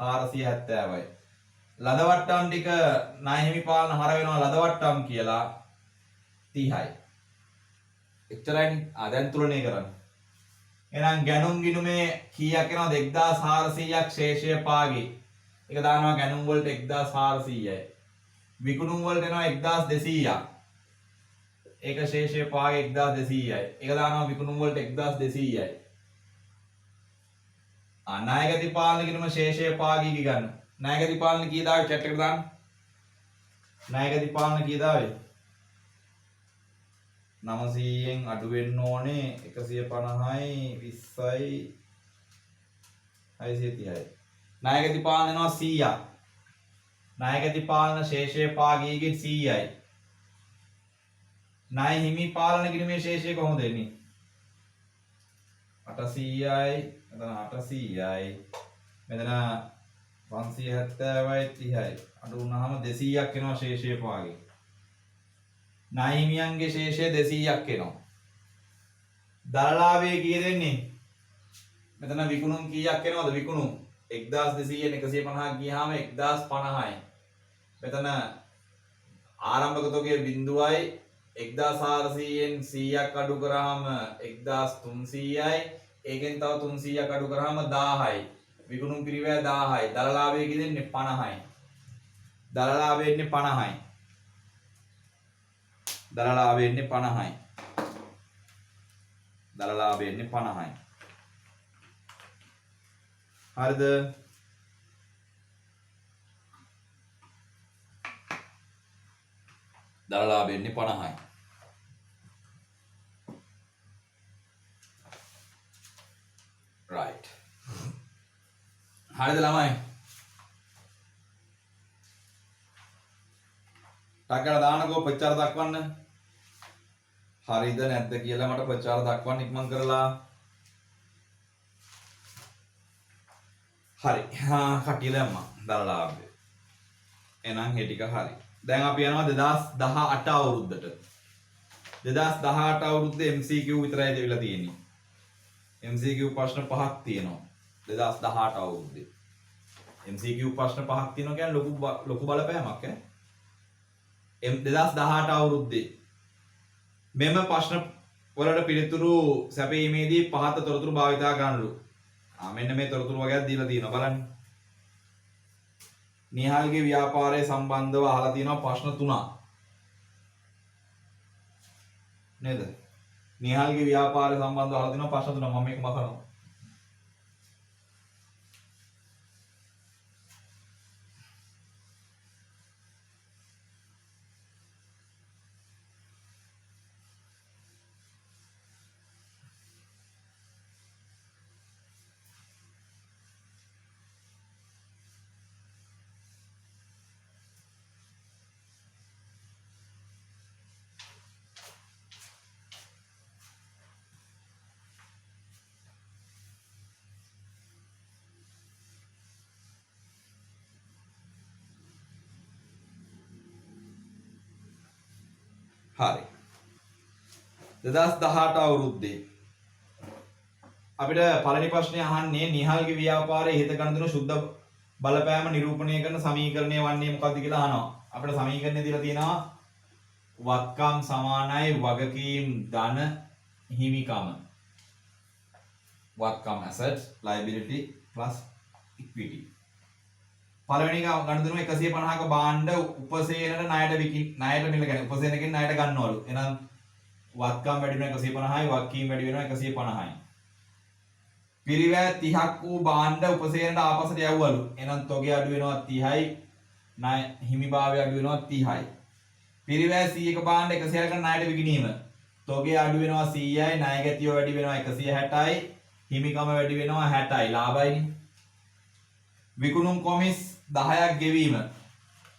470යි. ලද වට්ටම් ටික ණය හිමි පාලන හර වෙනවා ලද වට්ටම් කියලා 30යි. එච්චරයිනේ. දැන් තුලණය කරන්න. එහෙනම් ගැනුම් ගිණුමේ කීයක් එනවද? 1400ක් ශේෂය පාගේ. ඒක දානවා ගැනුම් වලට 1400යි. විකුණුම් වලට එනවා 1200ක්. ඒක ශේෂය පාගේ 1200යි. ඒක දානවා විකුණුම් වලට 1200යි. ණය ගති පාලන ගිණුම ශේෂය පාගී ගන්න. ණය ගති පාලන කී දාවේ chat එකට දාන්න. ණය ගති පාලන කී දාවේ? 900න් අඩු වෙන්න ඕනේ 150යි 20යි 630යි. ණය ගති පාලන එනවා 100ක්. ණය ගති පාලන ශේෂය පාගීගෙන් 100යි. ණය හිමි පාලන ගිණුමේ ශේෂය කොහොමද එන්නේ? 800යි මෙතන 800යි මෙතන 570යි 30යි අඩු වුණාම 200ක් එනවා ශේෂය පාගේ. ණය හිමියන්ගේ ශේෂය 200ක් එනවා. දරලාභයේ කීයද එන්නේ? මෙතන විකුණුම් කීයක් එනවද? විකුණුම් 1200න් 150ක් ගියාම 1050යි. මෙතන ආරම්භක තොගය බිඳුවයි 1400න් 100ක් අඩු කරාම 1300යි. ඒකෙන් තව 300ක් අඩු කරාම 1000යි. විකුණුම් පිරිවැය 1000යි. දරලාභයේ කියෙන්නේ 50යි. දරලාභයේ ඉන්නේ 50යි. දරලාභයේ ඉන්නේ 50යි. දරලාභයේ ඉන්නේ 50යි. හරිද? දරලාභයේ ඉන්නේ 50යි. right හරිද ළමයි? ටක්කර දානකෝ ප්‍රචාර දක්වන්න. හරිද නැද්ද කියලා මට ප්‍රචාර දක්වන්න ඉක්මන් කරලා. හරි. කටිය දැම්මා දරලාභය. එහෙනම් මේ ටික හරි. දැන් අපි යනවා 2018 අවුරුද්දට. 2018 අවුරුද්දේ MCQ විතරයි දෙවිලා තියෙන්නේ. MCQ ප්‍රශ්න 5ක් තියෙනවා 2018 අවුරුද්දේ. MCQ ප්‍රශ්න 5ක් තියෙනවා කියන්නේ ලොකු බලපෑමක් ඈ. 2018 අවුරුද්දේ මෙම ප්‍රශ්න වලට පිළිතුරු සැපීමේදී පහත තොරතුරු භාවිතා කරනලු. මෙන්න මේ තොරතුරු වගේක් දීලා තියෙනවා බලන්න. නිහාල්ගේ ව්‍යාපාරය සම්බන්ධව අහලා තියෙනවා ප්‍රශ්න 3ක්. නේද? නිහාල්ගේ ව්‍යාපාරය සම්බන්ධව අහලා තියෙනවා ප්‍රශ්න 3ක්. මම මේක මතනවා. හරි. 2018 අවුරුද්දේ අපිට පළවෙනි ප්‍රශ්නේ අහන්නේ නිහල්ගේ ව්‍යාපාරයේ හිත ගණන් සුද්ධ බලපෑම නිරූපණය කරන සමීකරණය වන්නේ මොකක්ද කියලා අහනවා. අපිට සමීකරණය දීලා තියෙනවා වත්කම් සමානයි වගකීම් ධන හිමිකම. වත්කම් assets liability plus equity. පළවෙනි එක ගණන් දෙනවා 150ක භාණ්ඩ උපසේනට ණයට මිල කියන්නේ උපසේනකින් ණයට ගන්නවලු. එහෙනම් වත්කම් වැඩි වෙනවා 150යි වගකීම් වැඩි වෙනවා 150යි. පිරිවැය 30ක් වූ භාණ්ඩ උපසේනට ආපස්සට යවවලු. එහෙනම් තොගේ අඩු වෙනවා 30යි ණය හිමිභාවය අඩු වෙනවා 30යි. පිරිවැය 100ක භාණ්ඩ 160කට ණයට විකිණීම. තොගේ අඩු වෙනවා 100යි ණය ගැතිය වැඩි වෙනවා 160යි හිමිකම වැඩි වෙනවා 60යි ලාභයිනේ. විකුණුම් කොමිස් 10ක් ගෙවීම.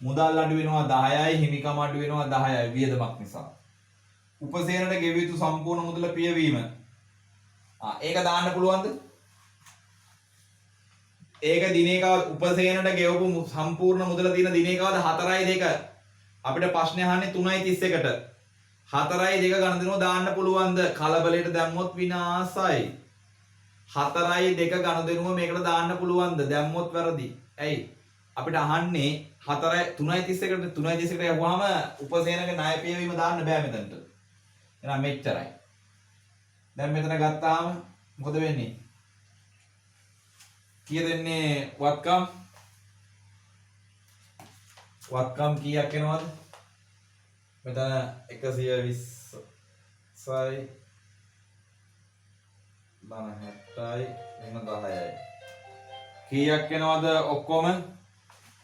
මුදල් අඩු වෙනවා 10යි හිමිකම අඩු වෙනවා 10යි වියදමක් නිසා. උපසේනට ගෙවිය යුතු සම්පූර්ණ මුදල පියවීම. ඒක දාන්න පුළුවන්ද? ඒක දිනේක උපසේනට ගෙවපු සම්පූර්ණ මුදල තියෙන දිනේකවද 4යි 2. අපිට ප්‍රශ්නේ අහන්නේ 3යි 31ට. 4යි 2 ගණන් දාන්න පුළුවන්ද? කලබලයට දැම්මොත් විනාසයි. 4යි 2 ගණන් මේකට දාන්න පුළුවන්ද? දැම්මොත් වැරදි. ඇයි? අපිට අහන්නේ 4යි 3යි 31ට යවුවාම උපසේනක ණය පියවීම දාන්න බෑ මෙතනට. එහෙනම් මෙච්චරයි. දැන් මෙතන ගත්තාම මොකද වෙන්නේ? කීයද එන්නේ වත්කම්? වත්කම් කීයක් එනවද? මෙතන 120යි 60යි එන්න 10යි. කීයක් එනවද ඔක්කොම?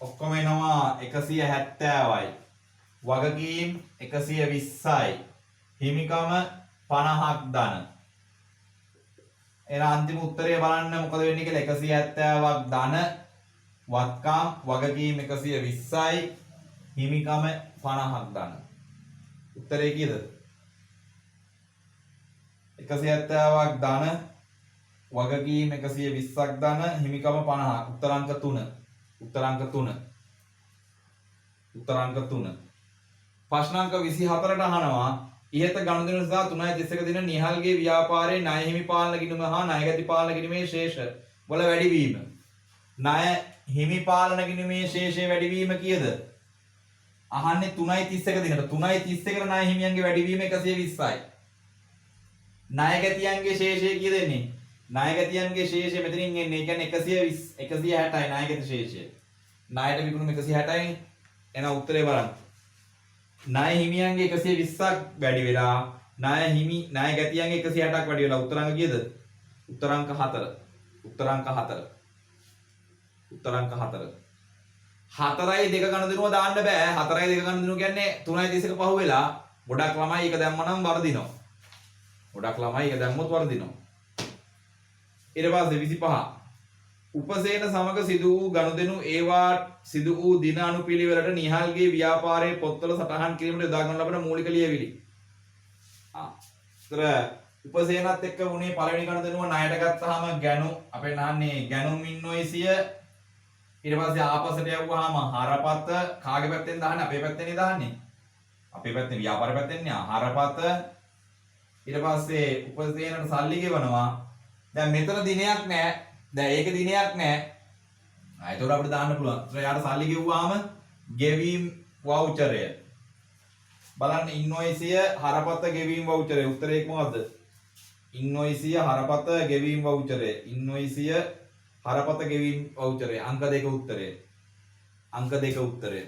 ඔක්කොම එනවා 170යි. වගකීම් 120යි. හිමිකම 50ක් ධන. එන අන්තිම උත්තරය බලන්න මොකද වෙන්නේ කියලා 170ක් ධන වත්කම් වගකීම් 120යි හිමිකම 50ක් ධන. උත්තරේ කීයද? 170ක් ධන වගකීම් 120ක් ධන හිමිකම 50ක්. උත්තර අංක 3. උත්තර අංක 3. ප්‍රශ්න අංක 24ට අහනවා ඉහත ගනුදෙනු නිසා 3.31 දින නිහල්ගේ ව්‍යාපාරයේ ණය හිමි පාලන ගිණුම හා ණයගැති පාලන ගිණුමේ ශේෂ වල වැඩිවීම. ණය හිමි පාලන ගිණුමේ ශේෂයේ වැඩිවීම කීයද? අහන්නේ 3.31 දිනට. 3.31ට ණය හිමියන්ගේ වැඩිවීම 120යි. ණයගැතියන්ගේ ශේෂය කීයද එන්නේ? ණයගැතියන්ගේ ශේෂය මෙතනින් එන්නේ. ඒ කියන්නේ 160යි ණයගැති ශේෂය. ණයට විකුණුම 160යි. එහෙනම් උත්තරේ බලන්න. ණය හිමියන්ගේ 120ක් වැඩි වෙලා ණය ගැතියන්ගේ 160ක් වැඩි වෙලා උත්තර අංක කීයද? උත්තර අංක 4. 4යි 2 ගණන් දාන්න බෑ. 4යි 2 ගණන් කියන්නේ 3.31 පහු වෙලා ගොඩක් ළමයි ඒක දැම්මනම් වර්ධිනවා. ඊට පස්සේ 25 උපසේන සමග සිදු වූ ගනුදෙනු ඒවා සිදු වූ දින අනුපිළිවෙලට නිහල්ගේ ව්‍යාපාරයේ පොත්වල සටහන් කිරීමට යොදා ගන්න ලබන මූලික ලියවිලි. උපසේනත් එක්ක උනේ පළවෙනි ගනුදෙනුව ණයට ගත්තාම ගැනු අපේ නහන්නේ ගැනුම් ඉන්වොයිසිය ඊට පස්සේ ආපස්සට යවුවාම හරපත කාගේ පැත්තෙන් දාන්නේ? අපේ පැත්තෙන් දාන්නේ. අපේ පැත්තෙන් ව්‍යාපාර පැත්තෙන් නේ හරපත ඊට පස්සේ උපසේනට සල්ලි ගෙවනවා. දැන් මෙතන දිනයක් නැහැ. දැන් ඒක දිනයක් නැහැ. ඒතකොට අපිට දාන්න පුළුවන්. ඒතර යාට සල්ලි ගෙවුවාම ගෙවීම් වවුචරය. බලන්න ඉන්වොයිසිය හරපත ගෙවීම් වවුචරය. උත්තරේ මොකද්ද? ඉන්වොයිසිය හරපත ගෙවීම් වවුචරය. ඉන්වොයිසිය හරපත ගෙවීම් වවුචරය. අංක 2 උත්තරය.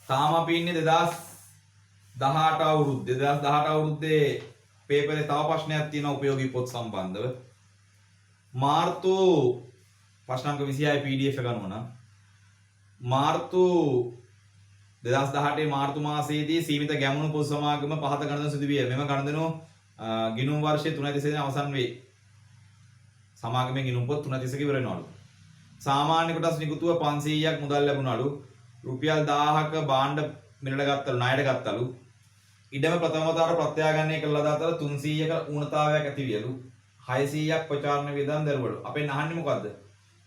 තාම අපි ඉන්නේ 2018 අවුරුද්දේ. 2018 අවුරුද්දේ පේපරේ තව ප්‍රශ්නයක් තියෙනවා උපයෝගී පොත් සම්බන්ධව. මාර්තු ප්‍රශ්න අංක 26 PDF එක ගන්නවා නම් මාර්තු 2018 මාර්තු මාසයේදී සීමිත ගැමුණු පොත් සමාගම පහත ගණන සිදු විය. මෙම ගණනු ගිණුම් වර්ෂයේ 3.31 දින අවසන් වේ. සමාගමේ ගිණුම් පොත් 3.31 ඉවර වෙනවලු. සාමාන්‍ය කොටස් නිකුතුව 500ක් මුදල් ලැබුණලු. රුපියල් 1000ක භාණ්ඩ මිලට ගත්තලු ණයට ගත්තලු. ඉඩම ප්‍රථම වතාවට ප්‍රත්‍යාග්‍රහණය කළ ලද අතර 300ක ඌනතාවයක් ඇති වියලු. 600ක් ප්‍රචාරණ වියදම් දරුවලු. අපෙන් අහන්නේ මොකද්ද?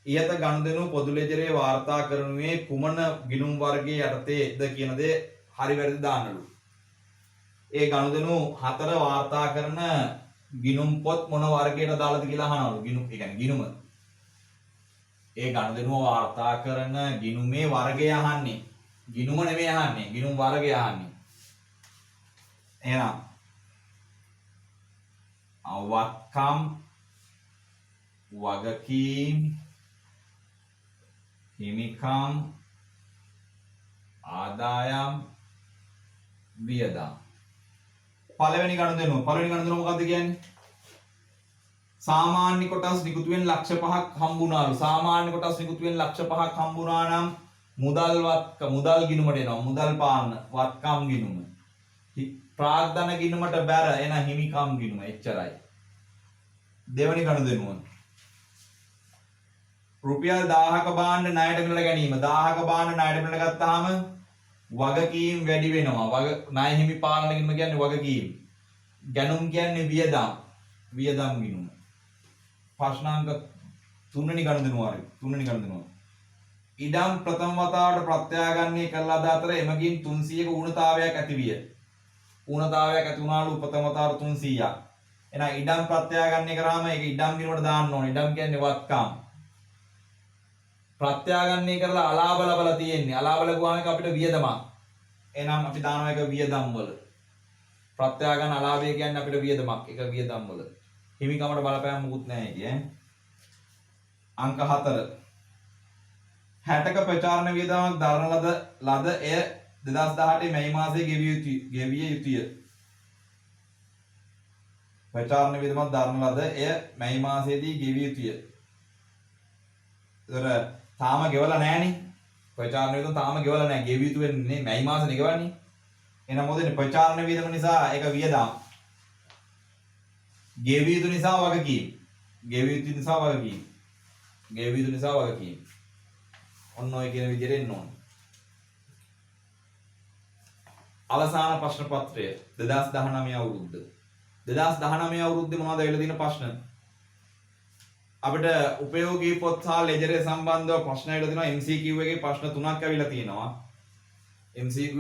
ඉහත ගනුදෙනු පොදු ලෙජරේ වාර්තා කරනුයේ කුමන ගිණුම් වර්ගයේ යටතේද කියන දේ හරි වැරදි දාන්නලු. ඒ ගනුදෙනු හතර වාර්තා කරන ගිණුම් පොත් මොන වර්ගයට දාලාද කියලා අහනවලු. ගිණුම් ඒ කියන්නේ ගිණුම. ඒ ගනුදෙනුව වාර්තා කරන ගිණුමේ වර්ගය අහන්නේ. ගිණුම නෙමෙයි අහන්නේ. ගිණුම් වර්ගය අහන්නේ. එහෙනම් වත්කම් වගකීම් හිමිකම් ආදායම් වියදම්. පළවෙනි ගනුදෙනුව මොකක්ද කියන්නේ? සාමාන්‍ය කොටස් නිකුතුවෙන් ලක්ෂ 5ක් හම්බුනාලු. සාමාන්‍ය කොටස් නිකුතුවෙන් ලක්ෂ 5ක් හම්බුනා නම් මුදල් ගිණුමට එනවා. මුදල් පාන්න වත්කම් ගිණුම. ප්‍රාග්ධන ගිණුමට බැර එන හිමිකම් ගිණුම. එච්චරයි. දෙවැනි ගනුදෙනුව රුපියල් 1000ක භාණ්ඩ ණයට මිලට ගැනීම. 1000ක භාණ්ඩ ණයට මිලට ගත්තාම වගකීම් වැඩි වෙනවා. ණය හිමි පාලන ගිණුම කියන්නේ වගකීම්. ගැනුම් කියන්නේ වියදම් ගිණුම. ප්‍රශ්නාංක 3 වෙනි ගනුදෙනුව. ඉඩම් ප්‍රථම වතාවට ප්‍රත්‍යාගන්නේ කළ අද අතර එමගින් 300ක ඌනතාවයක් ඇති විය. ඌනතාවයක් ඇති වුණාලු ප්‍රථම වතාවට 300ක්. එහෙනම් ඉඩම් ප්‍රත්‍යාගන්නේ කරාම ඒක ඉඩම් ගිණුමට දාන්න ඕනේ. ඉඩම් කියන්නේ වත්කම්. ප්‍රත්‍යාගන්නේ කරලා අලාභ ලබලා තියෙන්නේ. අලාභ ලැබුවාම ඒක අපිට වියදමක්. එහෙනම් අපි දානවා ඒක වියදම් වල. ප්‍රත්‍යාගන්න අලාභය කියන්නේ අපිට වියදමක්. ඒක වියදම් වල. හිමිකමට බලපෑම් මුකුත් නැහැ කිය. අංක 4. 60ක ප්‍රචාරණ වියදමක් දරන ලද එය 2018 මැයි මාසයේ ගෙවිය යුතුය. ප්‍රචාරණ වියදමක් දරන ලද එය මැයි මාසයේදී ගෙවිය යුතුය. ඒතර තාම ගෙවලා නැහනේ. ප්‍රචාරණ වියදම තාම ගෙවලා නැහැ. ගෙවිය යුතු වෙන්නේ මැයි මාසෙනේ ගෙවන්නේ. එහෙනම් මොකද ප්‍රචාරණ වියදම නිසා ඒක වියදම්. ගෙවිය යුතු නිසා වගකීම්. ඔන්න ඔය කියන විදිහට එන්න ඕන. අවසාන ප්‍රශ්න පත්‍රය 2019 අවුරුද්ද. 2019 අවුරුද්දේ මොනවද වෙලා තියෙන ප්‍රශ්න? අපිට උපයෝගී පොත් සහ ලෙජරේ සම්බන්ධව ප්‍රශ්න ඇවිල්ලා තියෙනවා. MCQ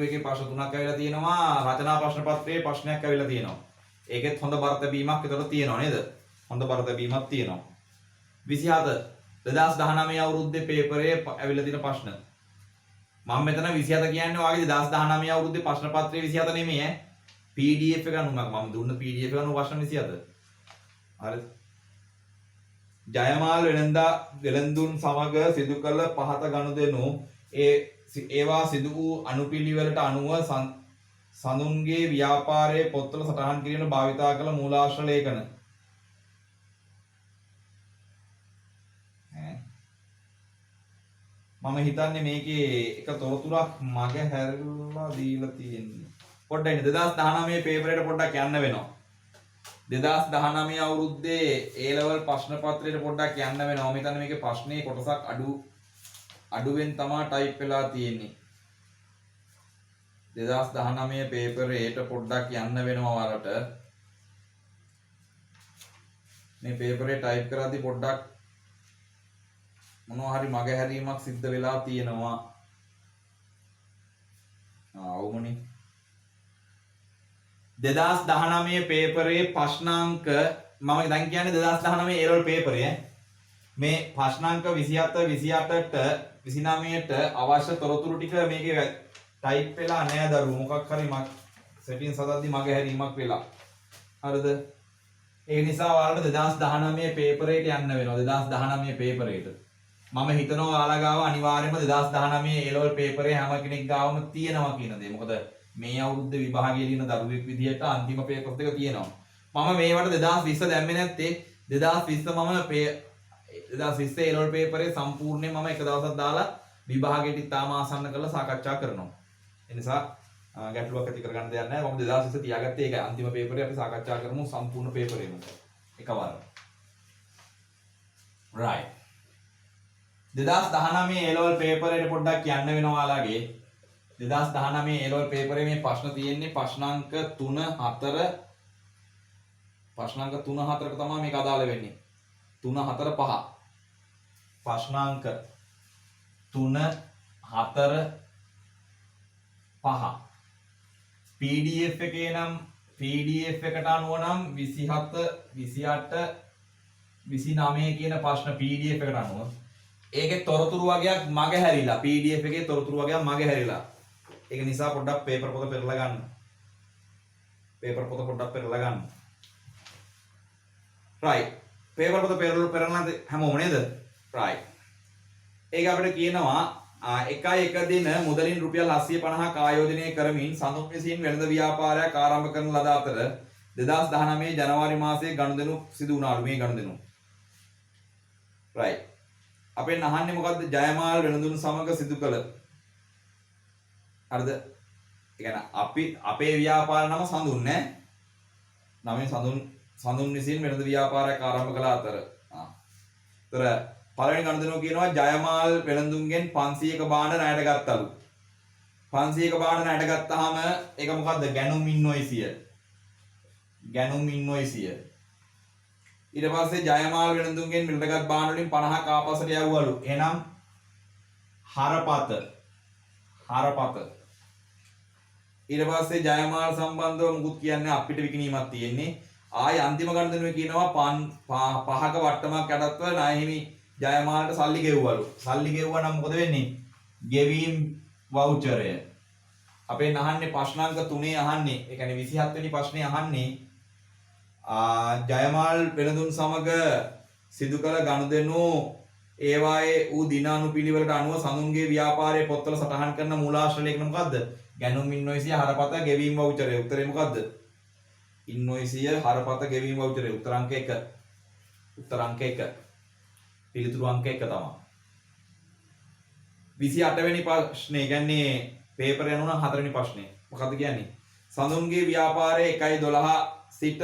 එකේ ප්‍රශ්න 3ක් ඇවිල්ලා තියෙනවා. රචනා ප්‍රශ්න පත්‍රයේ ප්‍රශ්නයක් ඇවිල්ලා තියෙනවා. ඒකෙත් හොඳ බර තැබීමක් විතර තියෙනවා නේද? හොඳ බර තැබීමක් තියෙනවා. 27 2019 අවුරුද්දේ පේපරේ ඇවිල්ලා තියෙන ප්‍රශ්න. මම මෙතන 27 කියන්නේ ඔයාගේ 2019 අවුරුද්දේ ප්‍රශ්න පත්‍රයේ 27 නෙමෙයි ඈ. PDF එක අනුව මම දුන්න PDF එක අනුව ප්‍රශ්න 27. හරිද? ජයමාල් වෙළඳුන් සමග සිදු කළ පහත ගනුදෙනු ඒවා සිදු වූ අනුපිළිවෙලට අනුව සඳුන්ගේ ව්‍යාපාරයේ පොත්වල සටහන් කිරීමට භාවිතා කළ මූලාශ්‍ර ලේඛන. මම හිතන්නේ මේකේ එක තොරතුරක් මග හැරලා දීලා තියෙන්නේ. පොඩ්ඩක් 2019 පේපරේට පොඩ්ඩක් යන්න වෙනවා. 2019 අවුරුද්දේ A level ප්‍රශ්න පත්‍රයට පොඩ්ඩක් යන්න වෙනවා. මම හිතන්නේ මේකේ ප්‍රශ්නේ කොටසක් අඩුවෙන් තමයි ටයිප් වෙලා තියෙන්නේ. 2019 පේපරේට පොඩ්ඩක් යන්න වෙනවා වලට. මේ පේපරේ ටයිප් කරද්දී පොඩ්ඩක් මොනවා හරි මග හැරීමක් සිද්ධ වෙලා තියෙනවා. අවුමනේ 2019 පේපරේ ප්‍රශ්නාංක මම දැන් කියන්නේ 2019 A level පේපරේ මේ ප්‍රශ්නාංක 27 28ට 29ට අවශ්‍ය තොරතුරු ටික මේකේ ටයිප් වෙලා නෑ දරුවෝ. මොකක් හරි සෙටින්ස් හදද්දි මග හැරීමක් වෙලා. හරිද? ඒ නිසා ඔයාලට 2019 පේපරේට යන්න වෙනවා. 2019 පේපරේට මම හිතනවා ඔයාලා ගාව අනිවාර්යයෙන්ම 2019 A level පේපරේ හැම කෙනෙක් ගාවම තියෙනවා කියන දේ. මොකද මේ අවුරුද්දේ විභාගයේ ලියන දරුවෙක් විදිහට අන්තිම පේපර් දෙක තියෙනවා. මම මේවට 2020 දැම්මේ නැත්තේ 2020 මම 2020 A level පේපරේ සම්පූර්ණයෙන් මම එක දවසක් දාලා විභාගයට ඉතාම ආසන්න කරලා සාකච්ඡා කරනවා. ඒ නිසා ගැටලුවක් ඇති කරගන්න දෙයක් නැහැ. මම 2020 තියාගත්තේ ඒක අන්තිම පේපරේ අපි සාකච්ඡා කරමු සම්පූර්ණ පේපරේම එකවර. right 2019 A level පේපරේට පොඩ්ඩක් යන්න වෙනවා ඔයාලගේ. 2019 A level පේපරේ මේ ප්‍රශ්න තියෙන්නේ ප්‍රශ්නාංක 3 4ක තමයි මේක අදාළ වෙන්නේ. 3 4 5 ප්‍රශ්නාංක 3 4 5 PDF එකේ නම් PDF එකට අනුව නම් 27 28 29 කියන ප්‍රශ්න PDF එකට අනුව ඒකේ තොරතුරු වගේක් මග හැරිලා PDF එකේ තොරතුරු වගේක් මග හැරිලා ඒක නිසා පොඩ්ඩක් පේපර් පොත පෙරලා ගන්න. පේපර් පොත පොඩ්ඩක් පෙරලා ගන්න. right. පේපර් පොත පෙරලා හැමෝම නේද? right. ඒක අපිට කියනවා 1 දින මුදලින් රුපියල් 750ක් ආයෝජනය කරමින් සඳුන් විසින් වෙළඳ ව්‍යාපාරයක් ආරම්භ කරන ලද අතර 2019 ජනවාරි මාසයේ ගනුදෙනු සිදු වුණාලු මේ ගනුදෙනු. right. අපෙන් අහන්නේ මොකද්ද? ජයමාල් වෙළඳුන් සමග සිදු කළ. හරිද? ඒ කියන්නේ අපේ ව්‍යාපාර නම සඳුන් නේ. නමෙන් සඳුන් විසින් වෙළඳ ව්‍යාපාරයක් ආරම්භ කළ අතර. ඒතර පළවෙනි ගනුදෙනුව කියනවා ජයමාල් වෙළඳුන්ගෙන් 500ක භාණ්ඩ ණයට ගත්තලු. 500ක භාණ්ඩ ණයට ගත්තාම ඒක මොකද්ද? ගැනුම් ඉන්වොයිසිය. ගැනුම් ඉන්වොයිසිය. ඊට පස්සේ ජයමාල් වෙළඳුන්ගෙන් මිලටගත් භාණ්ඩ වලින් 50ක් ආපස්සට යවුවලු. එහෙනම් හරපත. ඊට පස්සේ ජයමාල් සම්බන්ධව මුකුත් කියන්නේ අපිට විකිණීමක් තියෙන්නේ. ආයි අන්තිම ගනුදෙනුවේ කියනවා 5ක වට්ටමක් යටත්ව ණයහිමි ජයමාල්ට සල්ලි ගෙව්වලු. සල්ලි ගෙවුවා නම් මොකද වෙන්නේ? ගෙවීම් වවුචරය. අපෙන් අහන්නේ ප්‍රශ්නාංක 3 අහන්නේ. ඒ කියන්නේ 27 වෙනි ප්‍රශ්නේ අහන්නේ ජයමාල් වෙළඳුන් සමග සිදු කළ ගනුදෙනු ඒවායේ ඌ දින අනුපිළිවෙලට අනුව සඳුන්ගේ ව්‍යාපාරයේ පොත්වල සටහන් කරන මූලාශ්‍ර ලේඛන මොකද්ද? ගැනුම් ඉන්වොයිසිය හරපත ගෙවීම් වවුචරය. උත්තරේ මොකද්ද? ඉන්වොයිසිය හරපත ගෙවීම් වවුචරය. උත්තර අංක 1. උත්තර අංක 1. පිළිතුරු අංක 1 තමයි. 28 වෙනි ප්‍රශ්නේ කියන්නේ පේපර් යනුන 4 වෙනි ප්‍රශ්නේ. මොකද්ද කියන්නේ? සඳුන්ගේ ව්‍යාපාරයේ 1.12 සිට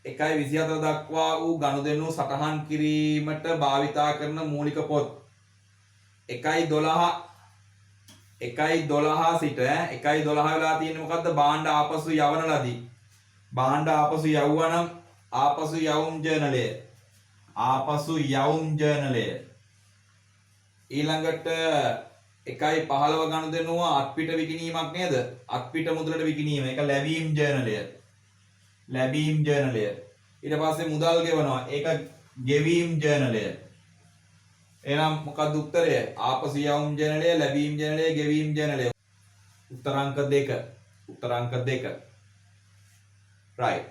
1.24 දක්වා වූ ගනුදෙනු සටහන් කිරීමට භාවිතා කරන මූලික පොත් 1.12 සිට 1.12 වෙලා තියෙන්නේ මොකද්ද? භාණ්ඩ ආපසු යවන ලදී. භාණ්ඩ ආපසු යවුවනම් ආපසු යවුම් ජර්නලය. ආපසු යවුම් ජර්නලය. ඊළඟට 1.15 ගනුදෙනුව අත්පිට විකිණීමක් නේද? අත්පිට මුදලට විකිණීම. ඒක ලැබීම් ජර්නලය. ලැබීම් ජර්නලය. ඊට පස්සේ මුදල් ගෙවනවා. ඒක ගෙවීම් ජර්නලය. එහෙනම් මොකක්ද උත්තරය? ආපසු යවුම් ජර්නලය, ලැබීම් ජර්නලය, ගෙවීම් ජර්නලය. උත්තර අංක 2. උත්තර අංක 2. right.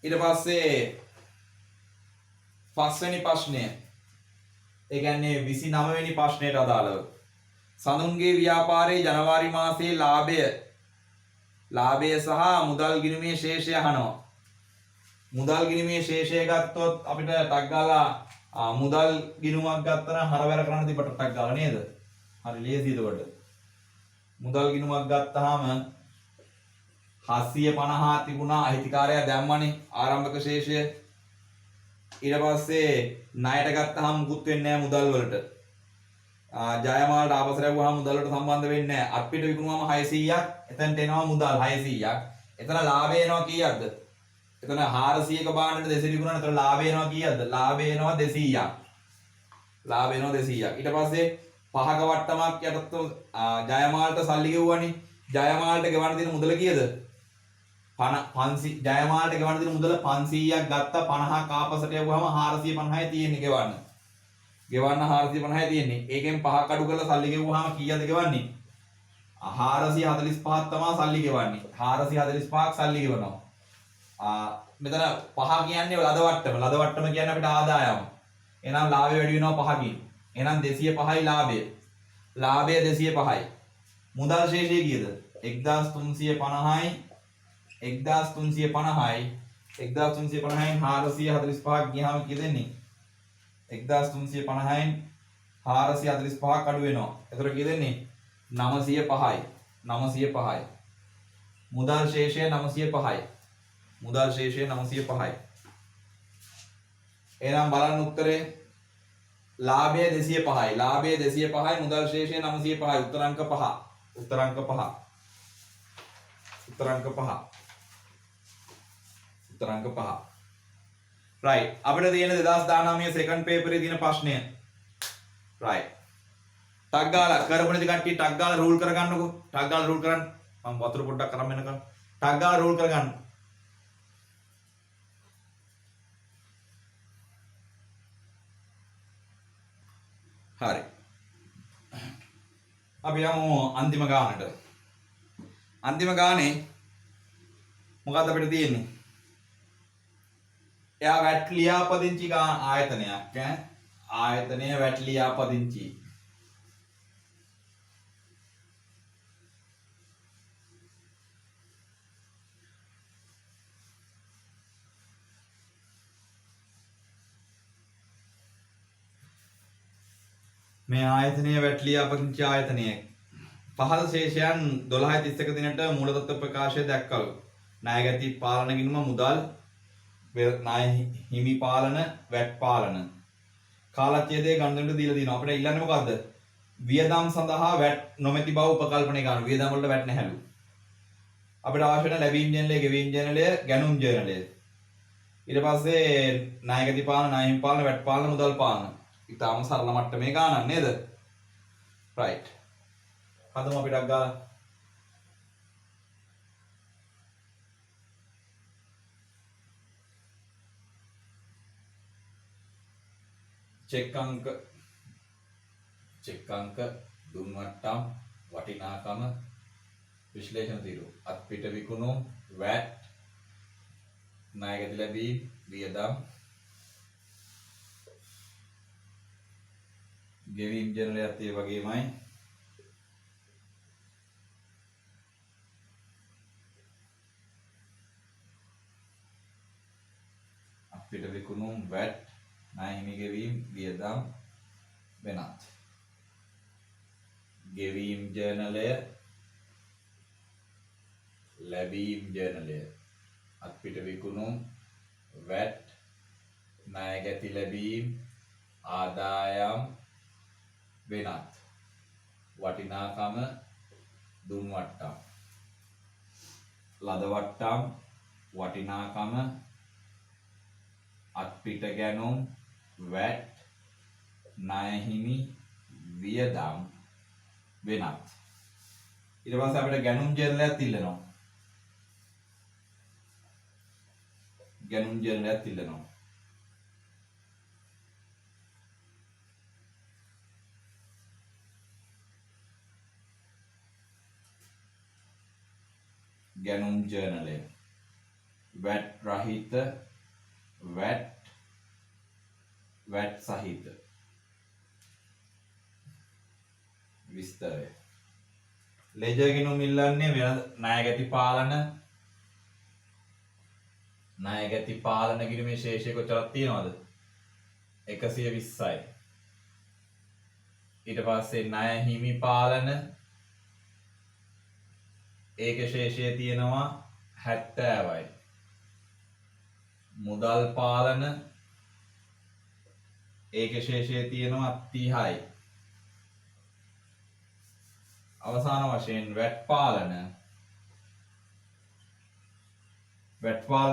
ඊට පස්සේ පස්වෙනි ප්‍රශ්නය. ඒ කියන්නේ 29 වෙනි ප්‍රශ්නයට අදාළව. සඳුන්ගේ ව්‍යාපාරයේ ජනවාරි මාසයේ ලාභය සහ මුදල් ගිණුමේ ශේෂය අහනවා. මුදල් ගිණුමේ ශේෂය ගත්තොත් අපිට ටක් ගාලා මුදල් ගිණුමක් ගත්තා නම් හරවැර කරන්න තිබ්බට ටක් ගාලා නේද? හරි ලේසි එතකොට. මුදල් ගිණුමක් ගත්තාම 750 තිබුණා අයිතිකාරයා දැම්මනේ ආරම්භක ශේෂය. ඊට පස්සේ ණයට ගත්තාම මුකුත් වෙන්නේ නැහැ මුදල් වලට. ජයමාල්ට ආපස්සට යවුවාම මුදල් වලට සම්බන්ධ වෙන්නේ නැහැ. අත්පිට විකුණුවාම 600ක් එතනට එනවා මුදල් 600ක්. එතන ලාභය එනවා කීයක්ද? එතන 400ක බාණ්ඩට 200 විකුණන එතන ලාභය එනවා කීයක්ද? ලාභය එනවා 200ක්. ලාභය එනවා 200ක්. ඊට පස්සේ 5ක වට්ටමක් යටත්ව ජයමාල්ට සල්ලි ගෙවුවානේ. ජයමාල්ට ගෙවන්න තියෙන මුදල කීයද? 500 ජයමාල්ට ගෙවන්න තියෙන මුදල 500ක් ගත්තා 50ක් ආපස්සට යවුවාම 450යි තියෙන්නේ ගෙවන්න. ගෙවන්න 450යි තියෙන්නේ. ඒකෙන් 5ක් අඩු කරලා සල්ලි ගෙවුවාම කීයද ගෙවන්නේ? 445ක් තමයි සල්ලි ගෙවන්නේ. 445ක් සල්ලි ගෙවනවා. මෙතන 5 කියන්නේ ලද වට්ටම. ලද වට්ටම කියන්නේ අපිට ආදායම. එහෙනම් ලාභය වැඩි වෙනවා 5කින්. එහෙනම් 205යි ලාභය. ලාභය 205යි. මුදල් ශේෂය කීයද? 1350යි 1350යි 1350න් 445ක් ගියාම කීයද එන්නේ? 1350න් 445ක් අඩු වෙනවා. එතකොට කීයද එන්නේ? 905යි. 905යි. මුදල් ශේෂය 905යි. මුදල් ශේෂය 905යි. එහෙනම් බලන්න උත්තරේ ලාභය 205යි. ලාභය 205යි මුදල් ශේෂය 905යි. උත්තර අංක 5. උත්තර අංක 5. උත්තර අංක 5. උත්තර අංක 5. right අපිට තියෙන 2019 සෙකන්ඩ් පේපරේ තියෙන ප්‍රශ්නය right ටක් ගාලා කරපු නැති කට්ටිය ටක් ගාලා රූල් කරගන්නකෝ ටක් ගාලා රූල් කරන්න මම වතුර පොඩ්ඩක් අරන් එනකම් ටක් ගාලා රූල් කරගන්න හරි අපි යමු අන්තිම ගානට අන්තිම ගානේ මොකක්ද අපිට තියෙන්නේ එයා වැට් ලියාපදිංචි ආයතනයක් ආයතනය වැට් ලියාපදිංචි මේ ආයතනය වැට් ලියාපදිංචි ආයතනය පහළ ශේෂයන් 12.31 දිනට මූලතත්ත්ව ප්‍රකාශය දැක්කලු ණයගැති පාලන ගිණුම මුදල් ණය හිමි පාලන වැට් පාලන කාලච්ඡේදයේ ගණනට දීලා දිනවා අපිට ඉල්ලන්නේ මොකද්ද වියදම් සඳහා වැට් නොමැති බව උපකල්පනය කරන වියදම් වලට වැට් නැහැලු අපිට අවශ්‍ය වෙන ලැබීම් ජර්නලය ගෙවීම් ජර්නලය ගැනුම් ජර්නලය ඊට පස්සේ ණයගැති පාලන ණය හිමි පාලන වැට් පාලන මුදල් පාලන ඉතාලම සරල මට්ටමේ ගානක් නේද right හදමු අපි ටක් ගාලා චෙක් අංක දුම් මට්ටම් වටිනාකම විශ්ලේෂණ තීරු අත්පිට විකුණුම් වැට් ණයගැති ලැබීම් වියදම් ගෙවීම් ජර්නලයත් ඒ වගේමයි අපිට විකුණුම් වැට් ණය හිමි ගෙවීම් වියදම් වෙනත් ගෙවීම් ජර්නලය ලැබීම් ජර්නලය අපිට විකුණුම් වැට් ණයගැති ලැබීම් ආදායම් වෙනත් වටිනාකම දුම් වට්ටම් ලද වට්ටම් වටිනාකම අත්පිට ගැනුම් වැට් ණය හිමි වියදම් වෙනත් ඊට පස්සේ අපිට ගැනුම් ජර්නලයක් ඉල්ලනවා ගැනුම් ජර්නලයක් ඉල්ලනවා ගැනුම් ජර්නලය වැට් රහිත වැට් සහිත විස්තරය ලෙජර් ගිණුම් ඉල්ලන්නේ වෙන ණයගැති පාලන ගිණුමේ ශේෂය කොච්චරක් තියෙනවද 120යි ඊට පස්සේ ණය හිමි පාලන ඒකේ ශේෂය තියෙනවා 70යි මුදල් පාලන ඒකේ ශේෂය තියෙනවා 30යි අවසාන වශයෙන් වැට් පාලන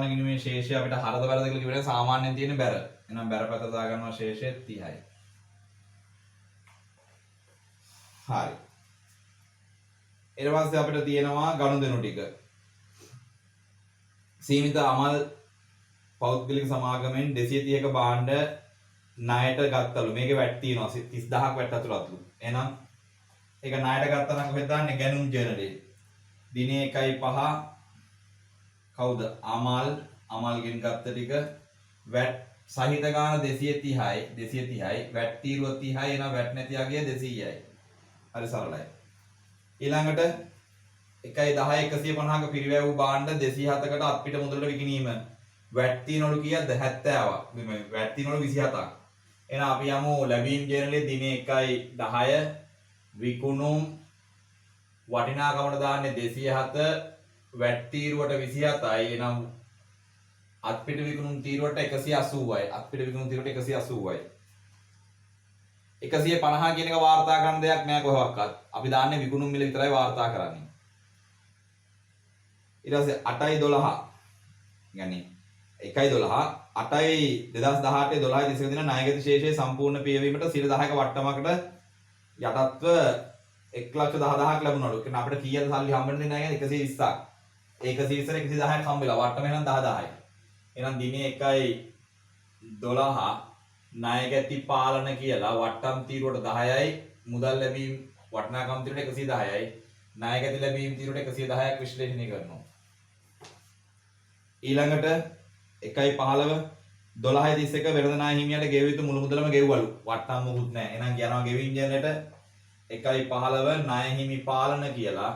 ගිණුමේ ශේෂය අපිට හරද වැරද කියලා කිව්වනේ සාමාන්‍යයෙන් තියෙන බැර එහෙනම් බැර පැත්ත දා ගන්නවා ශේෂය 30යි හරි ඊට පස්සේ අපිට තියෙනවා ගනුදෙනු ටික සීමිත අමල් පෞද්ගලික සමාගමෙන් 230ක භාණ්ඩ ණයට ගත්තලු මේකේ වැට් තියෙනවා 30000ක් වැට් අතුලත්ලු එහෙනම් ඒක ණයට ගත්තා නම් කොහෙද දාන්නේ ගැනුම් ජර්නලේ දිනේ 1.5 කවුද අමල්ගෙන් ගත්ත ටික වැට් සහිත ගාන 230යි වැට් තීරුව 30යි එහෙනම් වැට් නැති අගය 200යි හරි සරලයි ඊළඟට 1.10 150ක පිරිවැය වූ භාණ්ඩ 207කට අත්පිට මුදලට විකිණීම වැට් තියනවලු කීයක්ද 70ක් මේ වැට් තියනවලු 27ක් එහෙනම් අපි යමු ලැබීම් ජර්නලේ දිනේ 1.10 විකුණුම් වටිනාකමට දාන්නේ 207 වැට් තීරුවට 27යි එහෙනම් අත්පිට විකුණුම් තීරුවට 180යි අත්පිට විකුණුම් තීරුවට 180යි 150 කියන එක වාර්තා කරන දෙයක් නෑ කොහොමවත් අපි දාන්නේ විකුණුම් මිල විතරයි වාර්තා කරන්නේ ඊට පස්සේ 8.12 يعني 1.12 8යි 2018 12යි 32 දින ණයගැති ශේෂයේ සම්පූර්ණ පියවීමට 10%ක වට්ටමකට යටත්ව 1,10,000ක් ලැබුණලු. කියන්නේ අපිට කීයද සල්ලි හම්බ වෙන්නේ නැහැ කියන්නේ 120ක්. ඒ 120 110ක් හම්බ වෙලා වට්ටම එහෙනම් 10,000යි. එහෙනම් දිනේ 1.12 ණයගැති පාලන කියලා වට්ටම් තීරුවට 10යි මුදල් ලැබීම් වටිනාකම් තීරුවට 110යි ණයගැති ලැබීම් තීරුවට 110ක් විශ්ලේෂණය කරනවා. ඊළඟට 1.15 12.31 වෙළඳ ණය හිමියට ගෙවිය යුතු මුළු මුදලම ගෙව්වලු. වට්ටම් මොකුත් නැහැ. එහෙනම් යනවා ගෙවින් ජනරේට 1.15 ණය හිමි පාලන කියලා.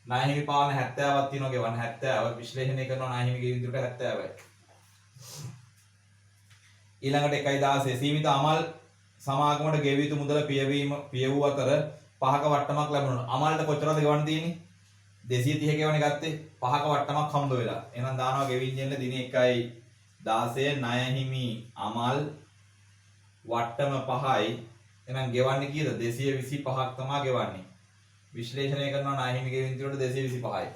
ණය හිමි පාලන 70ක් තියෙනවා ගෙවන්න 70 විශ්ලේෂණය කරනවා ණය හිමි ගෙවින් තීරුවට 70යි. ඊළඟට 1.16 සීමිත අමල් සමාගමට ගෙවිය යුතු මුදල පිය වූ අතර 5ක වට්ටමක් ලැබුණා. අමල්ට කොච්චරද ගෙවන්න තියෙන්නේ? 230 ගෙවන්නේ ගත්තේ 5ක වට්ටමක් හම්බ වෙලා. එහෙනම් දානවා ගෙවින් ජනරේට දිනේ 1.16 ණය හිමි අමල් වට්ටම 5යි. එහෙනම් ගෙවන්නේ කීයද? 225ක් තමයි ගෙවන්නේ. විශ්ලේෂණය කරනවා ණය හිමි ගෙවින් තීරුවට 225යි.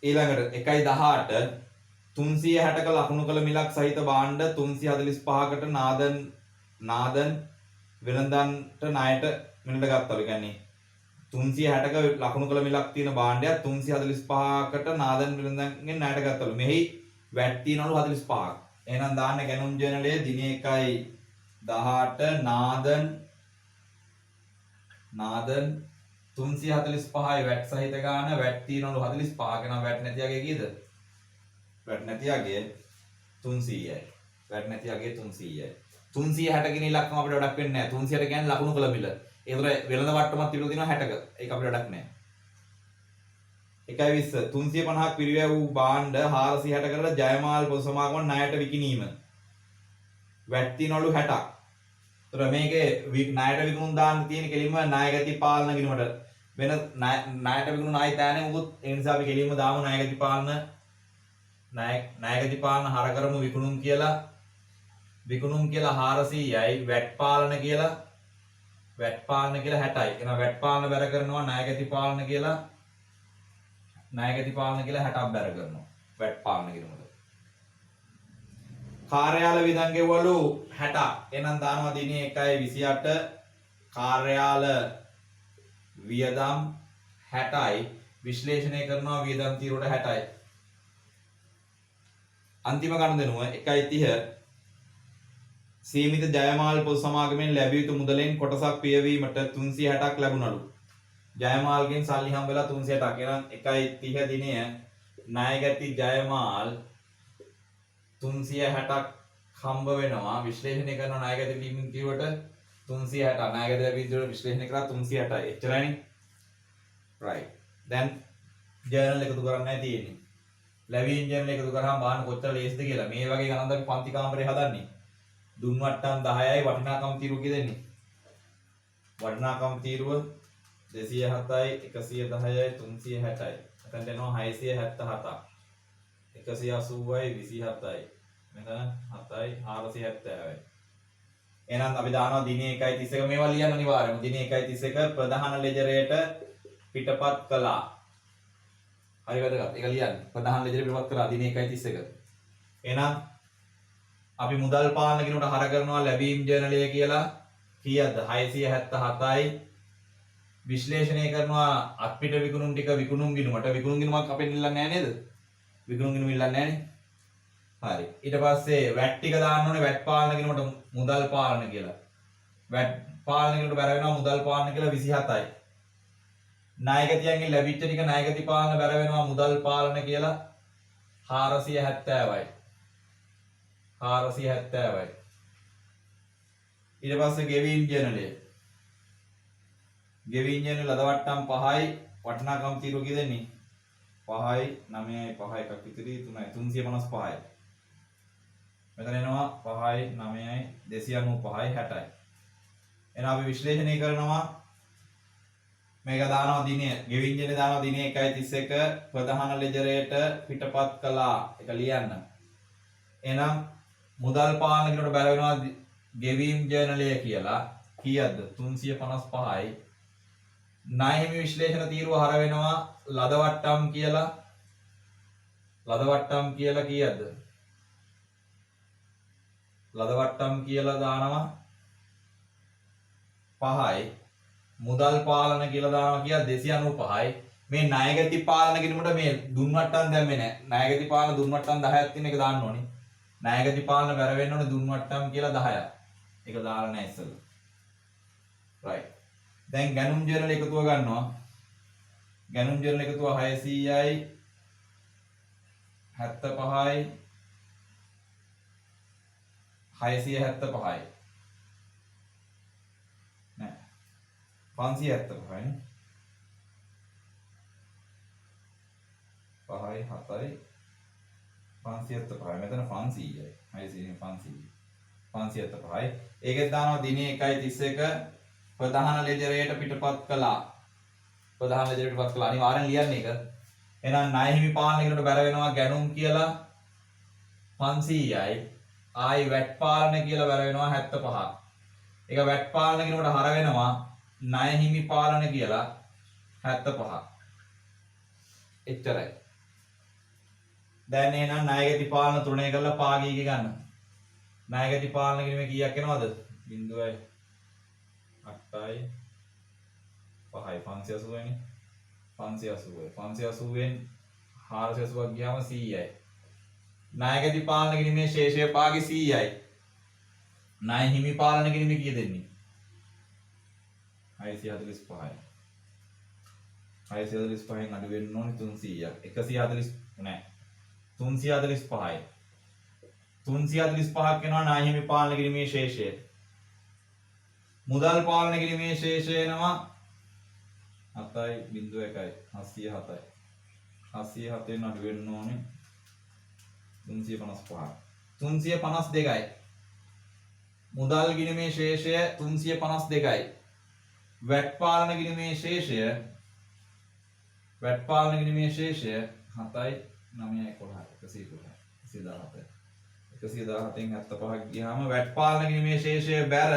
ඊළඟට 1.18 360ක ලකුණු කළ මිලක් සහිත භාණ්ඩ 345කට නාදන් වෙළඳන්ට ණයට මිලට ගත්තලු. කියන්නේ 360ක ලකුණු කළ මිලක් තියෙන භාණ්ඩයක් 345කට නාදන් වෙළඳන්ගෙන් ණයට ගත්තලු. මෙහි වැට් තියනලු 45ක්. එහෙනම් දාන්න ගැනුම් ජර්නලයේ දිනේ 1.18 නාදන් 345යි වැට් සහිත ගාන වැට් තියනලු 45ක. නම් වැට් නැති යගේ කීයද? වැට් නැති යගේ 300යි. වැට් නැති යගේ 300යි. 360 කියන ඉලක්කම අපිට වැඩක් වෙන්නේ නැහැ. 360 කියන්නේ ලකුණු කළ මිල. ඒතර වෙළඳ වට්ටමක් තිබිලා තියෙනවා 60ක. ඒක අපිට වැඩක් නැහැ. 1.20 350ක් පිරිවැය වූ භාණ්ඩ 460 කරලා ජයමාල් පොදු සමාගම ණයට විකිණීම. වැට් තියනලු 60ක්. ඒතර මේකේ ණයට විකුණුම් දාන්න තියෙන කෙලින්ම ණයගැති පාලන ගිණුමට වෙන ණයට විකුණුම් ආයි තෑනේ මොකුත්. ඒ නිසා අපි කෙලින්ම දාමු ණයගැති පාලන ණයගැති පාලන හර කරමු විකුණුම් කියලා 400යි වැට් පාලන කියලා 60යි. එහෙනම් වැට් පාලන බැර කරනවා ණයගැති පාලන කියලා 60ක් බැර කරනවා වැට් පාලන කිරීමට. කාර්යාල වියදම් ගෙවලු 60ක්. එහෙනම් දානවා දිනේ 1.28 කාර්යාල වියදම් 60යි විශ්ලේෂණය කරනවා වියදම් තීරුවට 60යි. අන්තිම ගනුදෙනුව 1.30 සීමිත ජයමාල් පොදු සමාගමෙන් ලැබිය යුතු මුදලෙන් කොටසක් පියවීමට 360ක් ලැබුණලු. ජයමාල්ගෙන් සල්ලි හම්බ වෙලා 360ක්. එහෙනම් 1.30 දිනය ණයගැති ජයමාල් 360ක් හම්බ වෙනවා. විශ්ලේෂණය කරන ණයගැති ලැබීම් තීරුවට 360. ණයගැති ලැබීම් තීරුවට විශ්ලේෂණය කරා 360යි. එච්චරයිනේ. right. දැන් ජර්නල් එකතු කරන්නයි තියෙන්නේ. ලැබීම් ජර්නල් එකතු කරාම බලන්න කොච්චර ලේසිද කියලා. මේ වගේ ගණන් අපි පන්ති කාමරේ හදන්නේ. දුන් වට්ටම් 10යි වටිනාකම් තීරුව කියෙදෙන්නේ. වටිනාකම් තීරුව 207යි 110යි 360යි. එතනට එනවා 677ක්. 180යි 27යි. මෙතන 7යි 470යි. එහෙනම් අපි දානවා දිනේ 1.31 මේවා ලියන්න අනිවාර්යයෙන්ම. දිනේ 1.31 ප්‍රධාන ලෙජරයට පිටපත් කළා. හරි වැදගත්. ඒක ලියන්න. ප්‍රධාන ලෙජරයට පිටපත් කළා දිනේ 1.31. එහෙනම් අපි මුදල් පාලන කිනුට හර කරනවා ලැබීම් ජර්නලය කියලා කීයද? 677යි. විශ්ලේෂණය කරනවා අත්පිට විකුණුම් ටික විකුණුම් ගිණුමට. විකුණුම් ගිණුමක් අපෙන් ඉල්ලන්නේ නැහැ නේද? විකුණුම් ගිණුම ඉල්ලන්නේ නැහනේ. හරි. ඊට පස්සේ වැට් ටික දාන්න ඕනේ වැට් පාලන ගිණුමට මුදල් පාලන කියලා. වැට් පාලන ගිණුමට බැර වෙනවා මුදල් පාලන කියලා 27යි. ණයගැතියන්ගෙන් ලැබිච්ච ටික ණයගැති පාලන බැර වෙනවා මුදල් පාලන කියලා 470යි. 470යි. ඊට පස්සේ ගෙවීම් ජර්නලය. ගෙවීම් ජර්නල ලද වට්ටම් 5යි වටිනාකම් තීරුව කියෙදෙන්නේ 5යි 9යි 5 එකක් ඉතිරි 3යි 355යි. මෙතන එනවා 5යි 9යි 295යි 60යි. එහෙනම් අපි විශ්ලේෂණය කරනවා මේක දානවා දිනය ගෙවීම් ජර්නල දානවා දිනේ 1.31 ප්‍රධාන ලෙජරයට පිටපත් කළා. ඒක ලියන්න. එහෙනම් මුදල් පාලන කිනුට බැල වෙනවා ගෙවීම් ජර්නලය කියලා කීයද? 355යි. ණය හිමි විශ්ලේෂණ තීරුව හර වෙනවා ලද වට්ටම් කියලා ලද වට්ටම් කියලා කීයද? ලද වට්ටම් කියලා දානවා 5යි. මුදල් පාලන කියලා දානවා කියලා 295යි. මේ ණයගැති පාලන කිනුමට මේ දුන් වට්ටම් දැම්මේ නැහැ. ණයගැති පාලන දුන් වට්ටම් 10ක් තියෙන එක දාන්න ඕනේ. ණයගැති පාලන වැර වෙන්න ඕනේ දුන් වට්ටම් කියලා 10ක්. ඒක දාලා නැහැ ඉස්සෙල්ලා. right. දැන් ගැනුම් ජර්නල් එකතුව ගන්නවා. ගැනුම් ජර්නල් එකතුව 600යි 75යි 675යි නෑ 575යි 5යි 7යි 575යි මෙතන 500යි 600 575යි ඒකෙත් දානවා දිනේ 1.31 ප්‍රධාන ලෙජරයට පිටපත් කළා ප්‍රධාන ලෙජරයට පිටපත් කළා අනිවාර්යෙන් ලියන්න ඒක එහෙනම් ණය හිමි පාලන කෙනෙකුට බැර වෙනවා ගැනුම් කියලා 500යි ආයි වැට් පාලන කියලා බැර වෙනවා 75ක් ඒක වැට් පාලන කෙනෙකුට හර වෙනවා ණය හිමි පාලන කියලා 75ක් එච්චරයි දැන් එහෙනම් ණයගැති පාලන තුනේ කරලා පාගීගේ ගන්න ණයගැති පාලන කිරීමේ කීයක් එනවද 0.8යි 5යි 580 නේ 580ෙන් 480ක් ගියාම 100යි. ණයගැති පාලන කිරීමේ ශේෂය පාගේ 100යි. ණය හිමි පාලන කිරීමේ කීය දෙන්නේ? 645යි. 645න් අඩු වෙන්න ඕනේ 300ක්. 140 නෑ. 345යි. 345ක් වෙනවා ණය හිමි පාලන කිරීමේ ශේෂය. මුදල් පාලන කිරීමේ ශේෂය එනවා 7.1යි 707යි 707න් අඩු වෙන්න ඕනේ 355 352යි මුදල් ගිණීමේ ශේෂය 352යි වැට් පාලන ගිණීමේ ශේෂය 7යි 9.11 117න් 75ක් ගියාම වැට් පාලන ගිණීමේ ශේෂය බැර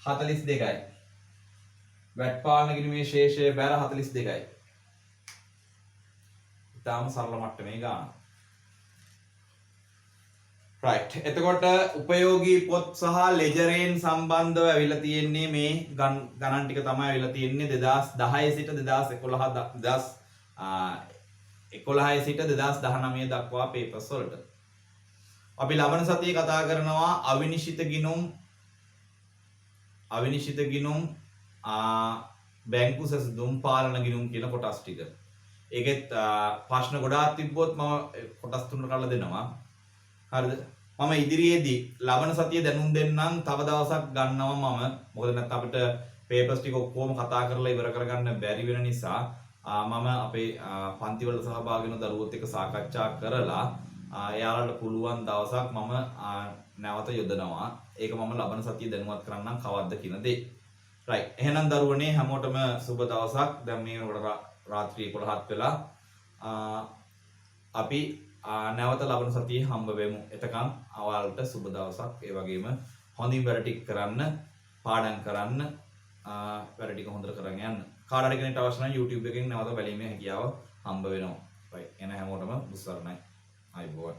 42යි වැට් පාලන කිරීමේ ශේෂය බැර 42යි. ඉතාලම සරල මට්ටමේ ගාන. right. එතකොට උපයෝගී පොත් සහ ලෙජරෙන් සම්බන්ධව ඇවිල්ලා තියෙන්නේ මේ ගණන් ටික තමයි ඇවිල්ලා තියෙන්නේ 2010 සිට 2011 සිට 2019 දක්වා පේපර්ස් වලට. අපි ලබන සතියේ කතා කරනවා අවිනිශ්චිත ගිණුම් බැංකු සැසඳුම් පාලන ගිණුම් කියන කොටස් ටික. ඒකෙත් ප්‍රශ්න ගොඩාක් තිබ්බොත් මම කොටස් තුනකට කරලා දෙනවා. හරිද? මම ඉදිරියේදී ලබන සතියේ දැනුම් දෙන්නම් තව දවසක් ගන්නවා මම. මොකද නැත්නම් අපිට පේපර්ස් ටික ඔක්කොම කතා කරලා ඉවර කරගන්න බැරි වෙන නිසා මම අපේ පන්ති වල සහභාගී වෙන දරුවොත් එක්ක සාකච්ඡා කරලා එයාලට පුළුවන් දවසක් මම නැවත යොදනවා. ඒක මම ලබන සතියේ දැනුවත් කරන්නම් කවද්ද කියන දේ. right. එහෙනම් දරුවනේ හැමෝටම සුබ දවසක්. දැන් මේ වෙනකොට රාත්‍රී 11ක් වෙලා අපි නැවත ලබන සතියේ හම්බ වෙමු. එතකන් අවල්ට සුබ දවසක්. ඒ වගේම හොඳින් වැඩ ටික කරන්න, පාඩම් කරන්න, වැඩ ටික හොඳට කරගෙන යන්න. කාට හරි කෙනෙක්ට අවශ්‍ය නම් YouTube එකෙන් නැවත බැලීමේ හැකියාව හම්බ වෙනවා. right. එන හැමෝටම බුස්සරණයි. ආයුබෝවන්.